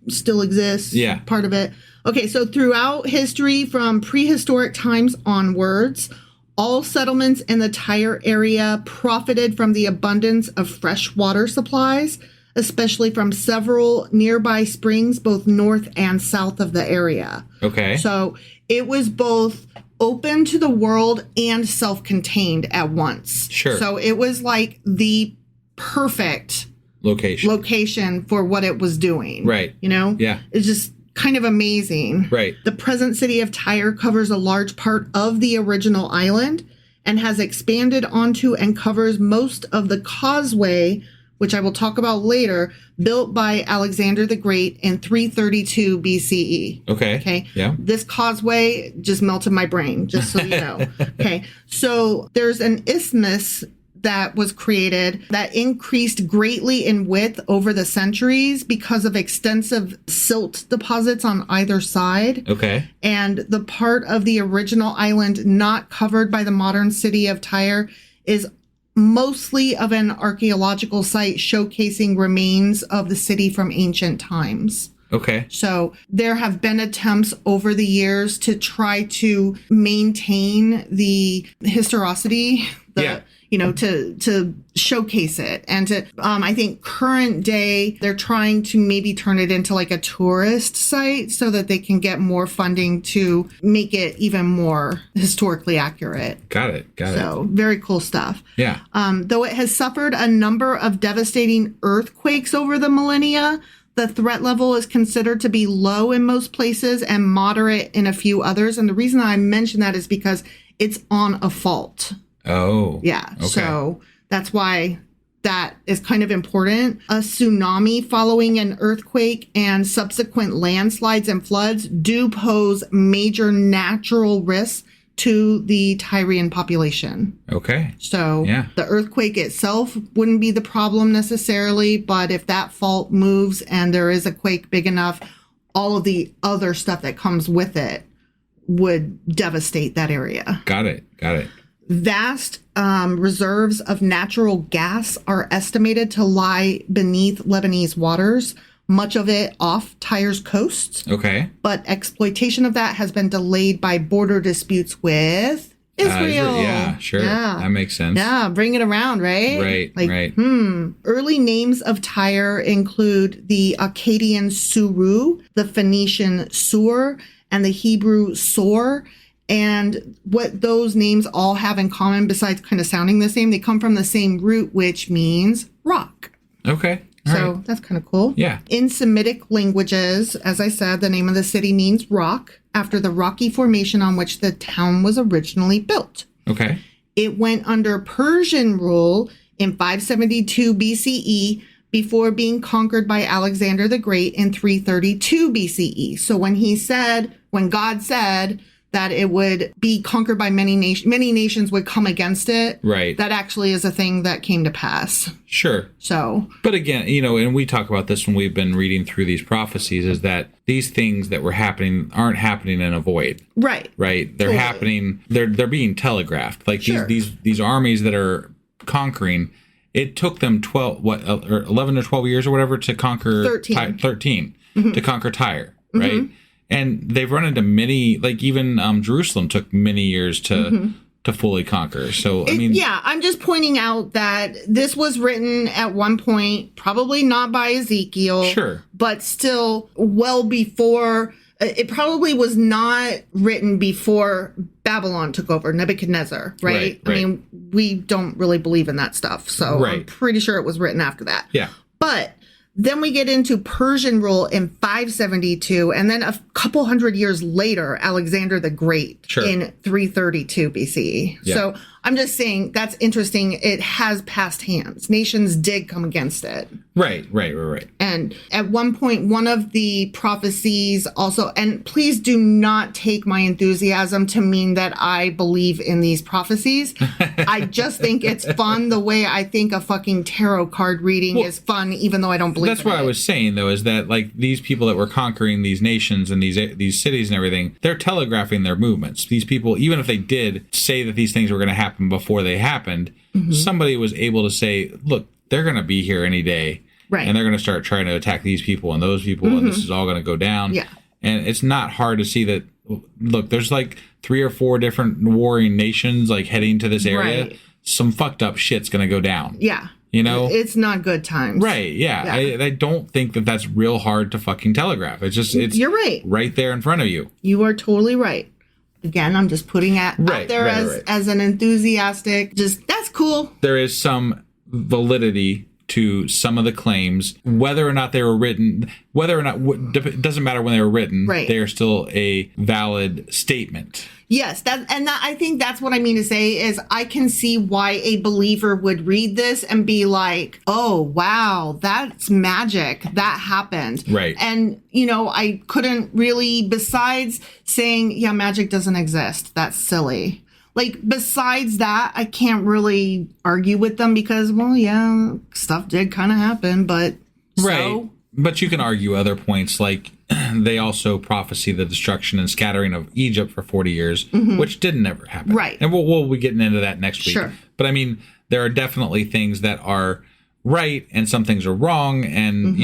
still exists. Yeah. Part of it. Okay. So throughout history, from prehistoric times onwards, all settlements in the Tyre area profited from the abundance of fresh water supplies, especially from several nearby springs, both north and south of the area. Okay. So it was both open to the world and self-contained at once. Sure. So it was like the perfect location for what it was doing. Right. Yeah. It's just kind of amazing. Right. The present city of Tyre covers a large part of the original island and has expanded onto and covers most of the causeway, which I will talk about later, built by Alexander the Great in 332 BCE. Okay. Yeah. This causeway just melted my brain, just so you know. Okay. So there's an isthmus that was created that increased greatly in width over the centuries because of extensive silt deposits on either side. Okay. And the part of the original island not covered by the modern city of Tyre is mostly of an archaeological site showcasing remains of the city from ancient times. Okay. So there have been attempts over the years to try to maintain the historicity, to showcase it. And to, I think current day, they're trying to maybe turn it into like a tourist site so that they can get more funding to make it even more historically accurate. Got it. So very cool stuff. Yeah. Though it has suffered a number of devastating earthquakes over the millennia, the threat level is considered to be low in most places and moderate in a few others. And the reason I mention that is because it's on a fault. Oh. Yeah. Okay. So that's why that is kind of important. A tsunami following an earthquake and subsequent landslides and floods do pose major natural risks to the Tyrian population. Okay. So Yeah. the earthquake itself wouldn't be the problem necessarily, but if that fault moves and there is a quake big enough, all of the other stuff that comes with it would devastate that area. Got it. Vast reserves of natural gas are estimated to lie beneath Lebanese waters, much of it off Tyre's coast. Okay. But exploitation of that has been delayed by border disputes with Israel. Yeah, sure. Yeah. That makes sense. Yeah, bring it around, right? Right. Early names of Tyre include the Akkadian Suru, the Phoenician Sur, and the Hebrew Sor. And what those names all have in common, besides kind of sounding the same, they come from the same root, which means rock. Okay. All So right. that's kind of cool. Yeah. In Semitic languages, as I said, the name of the city means rock, after the rocky formation on which the town was originally built. Okay. It went under Persian rule in 572 BCE before being conquered by Alexander the Great in 332 BCE. So when God said that it would be conquered by many nations would come against it. Right. That actually is a thing that came to pass. Sure. So, But again, and we talk about this when we've been reading through these prophecies, is that these things that were happening aren't happening in a void. right. Right. They're Totally. happening. They're being telegraphed. Like Sure. these armies that are conquering. It took them 11 or 12 years or whatever to conquer 13 to conquer Tyre. Right. And they've run into many, like even Jerusalem took many years to fully conquer. So, I'm just pointing out that this was written at one point, probably not by Ezekiel. Sure. But still well before. It probably was not written before Babylon took over, Nebuchadnezzar, right? I mean, we don't really believe in that stuff. So I'm pretty sure it was written after that. Yeah. But then we get into Persian rule in 572, and then a couple hundred years later, Alexander the Great in 332 BCE. Yeah. So I'm just saying that's interesting. It has passed hands. Nations did come against it. Right. And at one point, one of the prophecies also, and please do not take my enthusiasm to mean that I believe in these prophecies. I just think it's fun the way I think a fucking tarot card reading is fun, even though I don't believe in it. That's what I was saying, though, is that like these people that were conquering these nations and these cities and everything, they're telegraphing their movements. These people, even if they did say that these things were going to happen before they happened, somebody was able to say, look, they're going to be here any day. Right. And they're going to start trying to attack these people and those people, and this is all going to go down. Yeah. And it's not hard to see that, look, there's like 3 or 4 different warring nations like heading to this area. Right. Some fucked up shit's going to go down. Yeah. You know? It's not good times. Right, yeah. I don't think that that's real hard to fucking telegraph. It's You're right. Right there in front of you. You are totally right. Again, I'm just putting it out there as an enthusiastic, that's cool. There is some validity to some of the claims, whether or not they were written, it doesn't matter when they were written, they are still a valid statement. Yes, I think that's what I mean to say is I can see why a believer would read this and be like, oh, wow, that's magic. That happened. Right. And, I couldn't really, besides saying, yeah, magic doesn't exist. That's silly. Like, besides that, I can't really argue with them because, well, yeah, stuff did kind of happen, but right. But you can argue other points, like they also prophesy the destruction and scattering of Egypt for 40 years, which didn't ever happen. Right. And we'll be getting into that next week. Sure. But I mean, there are definitely things that are right and some things are wrong. And,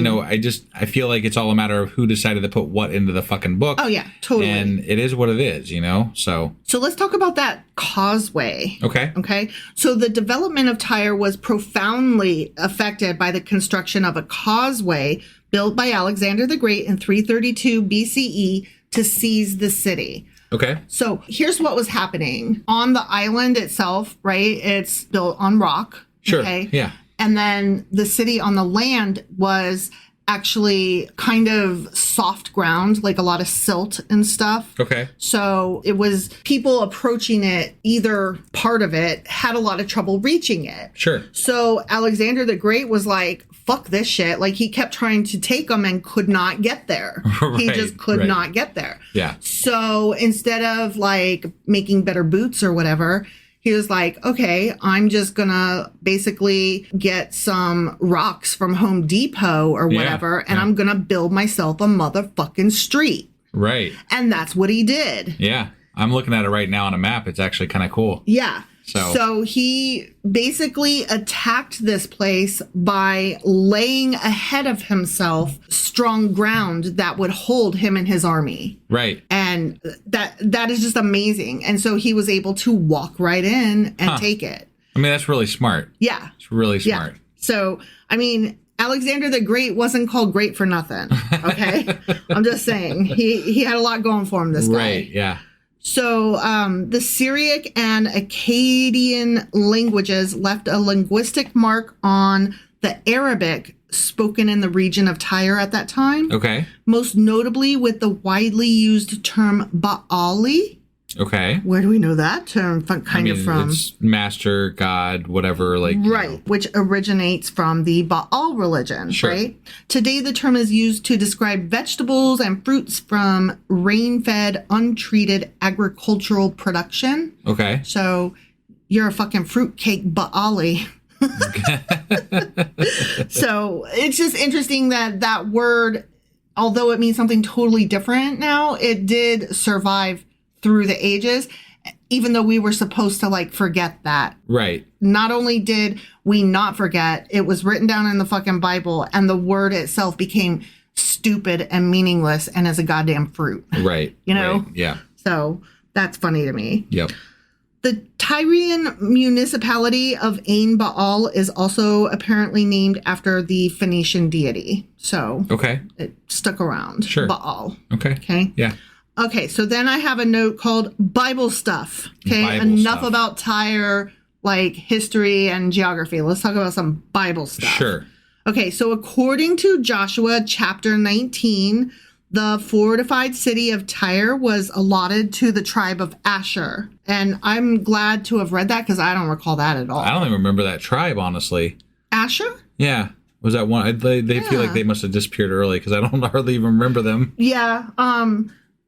I feel like it's all a matter of who decided to put what into the fucking book. Oh, yeah, totally. And it is what it is, so. So let's talk about that causeway. Okay. So the development of Tyre was profoundly affected by the construction of a causeway built by Alexander the Great in 332 BCE to seize the city. Okay. So here's what was happening. On the island itself, right, it's built on rock. Sure. Okay? Yeah. And then the city on the land was actually kind of soft ground, like a lot of silt and stuff. Okay. So it was people approaching it, either part of it had a lot of trouble reaching it. Sure. So Alexander the Great was like, fuck this shit. Like, he kept trying to take them and could not get there. He just could not get there. Yeah. So instead of like making better boots or whatever, he was like, okay, I'm just gonna basically get some rocks from Home Depot or whatever, and I'm gonna build myself a motherfucking street. Right. And that's what he did. Yeah. I'm looking at it right now on a map. It's actually kind of cool. Yeah. So he basically attacked this place by laying ahead of himself strong ground that would hold him and his army. Right. And that is just amazing. And so he was able to walk right in and take it. I mean, that's really smart. Yeah. It's really smart. Yeah. So, I mean, Alexander the Great wasn't called great for nothing. Okay. I'm just saying he had a lot going for him, this guy. Right. Yeah. So the Syriac and Akkadian languages left a linguistic mark on the Arabic spoken in the region of Tyre at that time. Okay. Most notably with the widely used term Baali. Okay. Where do we know that term kind of from? It's master, God, whatever. Like Right, which originates from the Baal religion, Sure. right? Today, the term is used to describe vegetables and fruits from rain-fed, untreated agricultural production. Okay. So you're a fucking fruitcake Baali. So it's just interesting that word, although it means something totally different now, it did survive through the ages, even though we were supposed to like forget that. Right. Not only did we not forget, it was written down in the fucking Bible, and the word itself became stupid and meaningless and as a goddamn fruit. Right. You know? Right. Yeah. So that's funny to me. Yep. The Tyrian municipality of Ain Baal is also apparently named after the Phoenician deity. So Okay. it stuck around. Sure. Baal. Okay. Okay. Yeah. Okay, so then I have a note called Bible stuff. Okay, Bible enough stuff. about Tyre, like history and geography. Let's talk about some Bible stuff. Sure. Okay, so according to Joshua chapter 19, the fortified city of Tyre was allotted to the tribe of Asher. And I'm glad to have read that because I don't recall that at all. I don't even remember that tribe, honestly. Asher? Yeah. Was that one? They feel like they must have disappeared early because I don't hardly even remember them. Yeah.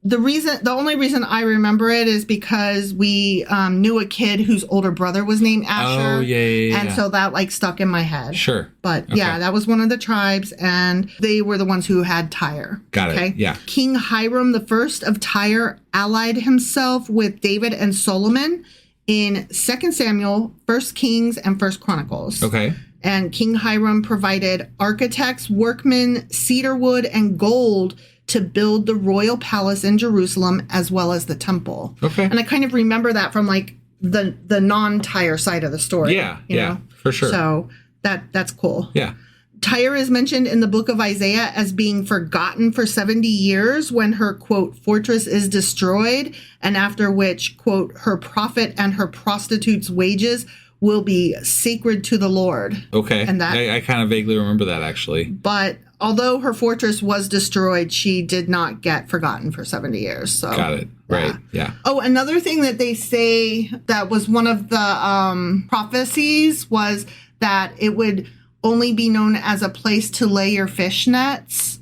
The only reason I remember it is because we knew a kid whose older brother was named Asher. Oh, yeah. And so that like stuck in my head. Sure. But yeah, Okay. that was one of the tribes, and they were the ones who had Tyre. Got it. Yeah. King Hiram I of Tyre allied himself with David and Solomon in 2 Samuel, 1 Kings, and 1 Chronicles. Okay. And King Hiram provided architects, workmen, cedar wood, and gold to build the royal palace in Jerusalem as well as the temple. Okay. And I kind of remember that from like the non-Tyre side of the story. Yeah. you Yeah. know? For sure. So that's cool. Yeah. Tyre is mentioned in the book of Isaiah as being forgotten for 70 years when her, quote, fortress is destroyed, and after which, quote, her profit and her prostitutes' wages will be sacred to the Lord. Okay. And that, I kind of vaguely remember that, actually. but although her fortress was destroyed, she did not get forgotten for 70 years. So Got it. Right. Yeah. Oh, another thing that they say that was one of the prophecies was that it would only be known as a place to lay your fish nets.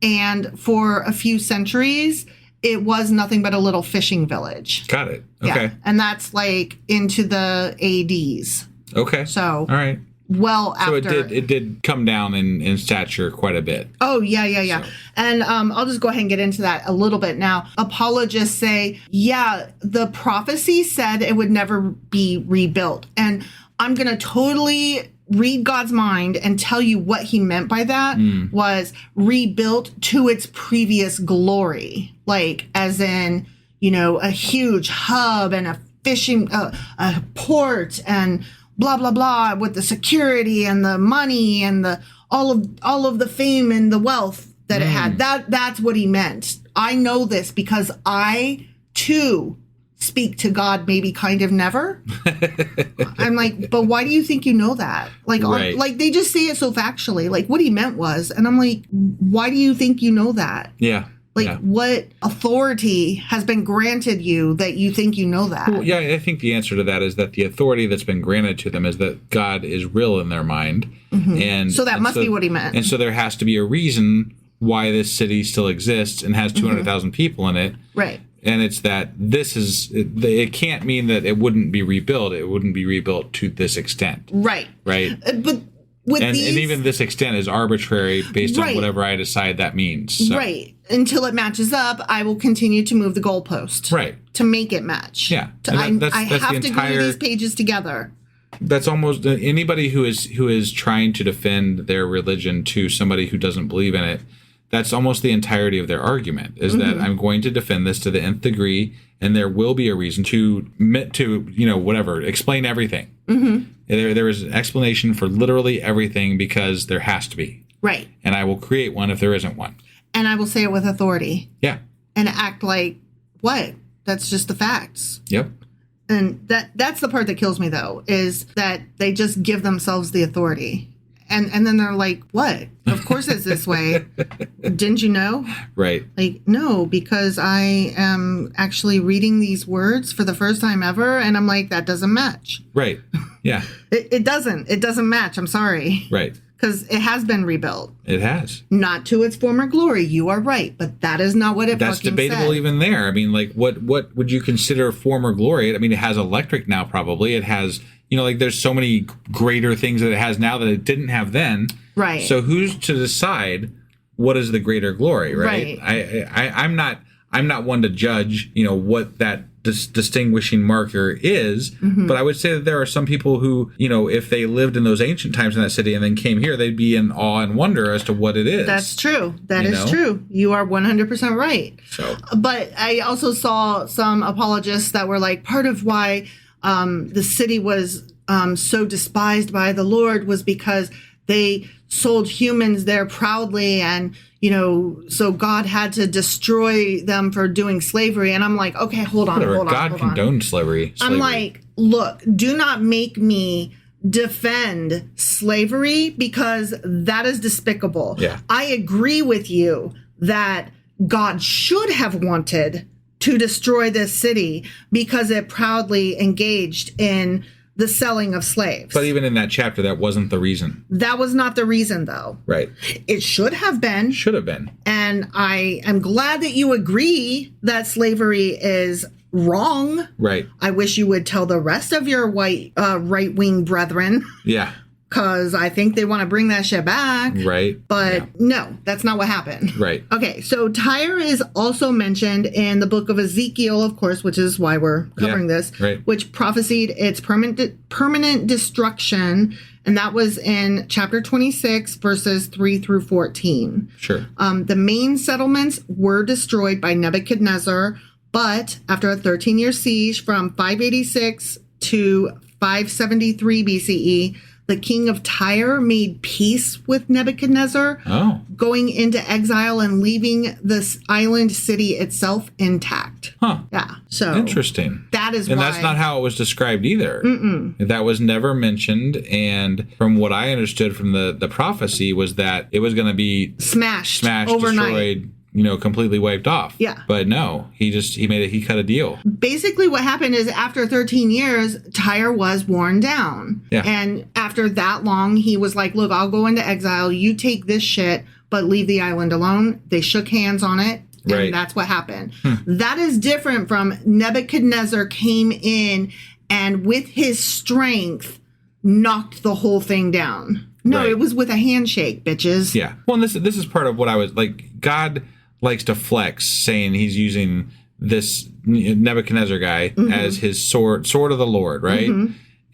And for a few centuries, it was nothing but a little fishing village. Got it. Okay. Yeah. And that's like into the ADs. Okay. So All right. well So after. it did come down in stature quite a bit. Oh, yeah. So. And I'll just go ahead and get into that a little bit now. Apologists say, yeah, the prophecy said it would never be rebuilt. And I'm going to totally read God's mind and tell you what he meant by that was rebuilt to its previous glory. Like, as in, you know, a huge hub and a fishing, a port and blah, blah, blah, with the security and the money and the all of the fame and the wealth that it had. That's what he meant. I know this because I, too, speak to God maybe kind of never. I'm like, but why do you think you know that? Like, Right. like they just say it so factually. Like what he meant was, and I'm like, why do you think you know that? Yeah. Like yeah. what authority has been granted you that you think you know that? Well, yeah, I think the answer to that is that the authority that's been granted to them is that God is real in their mind. And So that must be what he meant. And so there has to be a reason why this city still exists and has 200,000 people in it. Right. And it's that it can't mean that it wouldn't be rebuilt. It wouldn't be rebuilt to this extent. Right. Right. But with And these, even this extent is arbitrary based on Right. whatever I decide that means. So. right. Until it matches up, I will continue to move the goalpost. Right. To make it match. Yeah. I And that's have the to entire, glue these pages together. That's almost anybody who is trying to defend their religion to somebody who doesn't believe in it. That's almost the entirety of their argument is that I'm going to defend this to the nth degree, and there will be a reason to whatever, explain everything. There is an explanation for literally everything because there has to be. Right. And I will create one if there isn't one. And I will say it with authority. Yeah. And act like, what? That's just the facts. Yep. And that's the part that kills me, though, is that they just give themselves the authority. And then they're like, what? Of course it's this way. Didn't you know? Right. Like, no, because I am actually reading these words for the first time ever. And I'm like, that doesn't match. Right. Yeah. It doesn't. It doesn't match. I'm sorry. Right. Because it has been rebuilt. It has. Not to its former glory. You are right. But that is not what it That's fucking debatable said. even there. I mean, like, what would you consider former glory? I mean, it has electric now, probably. It has, there's so many greater things that it has now that it didn't have then. Right. So who's to decide what is the greater glory, right? Right. I'm not one to judge, what that distinguishing marker is, but I would say that there are some people who, if they lived in those ancient times in that city and then came here, they'd be in awe and wonder as to what it is. That's true. That is true. You are 100% right. So, but I also saw some apologists that were like, part of why the city was so despised by the Lord was because they sold humans there proudly, and so God had to destroy them for doing slavery. And I'm like, okay, hold on. God condoned slavery. I'm like, look, do not make me defend slavery because that is despicable. Yeah. I agree with you that God should have wanted to destroy this city because it proudly engaged in the selling of slaves. But even in that chapter, that wasn't the reason. That was not the reason, though. Right. It should have been. Should have been. And I am glad that you agree that slavery is wrong. Right. I wish you would tell the rest of your white right-wing brethren. Yeah. Because I think they want to bring that shit back. Right. But no, that's not what happened. Right. Okay, so Tyre is also mentioned in the book of Ezekiel, of course, which is why we're covering this, right. which prophesied its permanent destruction, and that was in chapter 26, verses 3 through 14. Sure. The main settlements were destroyed by Nebuchadnezzar, but after a 13-year siege from 586 to 573 BCE, the king of Tyre made peace with Nebuchadnezzar, going into exile and leaving this island city itself intact. Huh. Yeah. So interesting. That is and why. That's not how it was described either. That was never mentioned. And from what I understood from the prophecy was that it was going to be smashed overnight. Destroyed, completely wiped off. Yeah. But no, he cut a deal. Basically what happened is after 13 years, Tyre was worn down. Yeah. And after that long, he was like, look, I'll go into exile. You take this shit, but leave the island alone. They shook hands on it. And right. That's what happened. That is different from Nebuchadnezzar came in and with his strength knocked the whole thing down. No, right. It was with a handshake, bitches. Yeah. Well, and this is part of what I was like, God likes to flex, saying he's using this Nebuchadnezzar guy as his sword of the Lord, right?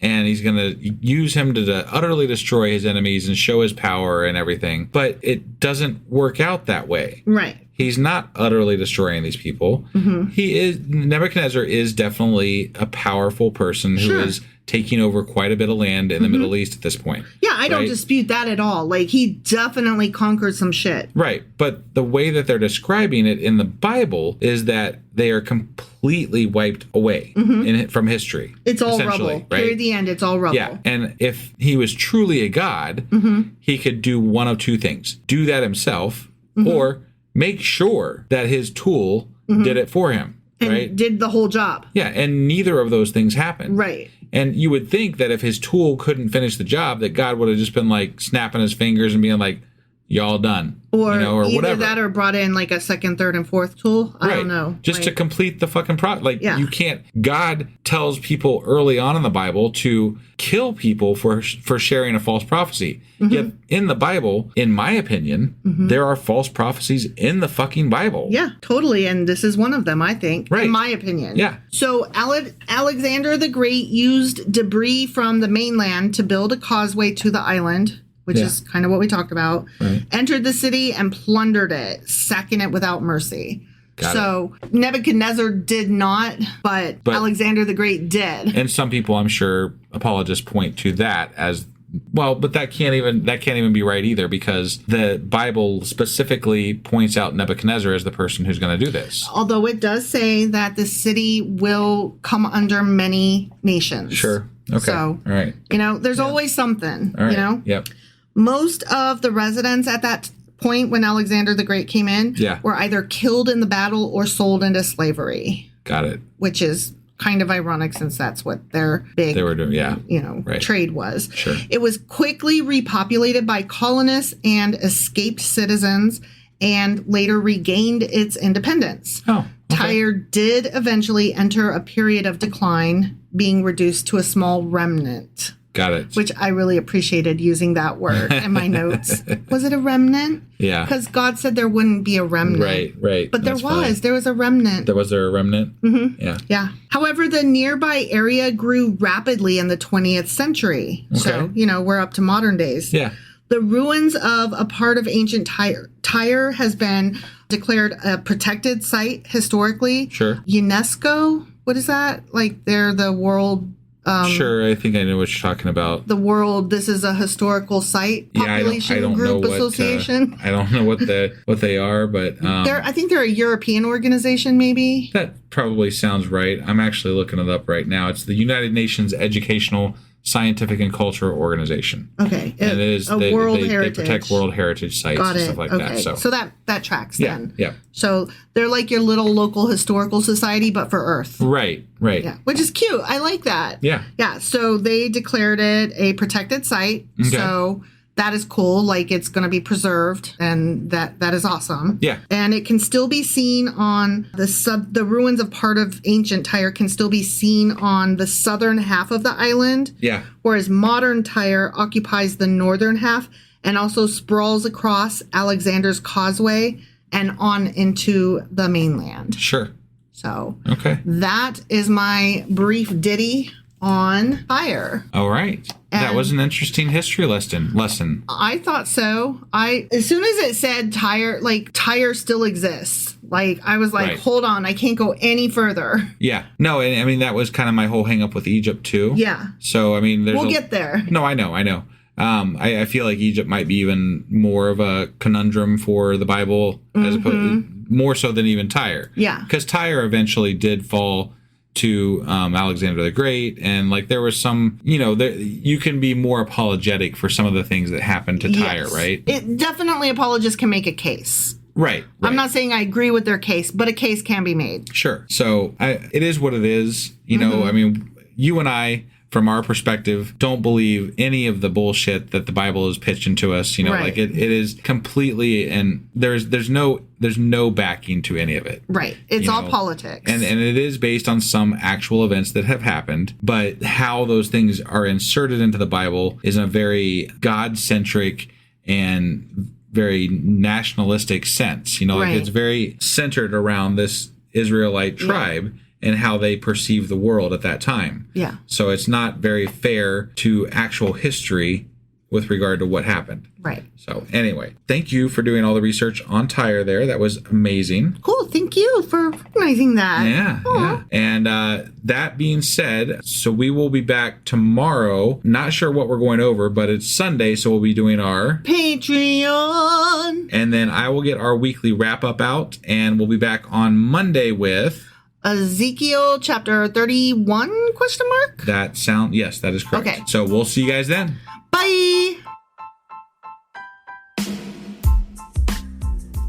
And he's going to use him to utterly destroy his enemies and show his power and everything. But it doesn't work out that way. Right. He's not utterly destroying these people. Nebuchadnezzar is definitely a powerful person who is taking over quite a bit of land in the Middle East at this point. Yeah, I don't dispute that at all. Like, he definitely conquered some shit. Right. But the way that they're describing it in the Bible is that they are completely wiped away from history. It's all rubble. Right? Period, the end, it's all rubble. Yeah. And if he was truly a god, he could do one of two things. Do that himself or make sure that his tool did it for him. And right? did the whole job. Yeah. And neither of those things happened. Right. And you would think that if his tool couldn't finish the job, that God would have just been like snapping his fingers and being like, y'all done. Or, or either whatever. that or brought in like a second, third, and fourth tool. I don't know. Just to complete the fucking project. Like, Yeah. you can't. God tells people early on in the Bible to kill people for sharing a false prophecy. Yet in the Bible, in my opinion, there are false prophecies in the fucking Bible. Yeah, totally. And this is one of them, I think, Right. in my opinion. Yeah. So Alexander the Great used debris from the mainland to build a causeway to the island, which is kind of what we talked about, entered the city and plundered it, sacking it without mercy. So Nebuchadnezzar did not, but Alexander the Great did. And some people, I'm sure, apologists point to that as well, but that can't even be right either, because the Bible specifically points out Nebuchadnezzar as the person who's going to do this. Although it does say that the city will come under many nations. Sure. Okay. So, all right. There's always something, All right. Yep. Most of the residents at that point when Alexander the Great came in were either killed in the battle or sold into slavery. Got it. Which is kind of ironic, since that's what their big they were doing, trade was. Sure. It was quickly repopulated by colonists and escaped citizens, and later regained its independence. Oh. Okay. Tyre did eventually enter a period of decline, being reduced to a small remnant. Got it. Which I really appreciated using that word in my notes. Was it a remnant? Yeah. Because God said there wouldn't be a remnant. Right. But there was a remnant. Was there a remnant? Mm-hmm. Yeah. Yeah. However, the nearby area grew rapidly in the 20th century. Okay. So, we're up to modern days. Yeah. The ruins of a part of ancient Tyre has been declared a protected site historically. Sure. UNESCO, what is that? Like, they're the world... sure, I think I know what you're talking about. This is a historical site. Population Group Association. I don't know what they are, but I think they're a European organization, maybe. That probably sounds right. I'm actually looking it up right now. It's the United Nations Educational, Scientific, and Cultural Organization. Okay. And it is World Heritage. They protect World Heritage sites and stuff like that. So that tracks then. Yeah. So they're like your little local historical society, but for Earth. Right. Yeah, which is cute. I like that. Yeah. Yeah. So they declared it a protected site. Okay. So that is cool. Like, it's going to be preserved, and that is awesome. Yeah. And it can still be seen on the ruins of part of ancient Tyre can still be seen on the southern half of the island. Yeah. Whereas modern Tyre occupies the northern half and also sprawls across Alexander's Causeway and on into the mainland. Sure. So okay. That is my brief ditty on Tyre. All right. That was an interesting history lesson. I thought so. As soon as it said Tyre, like, Tyre still exists. Like, I was like, hold on, I can't go any further. Yeah. No, and I mean, that was kind of my whole hang up with Egypt too. Yeah. So, I mean, we'll get there. No, I know. I feel like Egypt might be even more of a conundrum for the Bible, as opposed more so than even Tyre. Yeah. Because Tyre eventually did fall to Alexander the Great, and like there was some, you can be more apologetic for some of the things that happened to Tyre, right? It definitely, apologists can make a case. Right. I'm not saying I agree with their case, but a case can be made. Sure. So it is what it is. I mean, you and I, from our perspective, don't believe any of the bullshit that the Bible is pitching to us. Like it is completely, and there's no backing to any of it. Right. It's all politics. And it is based on some actual events that have happened, but how those things are inserted into the Bible is in a very God-centric and very nationalistic sense. Like it's very centered around this Israelite tribe. Yeah. And how they perceive the world at that time. Yeah. So it's not very fair to actual history with regard to what happened. Right. So anyway, thank you for doing all the research on Tyre there. That was amazing. Cool. Thank you for recognizing that. Yeah. And that being said, so we will be back tomorrow. Not sure what we're going over, but it's Sunday, so we'll be doing our Patreon. And then I will get our weekly wrap up out, and we'll be back on Monday with Ezekiel chapter 31 ? Yes, that is correct. Okay. So we'll see you guys then. Bye.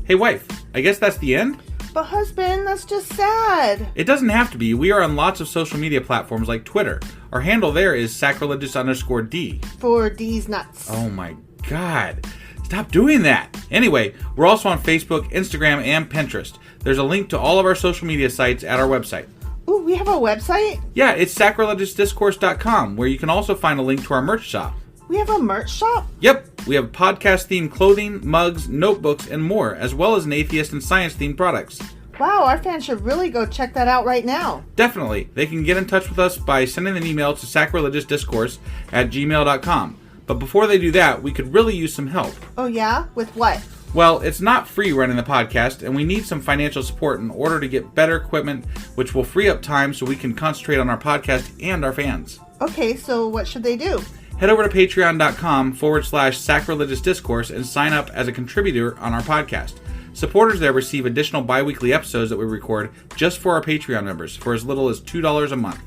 Hey wife, I guess that's the end? But husband, that's just sad. It doesn't have to be. We are on lots of social media platforms like Twitter. Our handle there is sacrilegious_D. For D's nuts. Oh my God. Stop doing that. Anyway, we're also on Facebook, Instagram, and Pinterest. There's a link to all of our social media sites at our website. Ooh, we have a website? Yeah, it's sacrilegiousdiscourse.com, where you can also find a link to our merch shop. We have a merch shop? Yep, we have podcast-themed clothing, mugs, notebooks, and more, as well as an atheist and science-themed products. Wow, our fans should really go check that out right now. Definitely. They can get in touch with us by sending an email to sacrilegiousdiscourse@gmail.com. But before they do that, we could really use some help. Oh yeah? With what? Well, it's not free running the podcast, and we need some financial support in order to get better equipment, which will free up time so we can concentrate on our podcast and our fans. Okay, so what should they do? Head over to patreon.com/sacrilegious discourse and sign up as a contributor on our podcast. Supporters there receive additional bi-weekly episodes that we record just for our Patreon members for as little as $2 a month.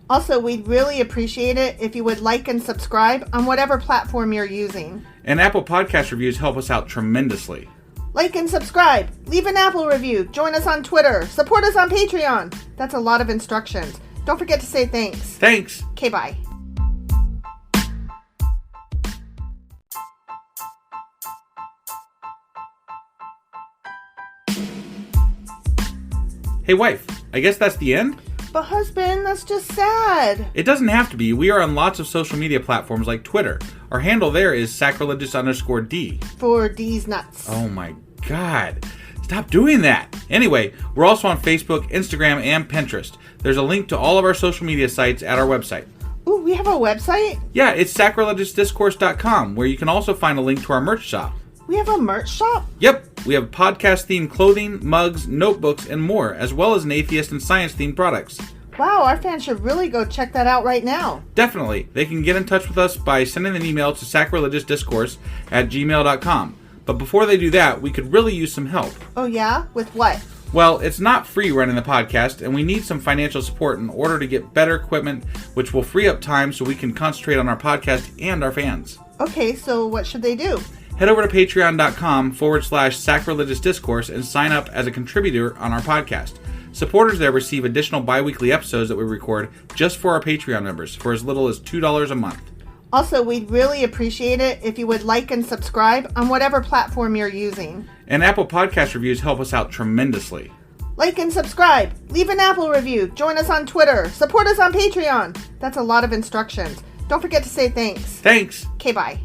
Also, we'd really appreciate it if you would like and subscribe on whatever platform you're using. And Apple Podcast reviews help us out tremendously. Like and subscribe. Leave an Apple review. Join us on Twitter. Support us on Patreon. That's a lot of instructions. Don't forget to say thanks. Thanks. Okay, bye. Hey wife, I guess that's the end? But husband, that's just sad. It doesn't have to be. We are on lots of social media platforms like Twitter. Our handle there is sacrilegious_D. For D's nuts. Oh my God. Stop doing that. Anyway, we're also on Facebook, Instagram, and Pinterest. There's a link to all of our social media sites at our website. Ooh, we have a website? Yeah, it's sacrilegiousdiscourse.com, where you can also find a link to our merch shop. We have a merch shop? Yep, we have podcast-themed clothing, mugs, notebooks, and more, as well as an atheist and science-themed products. Wow, our fans should really go check that out right now. Definitely. They can get in touch with us by sending an email to sacrilegiousdiscourse@gmail.com. But before they do that, we could really use some help. Oh yeah? With what? Well, it's not free running the podcast, and we need some financial support in order to get better equipment, which will free up time so we can concentrate on our podcast and our fans. Okay, so what should they do? Head over to patreon.com/sacrilegious discourse and sign up as a contributor on our podcast. Supporters there receive additional bi-weekly episodes that we record just for our Patreon members for as little as $2 a month. Also, we'd really appreciate it if you would like and subscribe on whatever platform you're using. And Apple Podcast reviews help us out tremendously. Like and subscribe. Leave an Apple review. Join us on Twitter. Support us on Patreon. That's a lot of instructions. Don't forget to say thanks. Thanks. Okay, bye.